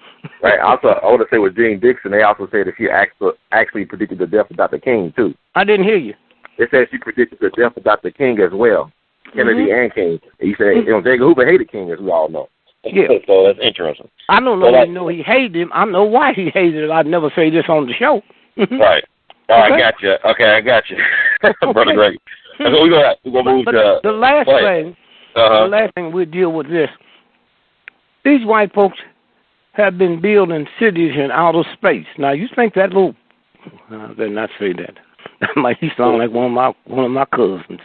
Right. Also, I want to say with Jean Dixon, they also said that she actually predicted the death of Dr. King, too. I didn't hear you. They said she predicted the death of Dr. King as well. Kennedy and King. And you said, J. Edgar Hoover hated King, as we all know. Yeah. So that's interesting. I don't know he hated him. I know why he hated him. I'd never say this on the show. Right. All right, I got you. Okay, I got you. Brother Greg. So we're gonna move to the last thing. The last thing we deal with this. These white folks have been building cities in outer space. Now you think that little? I better not say that. That might sound like one of my cousins.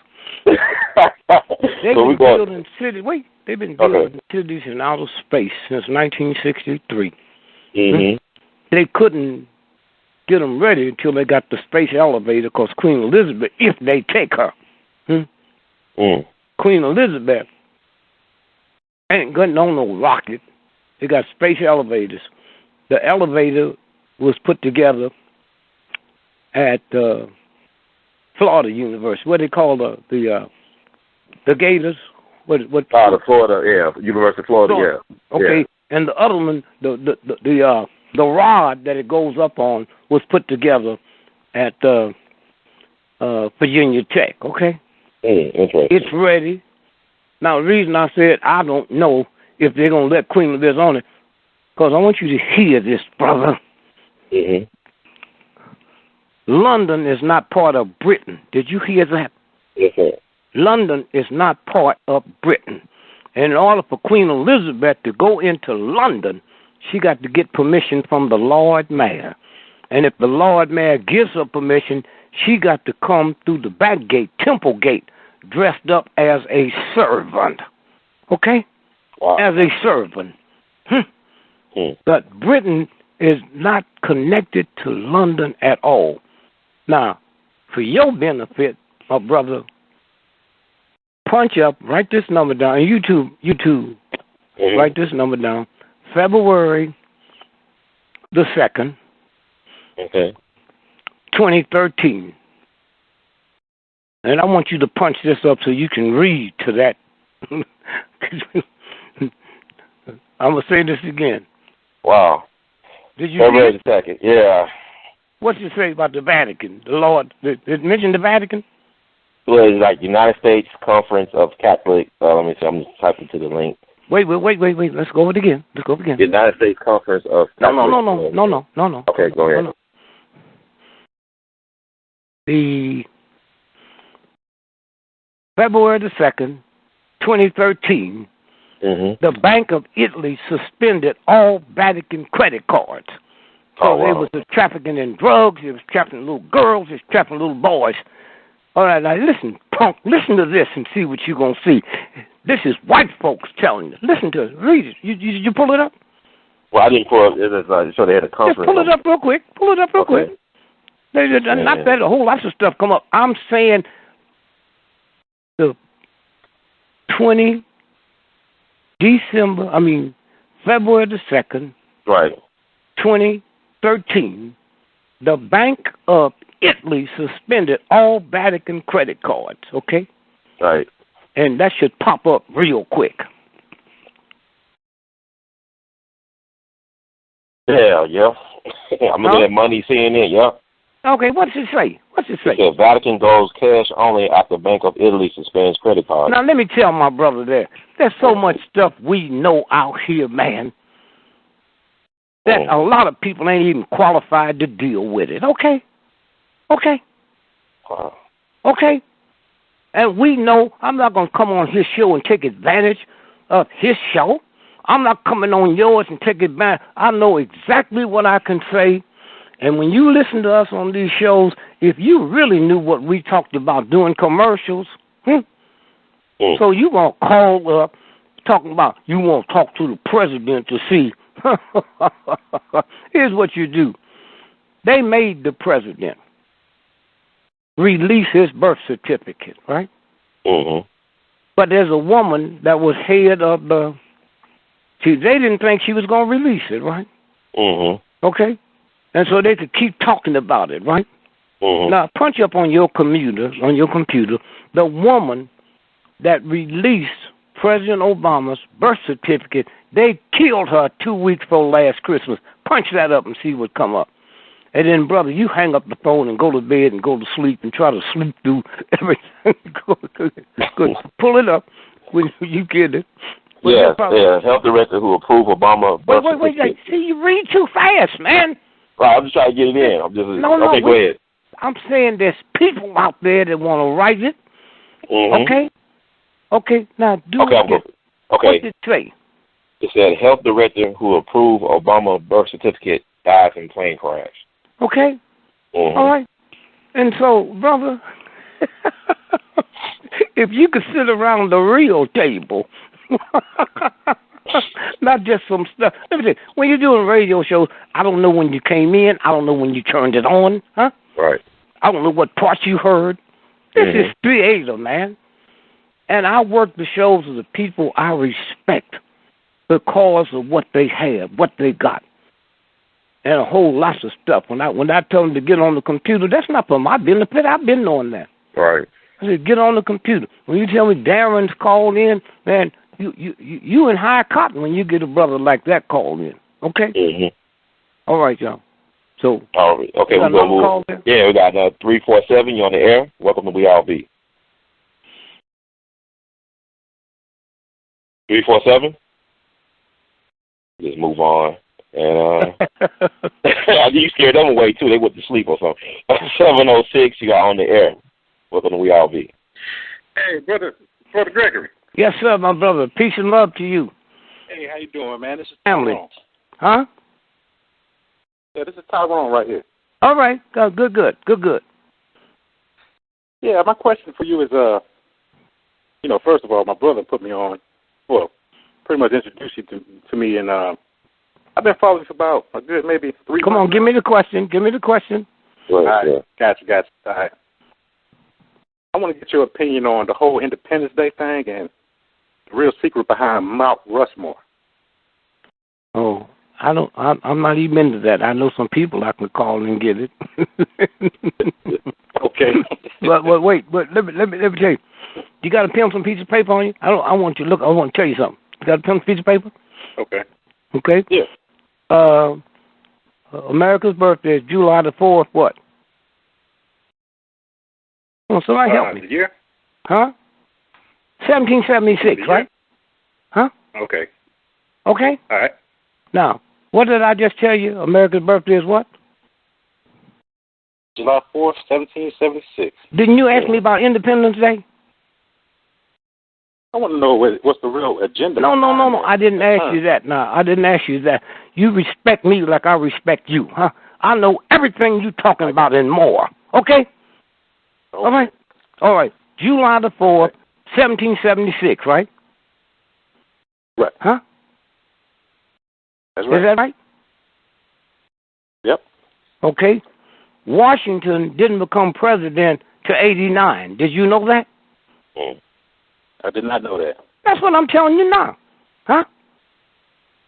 They've been building cities. Wait, they've been building cities in outer space since 1963. They couldn't get them ready until they got the space elevator, because Queen Elizabeth, if they take her, Queen Elizabeth ain't getting on no rocket. They got space elevators. The elevator was put together at Florida University. What they call the Gators? What? The Florida, University of Florida, Okay, yeah. And the other one, the rod that it goes up on was put together at Virginia Tech. Okay. Interesting. It's ready. Now, the reason I said I don't know if they're going to let Queen Elizabeth on it, because I want you to hear this, brother. London is not part of Britain. Did you hear that? Yes, sir. London is not part of Britain. And in order for Queen Elizabeth to go into London, she got to get permission from the Lord Mayor. And if the Lord Mayor gives her permission, she got to come through the back gate, Temple Gate, dressed up as a servant. Okay? Wow. As a servant. But Britain is not connected to London at all. Now, for your benefit, my brother, punch up, write this number down. YouTube, write this number down. February the 2nd, 2013. And I want you to punch this up so you can read to that. I'm going to say this again. Wow. Did you February the 2nd, yeah. What's it say about the Vatican? The Lord, did it mention the Vatican? Well, it's like United States Conference of Catholic, let me see, I'm just typing to the link. Wait. Let's go over it again. United States Conference of Catholic. No. Okay, go ahead. No. The February the 2nd, 2013, the Bank of Italy suspended all Vatican credit cards. So they was trafficking in drugs, it was trafficking little girls, it was trafficking little boys. All right, now listen, punk, listen to this and see what you're going to see. This is white folks telling you. Listen to it. Read it. You pull it up? Well, I didn't pull it. It was, so they had a conference. Just pull it up real quick. Quick. Not that a whole lot of stuff come up. I'm saying the February the 2nd, right, 2013, the Bank of Italy suspended all Vatican credit cards, okay? Right. And that should pop up real quick. Yeah. I'm looking at Money CNN, yeah. Okay, what does it say? What's it say? It said Vatican goes cash only after Bank of Italy suspends credit cards. Now, let me tell my brother there's so much stuff we know out here, man, that a lot of people ain't even qualified to deal with it. Okay? Okay? And we know I'm not going to come on his show and take advantage of his show. I'm not coming on yours and take advantage. I know exactly what I can say. And when you listen to us on these shows, if you really knew what we talked about doing commercials, so you going to call up talking about you want to talk to the president to see. Here's what you do. They made the president release his birth certificate, right? But there's a woman that was head of the... See, they didn't think she was going to release it, right? Okay? And so they could keep talking about it, right? Now, punch up on your computer, the woman that released President Obama's birth certificate. They killed her 2 weeks before last Christmas. Punch that up and see what come up. And then, brother, you hang up the phone and go to bed and go to sleep and try to sleep through everything. Go pull it up when you get it. Yeah, health director who approved Obama birth certificate. Wait. See, you read too fast, man. Right, I'm just trying to get it in. Okay, go ahead. I'm saying there's people out there that want to write it. Okay, now do it. What did it say? It said health director who approved Obama birth certificate dies in plane crash. Okay. All right. And so, brother, if you could sit around the real table, not just some stuff. Let me tell you, when you're doing radio shows, I don't know when you came in. I don't know when you turned it on. Right. I don't know what parts you heard. This is theater, man. And I work the shows of the people I respect because of what they have, what they got. And a whole lot of stuff. When I tell them to get on the computer, that's not for my benefit. I've been knowing that. Right. I said, get on the computer. When you tell me Darren's called in, man, you in high cotton when you get a brother like that called in. Okay? All right, y'all. So, okay, we're going to move. Yeah, we got 347. You're on the air. Welcome to We All Be. 347. Just move on. And you scared them away too. They went to sleep or something. 706. You got on the air. Welcome to We All Be. Hey, brother Gregory. Yes, sir, my brother. Peace and love to you. Hey, how you doing, man? This is Family. Tyrone. Huh? Yeah, this is Tyrone right here. All right. Good. Yeah, my question for you is, first of all, my brother put me on. Well, pretty much introduced you to me, and I've been following for about a good maybe 3 months. Come on, give me the question. All right, gotcha. All right. I want to get your opinion on the whole Independence Day thing and the real secret behind Mount Rushmore. Oh, I'm not even into that. I know some people I can call and get it. Okay. But wait, let me tell you. You got a pencil and piece of paper on you? I want you to look. I want to tell you something. You got a pencil and piece of paper? Okay. Yeah. America's birthday is July the 4th. What? Well, somebody help me. The year? Huh? 1776, right? Huh? Okay. All right. Now, what did I just tell you? America's birthday is what? July 4th, 1776. Didn't you ask me about Independence Day? I want to know what's the real agenda. No. I didn't ask you that. No, I didn't ask you that. You respect me like I respect you, huh? I know everything you're talking about and more. Okay? All right. July the 4th, 1776, right? Right. Huh? That's right. Is that right? Yep. Okay. Washington didn't become president till 89. Did you know that? I did not know that. That's what I'm telling you now. Huh?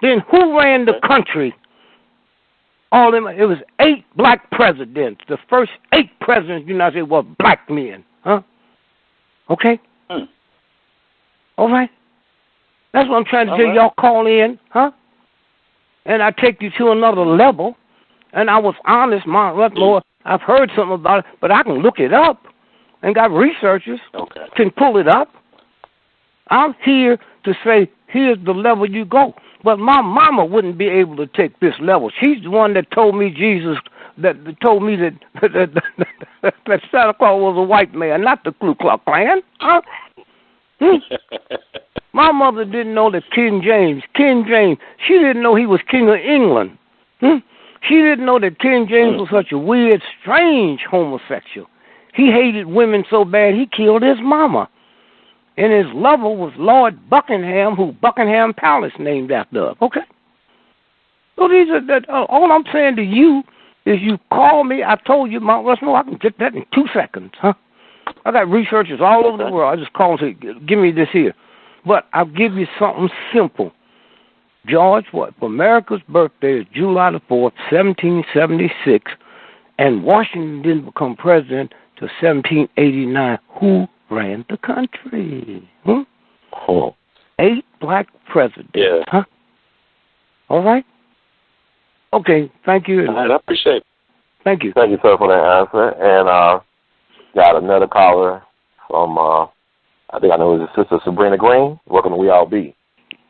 Then who ran the country? It was 8 black presidents. The first 8 presidents of the United States were black men. Huh? Okay? All right? That's what I'm trying to tell y'all. Call in, huh? And I take you to another level. And I was honest, Mount Rushmore. I've heard something about it, but I can look it up and got researchers can pull it up. I'm here to say, here's the level you go. But my mama wouldn't be able to take this level. She's the one that told me that told me that that Santa Claus was a white man, not the Ku Klux Klan. Huh? My mother didn't know that King James, she didn't know he was King of England. She didn't know that King James was such a weird, strange homosexual. He hated women so bad he killed his mama. And his lover was Lord Buckingham, who Buckingham Palace named after. Okay? So these are, all I'm saying to you is you call me. I told you, Mount Rushmore, I can get that in 2 seconds, huh? I got researchers all over the world. I just call and say, give me this here. But I'll give you something simple. George, America's birthday is July the 4th, 1776, and Washington didn't become president till 1789. Who ran the country? 8 black presidents. Yeah. Huh? All right? Okay, thank you. All right, I appreciate it. Thank you. Thank you, sir, for that answer. And got another caller from, I think I know his sister, Sabrina Green. Welcome to We All Be.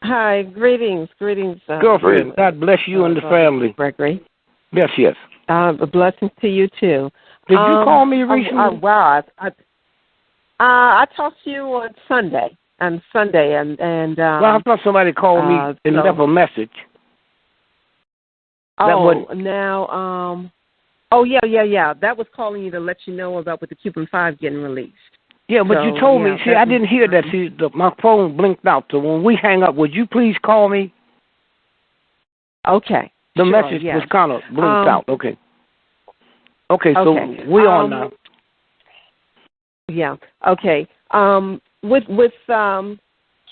Hi, greetings. Girlfriend, God bless you and the family. Gregory. Yes. A blessing to you, too. Did you call me recently? I talked to you on Sunday, and well, I thought somebody called me and left a message. Yeah. That was calling you to let you know about with the Cuban 5 getting released. Yeah, but you told me. See, I didn't hear that. See, my phone blinked out. So when we hang up, would you please call me? Okay. The message was kind of blinked out. Okay. So we're on now. Yeah. Okay. With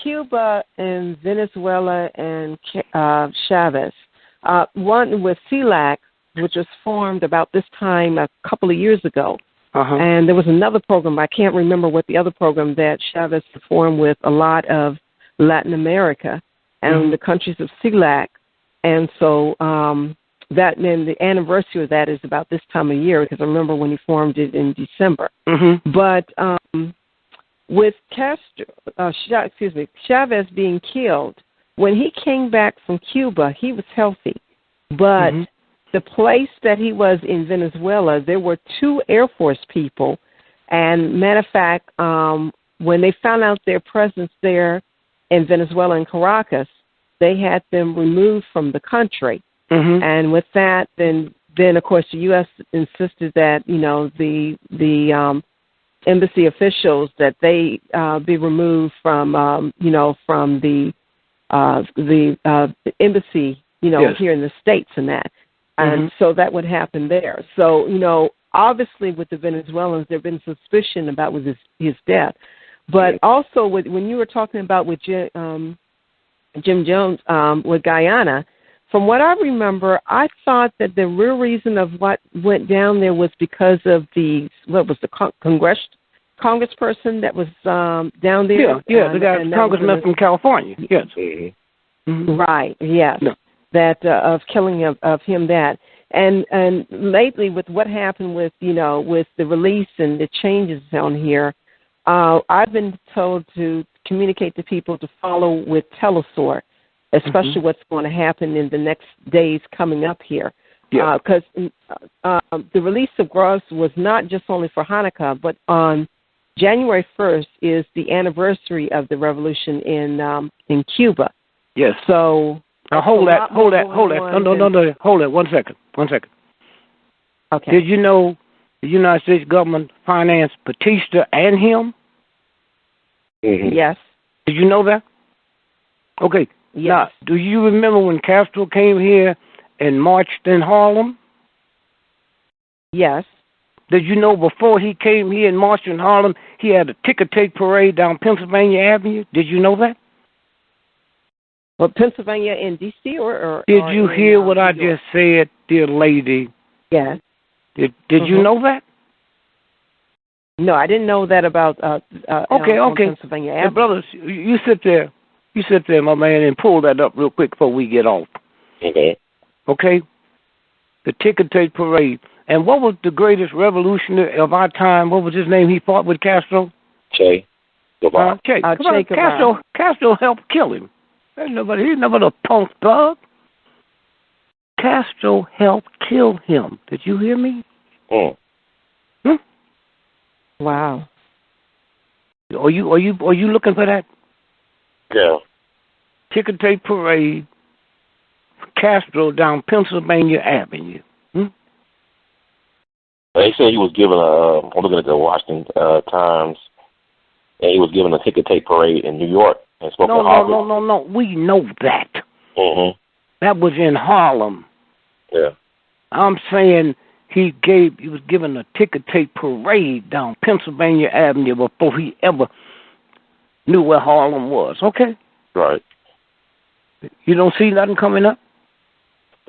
Cuba and Venezuela and Chavez, one with CELAC, which was formed about this time a couple of years ago. And there was another program, I can't remember what the other program that Chavez formed with a lot of Latin America and the countries of CELAC. And so that then the anniversary of that is about this time of year, because I remember when he formed it in December. But with Chavez being killed, when he came back from Cuba, he was healthy. But the place that he was in Venezuela, there were 2 Air Force people. And matter of fact, when they found out their presence there in Venezuela and Caracas, they had them removed from the country. And with that, then of course the U.S. insisted that the embassy officials that they be removed from from the embassy here in the States and that. And so that would happen there. So, obviously with the Venezuelans, there have been suspicion about with his death. But also when you were talking about with Jim Jones with Guyana, from what I remember, I thought that the real reason of what went down there was because of the congressperson that was down there. The guy, congressman from California. Yes. Right. Yes. No. That of killing of him that. And lately with what happened with with the release and the changes on here, I've been told to communicate to people to follow with Telesur, especially what's going to happen in the next days coming up here. Because the release of Gross was not just only for Hanukkah, but on January 1st is the anniversary of the revolution in Cuba. Yes. So now hold that. No. Hold it. 1 second. Okay. Did you know the United States government financed Batista and him? Yes. Did you know that? Okay. Yes. Now, do you remember when Castro came here and marched in Harlem? Yes. Did you know before he came here and marched in Harlem, he had a ticker tape parade down Pennsylvania Avenue? Did you know that? Well, Pennsylvania in D.C. or did you hear what I just said, dear lady? Yes. Did you know that? No, I didn't know that about okay. Pennsylvania Avenue. Hey, brothers, you sit there, my man, and pull that up real quick before we get off. Okay. Okay? The ticker tape parade. And what was the greatest revolutionary of our time? What was his name? He fought with Castro? Che Guevara. Che Guevara. Castro helped kill him. He's never a punk thug. Castro helped kill him. Did you hear me? Wow. Are you looking for that? Yeah. Ticker tape parade for Castro down Pennsylvania Avenue. They said he was given I'm looking at the Washington Times, and he was given a ticker tape parade in New York and spoke in Harlem. No. We know that. Mm-hmm. That was in Harlem. Yeah. I'm saying he was given a ticker tape parade down Pennsylvania Avenue before he ever knew where Harlem was. Okay. Right. You don't see nothing coming up?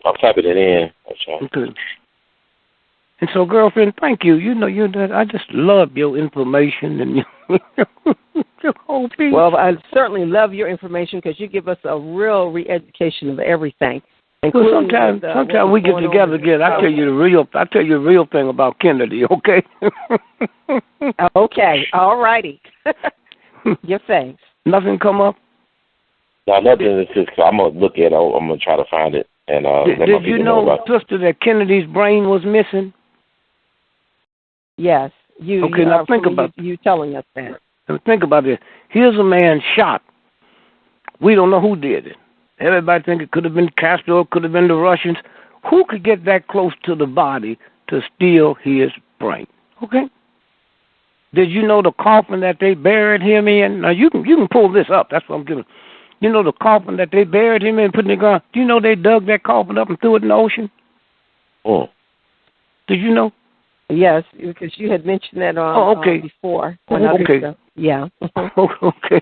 I'm typing it in. Okay. And so, girlfriend, thank you. I just love your information and your whole piece. Well, I certainly love your information because you give us a real re-education of everything. Well, sometimes we get together again. I tell you the real thing about Kennedy. Okay. Okay. All righty. Your thanks. Nothing come up. No, nothing. It's just I'm gonna look at it. I'm gonna try to find it and did you know, sister, that Kennedy's brain was missing? Yes. Now think about you telling us that. Now think about this. Here's a man shot. We don't know who did it. Everybody think it could have been Castro, it could have been the Russians. Who could get that close to the body to steal his brain? Okay. Did you know the coffin that they buried him in? Now you can pull this up. That's what I'm giving. You know the coffin that they buried him in, put in the ground. Do you know they dug that coffin up and threw it in the ocean? Oh. Did you know? Yes, because you had mentioned that on before. Okay. Yeah. Okay.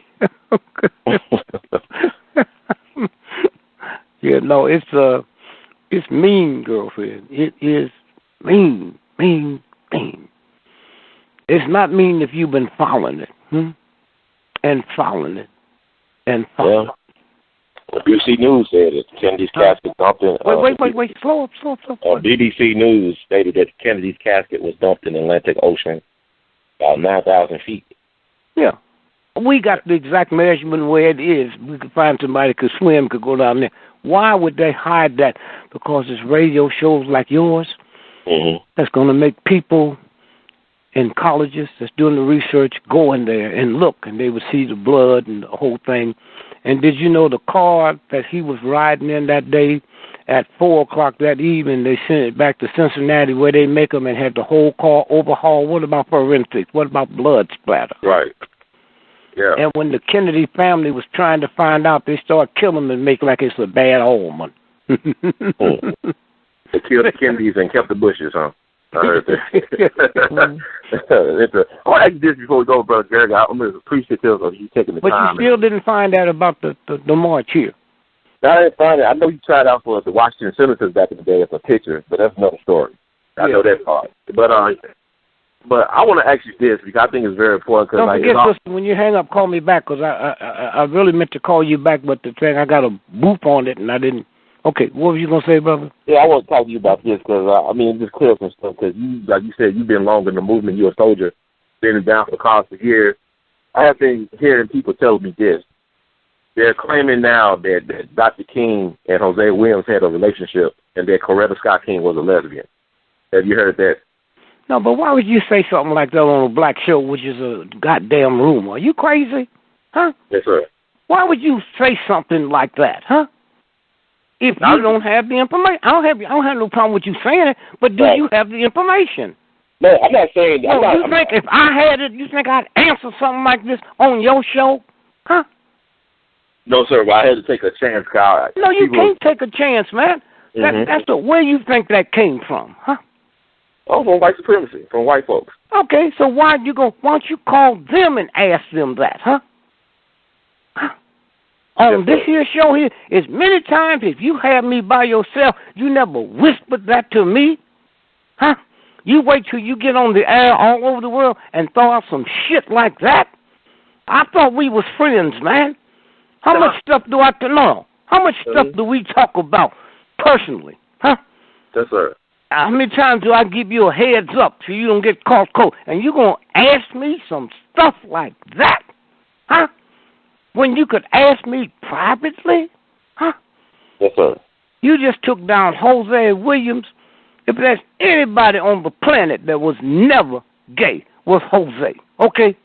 Yeah, no, it's mean, girlfriend. It is mean. It's not mean if you've been following it, and following it, and following it. BBC News said that Kennedy's casket dumped in... Wait. Slow up. BBC News stated that Kennedy's casket was dumped in the Atlantic Ocean about 9,000 feet. Yeah. We got the exact measurement where it is. We could find somebody who could swim, could go down there. Why would they hide that? Because it's radio shows like yours that's going to make people in colleges that's doing the research go in there and look, and they would see the blood and the whole thing. And did you know the car that he was riding in that day at 4 o'clock that evening, they sent it back to Cincinnati where they make them and had the whole car overhauled? What about forensics? What about blood splatter? Right. Yeah. And when the Kennedy family was trying to find out, they started killing them and make like it's a bad omen. They killed the Kennedys and kept the Bushes, huh? I heard that. I want to ask you this before we go, Brother Greg. I'm appreciative of you taking the time. But you still didn't find out about the march here. No, I didn't find it. I know you tried out for the Washington Senators back in the day as a pitcher, but that's another story. I know that part. But I want to ask you this because I think it's very important. Don't forget, sister, when you hang up, call me back because I really meant to call you back, but the thing, I got a boop on it and I didn't. Okay, what were you going to say, brother? Yeah, I want to talk to you about this because, just clear up some stuff because you, like you said, you've been longer in the movement. You're a soldier, been down for the cause for years. I have been hearing people tell me this. They're claiming now that Dr. King and Jose Williams had a relationship and that Coretta Scott King was a lesbian. Have you heard that? No, but why would you say something like that on a black show, which is a goddamn rumor? Are you crazy? Huh? Yes, sir. Why would you say something like that, huh? If you don't have the information, I don't have no problem with you saying it, but do you have the information? No, I'm not saying that. No, if I had it, you think I'd answer something like this on your show? Huh? No, sir. Well, I had to take a chance, Kyle. No, you can't take a chance, man. That's where you think that came from, huh? Oh, from white supremacy, from white folks. Okay, so why don't you call them and ask them that, huh? On this here show here, as many times if you have me by yourself, you never whispered that to me, huh? You wait till you get on the air all over the world and throw out some shit like that? I thought we was friends, man. How much stuff do I know? How much stuff do we talk about personally, huh? Yes, sir. how many times do I give you a heads up so you don't get caught cold? And you going to ask me some stuff like that? Huh? When you could ask me privately? Huh? Yes, sir. You just took down Jose Williams. If there's anybody on the planet that was never gay, was Jose. Okay?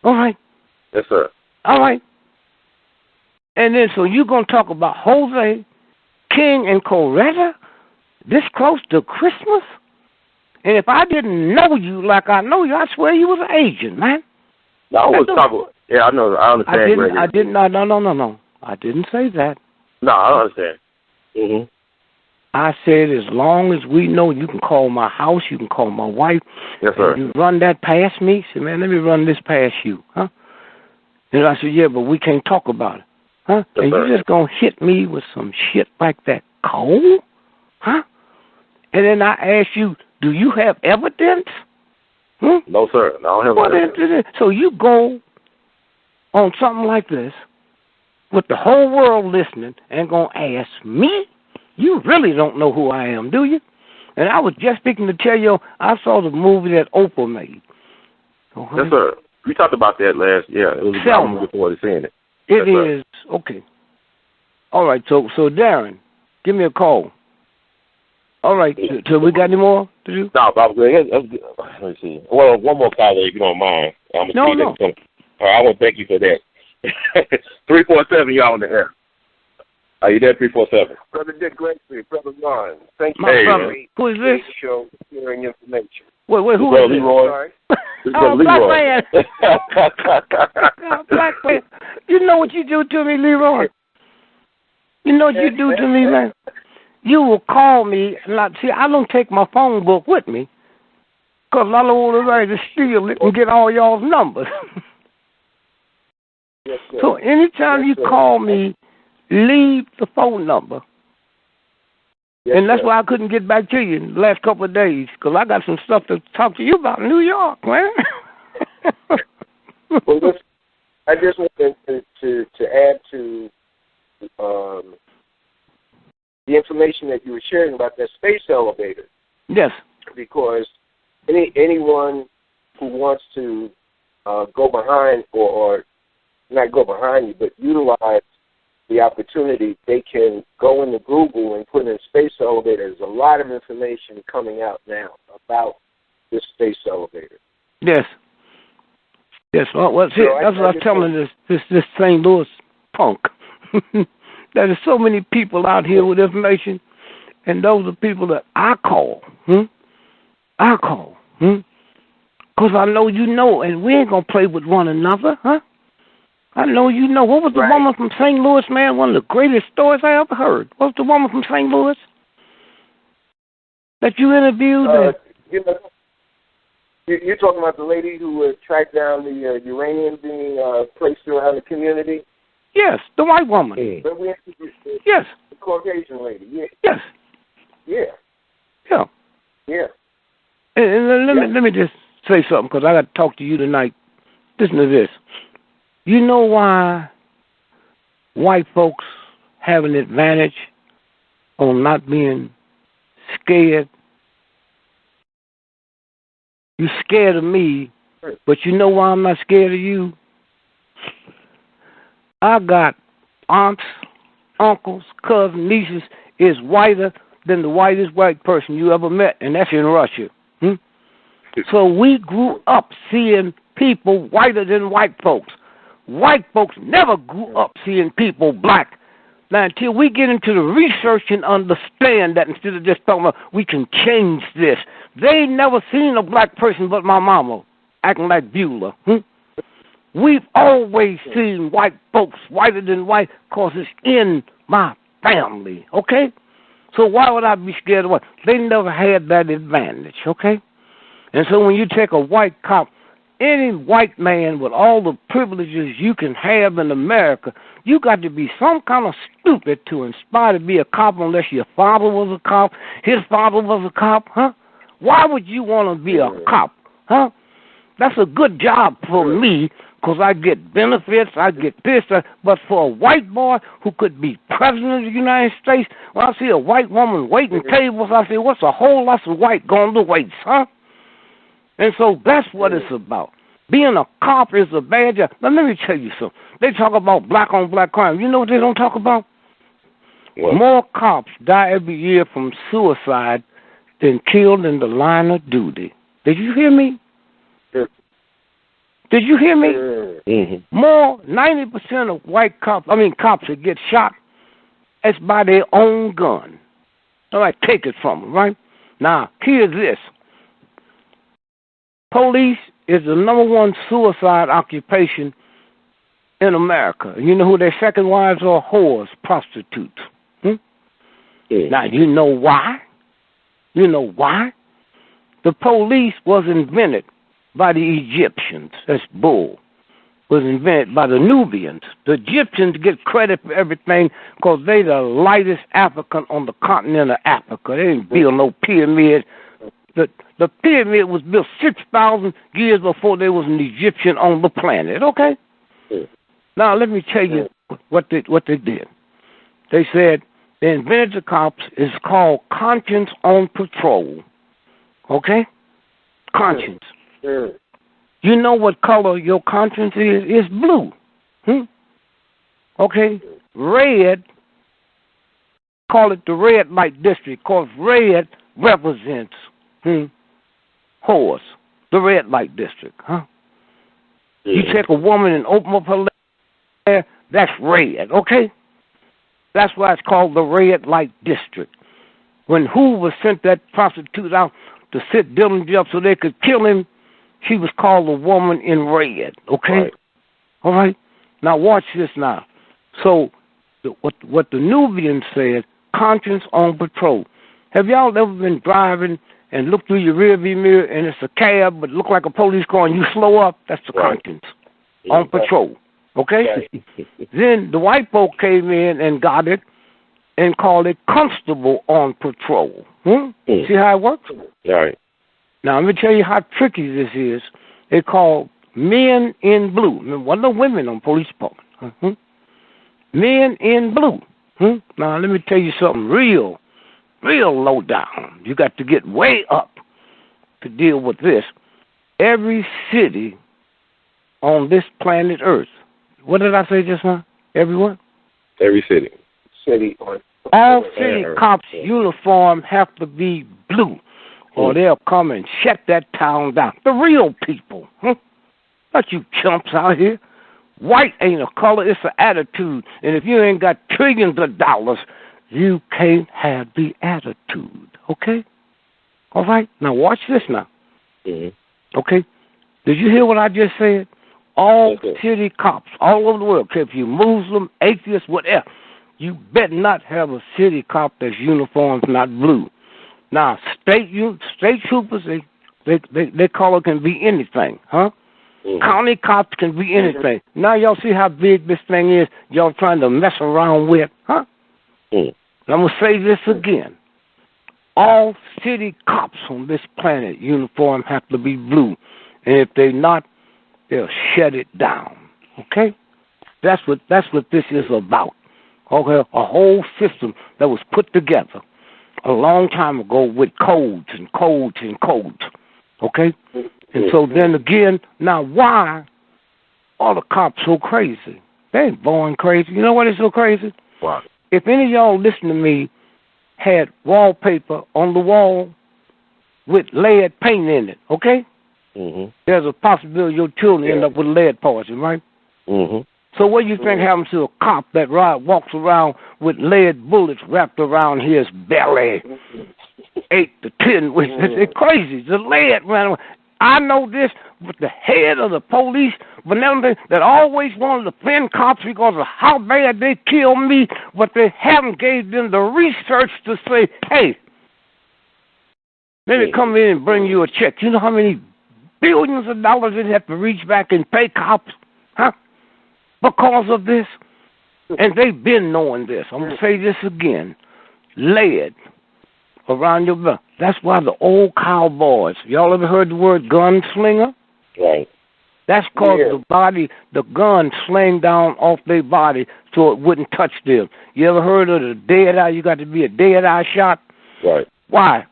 All right? Yes, sir. All right. And then so you're going to talk about Jose, King, and Coretta this close to Christmas? And if I didn't know you like I know you, I swear you was an agent, man. No, I was talking. Yeah, I know. I understand. I didn't. No. I didn't say that. No, I understand. Mhm. I said as long as we know, you can call my house, you can call my wife. Yes, sir. You run that past me. Say, man, let me run this past you, huh? And I said, yeah, but we can't talk about it, huh? Yes, and sir. you just gonna hit me with some shit like that, cold, huh? And then I asked you, do you have evidence? No, sir. No, I don't have evidence. So you go on something like this with the whole world listening and going to ask me? You really don't know who I am, do you? And I was just speaking to tell you, I saw the movie that Oprah made. Okay? Yes, sir. We talked about that last, it was Selma. before seeing it. It yes, is, okay. All right, so Darren, give me a call. All right, so we got any more to do? No, Bob, let me see. Well, one more call, if you don't mind. I want to thank you for that. 347, y'all on the air. Are you there, 347? Brother D.Gregory, Brother Ron. Thank you. My brother. Who is this? Show, sharing information. Wait, who is this? Leroy. Oh, Black Man. Black Man. You know what you do to me, Leroy? You know what you do to me, man? You will call me. I don't take my phone book with me because I don't want to steal it and get all y'all's numbers. Yes, so anytime you call me, leave the phone number. Yes, and that's why I couldn't get back to you in the last couple of days, because I got some stuff to talk to you about in New York, man. Well, listen, I just wanted to add to the information that you were sharing about that space elevator. Yes. Because anyone who wants to go behind or not go behind you, but utilize the opportunity, they can go into Google and put in space elevator. There's a lot of information coming out now about this space elevator. Yes. Yes. Well, see, that's what I was telling this St. Louis punk. That there's so many people out here with information, and those are people that I call. I call. Because I know you know, and we ain't going to play with one another, huh? I know you know. What was the woman from St. Louis, man? One of the greatest stories I ever heard. What was the woman from St. Louis that you interviewed? You're talking about the lady who tracked down the uranium being placed around the community? Yes, the white woman. Yes. The Caucasian lady, yeah. Yes. Yeah. Yeah. Yeah. And let me just say something, because I got to talk to you tonight. Listen to this. You know why white folks have an advantage on not being scared? You're scared of me, but you know why I'm not scared of you? I got aunts, uncles, cousins, nieces is whiter than the whitest white person you ever met, and that's in Russia. So we grew up seeing people whiter than white folks. White folks never grew up seeing people black. Now, until we get into the research and understand that instead of just talking about we can change this, they never seen a black person but my mama acting like Beulah. We've always seen white folks whiter than white because it's in my family, okay? So why would I be scared of white? They never had that advantage, okay? And so when you take a white cop, any white man with all the privileges you can have in America, you got to be some kind of stupid to inspire to be a cop unless your father was a cop, his father was a cop, huh? Why would you want to be a cop, huh? That's a good job for me, because I get benefits, I get this. But for a white boy who could be president of the United States, when I see a white woman waiting tables, I say, what's a whole lot of white going to waste, huh? And so that's what it's about. Being a cop is a bad job. Now, let me tell you something. They talk about black-on-black crime. You know what they don't talk about? What? More cops die every year from suicide than killed in the line of duty. Did you hear me? Did you hear me? Mm-hmm. More, 90% of cops that get shot, it's by their own gun. All right, take it from them, right? Now, here's this. Police is the number one suicide occupation in America. You know who their second wives are? Whores, prostitutes. Now, you know why? You know why? The police was invented by the Egyptians. That's bull. Was invented by the Nubians. The Egyptians get credit for everything because they the lightest African on the continent of Africa. They didn't build no pyramid. The pyramid was built 6,000 years before there was an Egyptian on the planet, okay? Now, let me tell you what they did. They said they invented the cops. It's called conscience on patrol, okay? Conscience. You know what color your conscience is? It's blue. Okay? Red, call it the red light district, because red represents whores, the red light district, huh? You take a woman and open up her leg, that's red, okay? That's why it's called the red light district. When Hoover sent that prostitute out to sit Dillinger up so they could kill him, she was called a woman in red, okay? Right. All right? Now watch this now. So what the Nubians said, conscience on patrol. Have y'all ever been driving and look through your rearview mirror and it's a cab but look like a police car and you slow up? That's the conscience on patrol, okay? Then the white folk came in and got it and called it constable on patrol. See how it works? All right. Now, let me tell you how tricky this is. They call men in blue. One of the women on police department. Men in blue. Now, let me tell you something real low down. You got to get way up to deal with this. Every city on this planet Earth. What did I say just now? Everyone? Every city. All city cops' uniform have to be blue, or they'll come and shut that town down. The real people. Not you chumps out here. White ain't a color, it's an attitude. And if you ain't got trillions of dollars, you can't have the attitude. Okay? All right? Now watch this now. Okay? Did you hear what I just said? All city cops all over the world, if you Muslim, atheist, whatever, you better not have a city cop that's uniformed not blue. Now, state troopers, they color can be anything, huh? County cops can be anything. Now y'all see how big this thing is y'all trying to mess around with, huh? And I'm going to say this again. All city cops on this planet uniform have to be blue. And if they're not, they'll shut it down. Okay? That's what this is about. Okay? A whole system that was put together a long time ago with codes and codes and codes. Okay? And so then again, now why are the cops so crazy? They ain't born crazy. You know what is so crazy? Why? If any of y'all listen to me had wallpaper on the wall with lead paint in it, okay? There's a possibility your children end up with lead poison, right? So what do you think happens to a cop that walks around with lead bullets wrapped around his belly? 8 to 10, it's crazy. The lead ran away. I know this, but the head of the police, benevolent, that always wanted to defend cops because of how bad they killed me, but they haven't gave them the research to say, hey, let me come in and bring you a check. You know how many billions of dollars they have to reach back and pay cops, huh? Because of this. And they've been knowing this. I'm going to say this again. Lead around your belt. That's why the old cowboys, y'all ever heard the word gunslinger? Right. That's because the gun sling down off their body so it wouldn't touch them. You ever heard of the dead eye? You got to be a dead eye shot. Right. Why?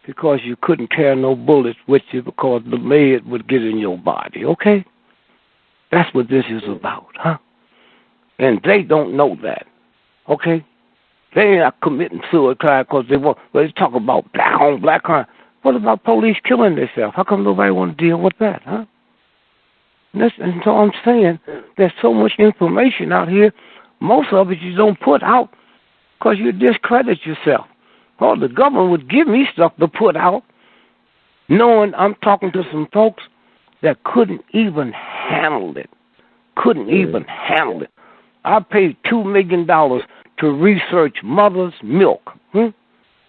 Because you couldn't carry no bullets with you because the lead would get in your body, okay? That's what this is about, huh? And they don't know that, okay? They are committing suicide because they talk about black on black crime. What about police killing themselves? How come nobody want to deal with that, huh? And so I'm saying there's so much information out here. Most of it you don't put out because you discredit yourself. Well, the government would give me stuff to put out, knowing I'm talking to some folks that couldn't even handle it. I paid $2 million to research mother's milk. Did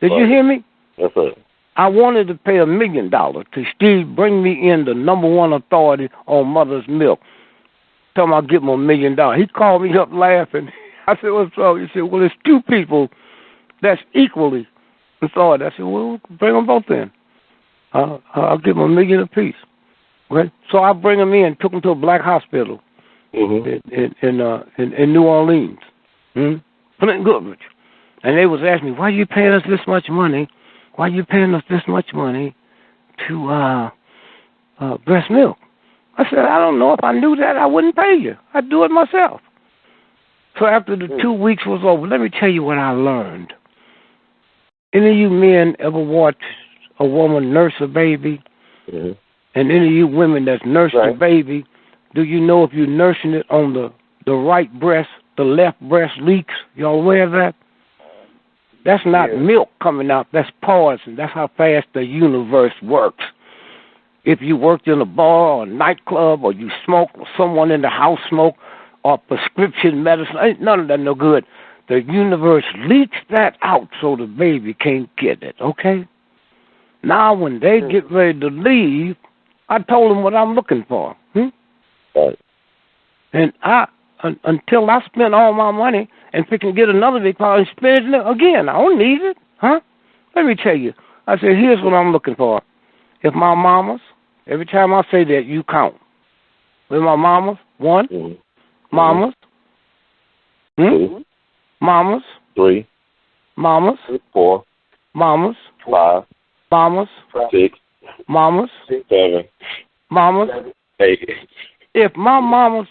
you hear me? Yes, sir. I wanted to pay $1 million to Steve bring me in the #1 authority on mother's milk. Tell him I'll give him $1 million. He called me up laughing. I said, what's wrong? He said, well, there's two people that's equally authority. I said, well, bring them both in. I'll give them $1 million apiece. Okay? So I bring them in, took them to a black hospital in New Orleans. Flint Goodrich. And they was asking me, why are you paying us this much money? Why are you paying us this much money to breast milk? I said, I don't know. If I knew that, I wouldn't pay you. I'd do it myself. So after the 2 weeks was over, let me tell you what I learned. Any of you men ever watch a woman nurse a baby? And any of you women that's nursing a baby, do you know if you're nursing it on the right breast, the left breast leaks? Y'all aware of that? That's not milk coming out. That's poison. That's how fast the universe works. If you worked in a bar or a nightclub or you smoke or someone in the house smoke or prescription medicine, ain't none of that no good. The universe leaks that out so the baby can't get it, okay? Now when they get ready to leave, I told them what I'm looking for. Right. And until I spend all my money and pick and get another big car and spend it again, I don't need it, huh? Let me tell you. I said, here's what I'm looking for. If my mamas, every time I say that, you count. With my mamas, 1, mamas, 2, mamas, 3, mamas, 4, mamas, 5, mamas, 6, mamas, 7, mamas. 8. If my mama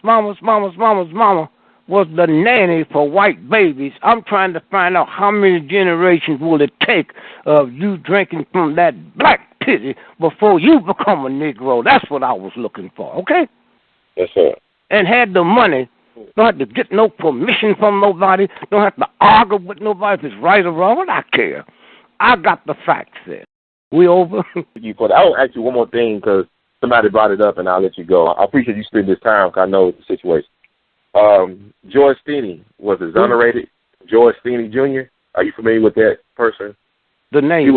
was the nanny for white babies, I'm trying to find out how many generations will it take of you drinking from that black titty before you become a Negro. That's what I was looking for, okay? Yes, sir. And had the money. Don't have to get no permission from nobody. Don't have to argue with nobody if it's right or wrong. I care. I got the facts there. We over? I'll ask you one more thing because somebody brought it up, and I'll let you go. I appreciate you spending this time because I know the situation. George Steeney was exonerated. George Steeney Jr. Are you familiar with that person? The name. He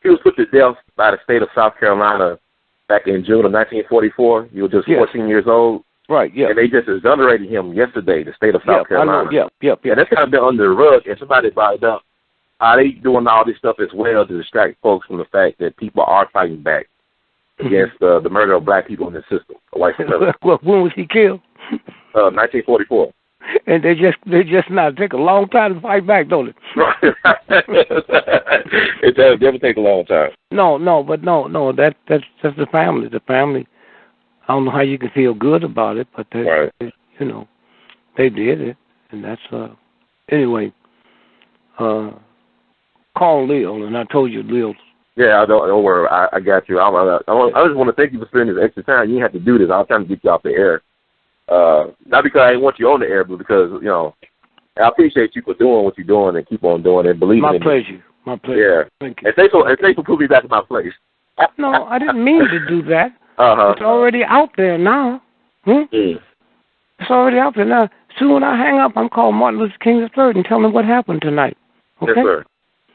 was put to death by the state of South Carolina back in June of 1944. He was just 14 years old. Right, yeah. And they just exonerated him yesterday, the state of South Carolina. I know. Yeah. And that's kind of been under the rug, and somebody brought it up. They doing all this stuff as well to distract folks from the fact that people are fighting back against the murder of black people in the system. White supremacy. Well, when was he killed? 1944. And they just not take a long time to fight back, don't it? It does never take a long time. No. That's the family. The family. I don't know how you can feel good about it, but they did it, and that's anyway. Call Lil, and I told you Lil. Yeah, don't worry. I got you. I just want to thank you for spending this extra time. You didn't have to do this. I was trying to get you off the air. Not because I didn't want you on the air, but because, I appreciate you for doing what you're doing and keep on doing it, believing in it. My pleasure. Yeah. Thank you. And thanks for putting me back in my place. No, I didn't mean to do that. It's already out there now. It's already out there now. Soon when I hang up, I'm calling Martin Luther King III and tell him what happened tonight. Okay? Yes, sir.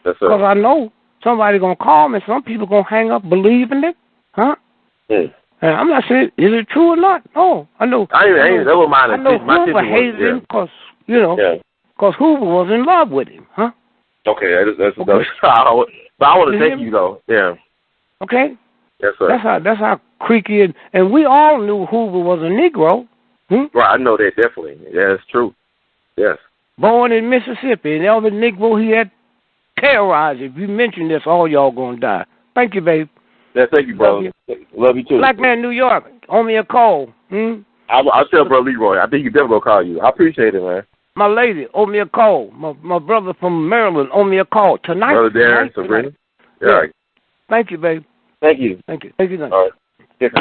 Because I know somebody's going to call me. Some people going to hang up believing it. Huh? And I'm not saying, is it true or not? No, I know. I know Hoover hated him because, because Hoover was in love with him. Huh? Okay, that's but I want to thank you, though. Yeah. Okay? Yes, sir. That's how creaky and we all knew Hoover was a Negro. Right, I know that definitely. Yeah, it's true. Yes. Born in Mississippi, and every Negro he had terrorized. If you mention this, all y'all gonna die. Thank you, babe. Yeah, thank you, brother. Love you too. Black man, New York, owe me a call. I'll tell Brother Leroy. I think he definitely gonna call you. I appreciate it, man. My lady, owe me a call. My brother from Maryland, owe me a call tonight. Brother Darren, Sabrina. Yeah. Thank you, babe. Thank you. Thank you. Thank you. All right.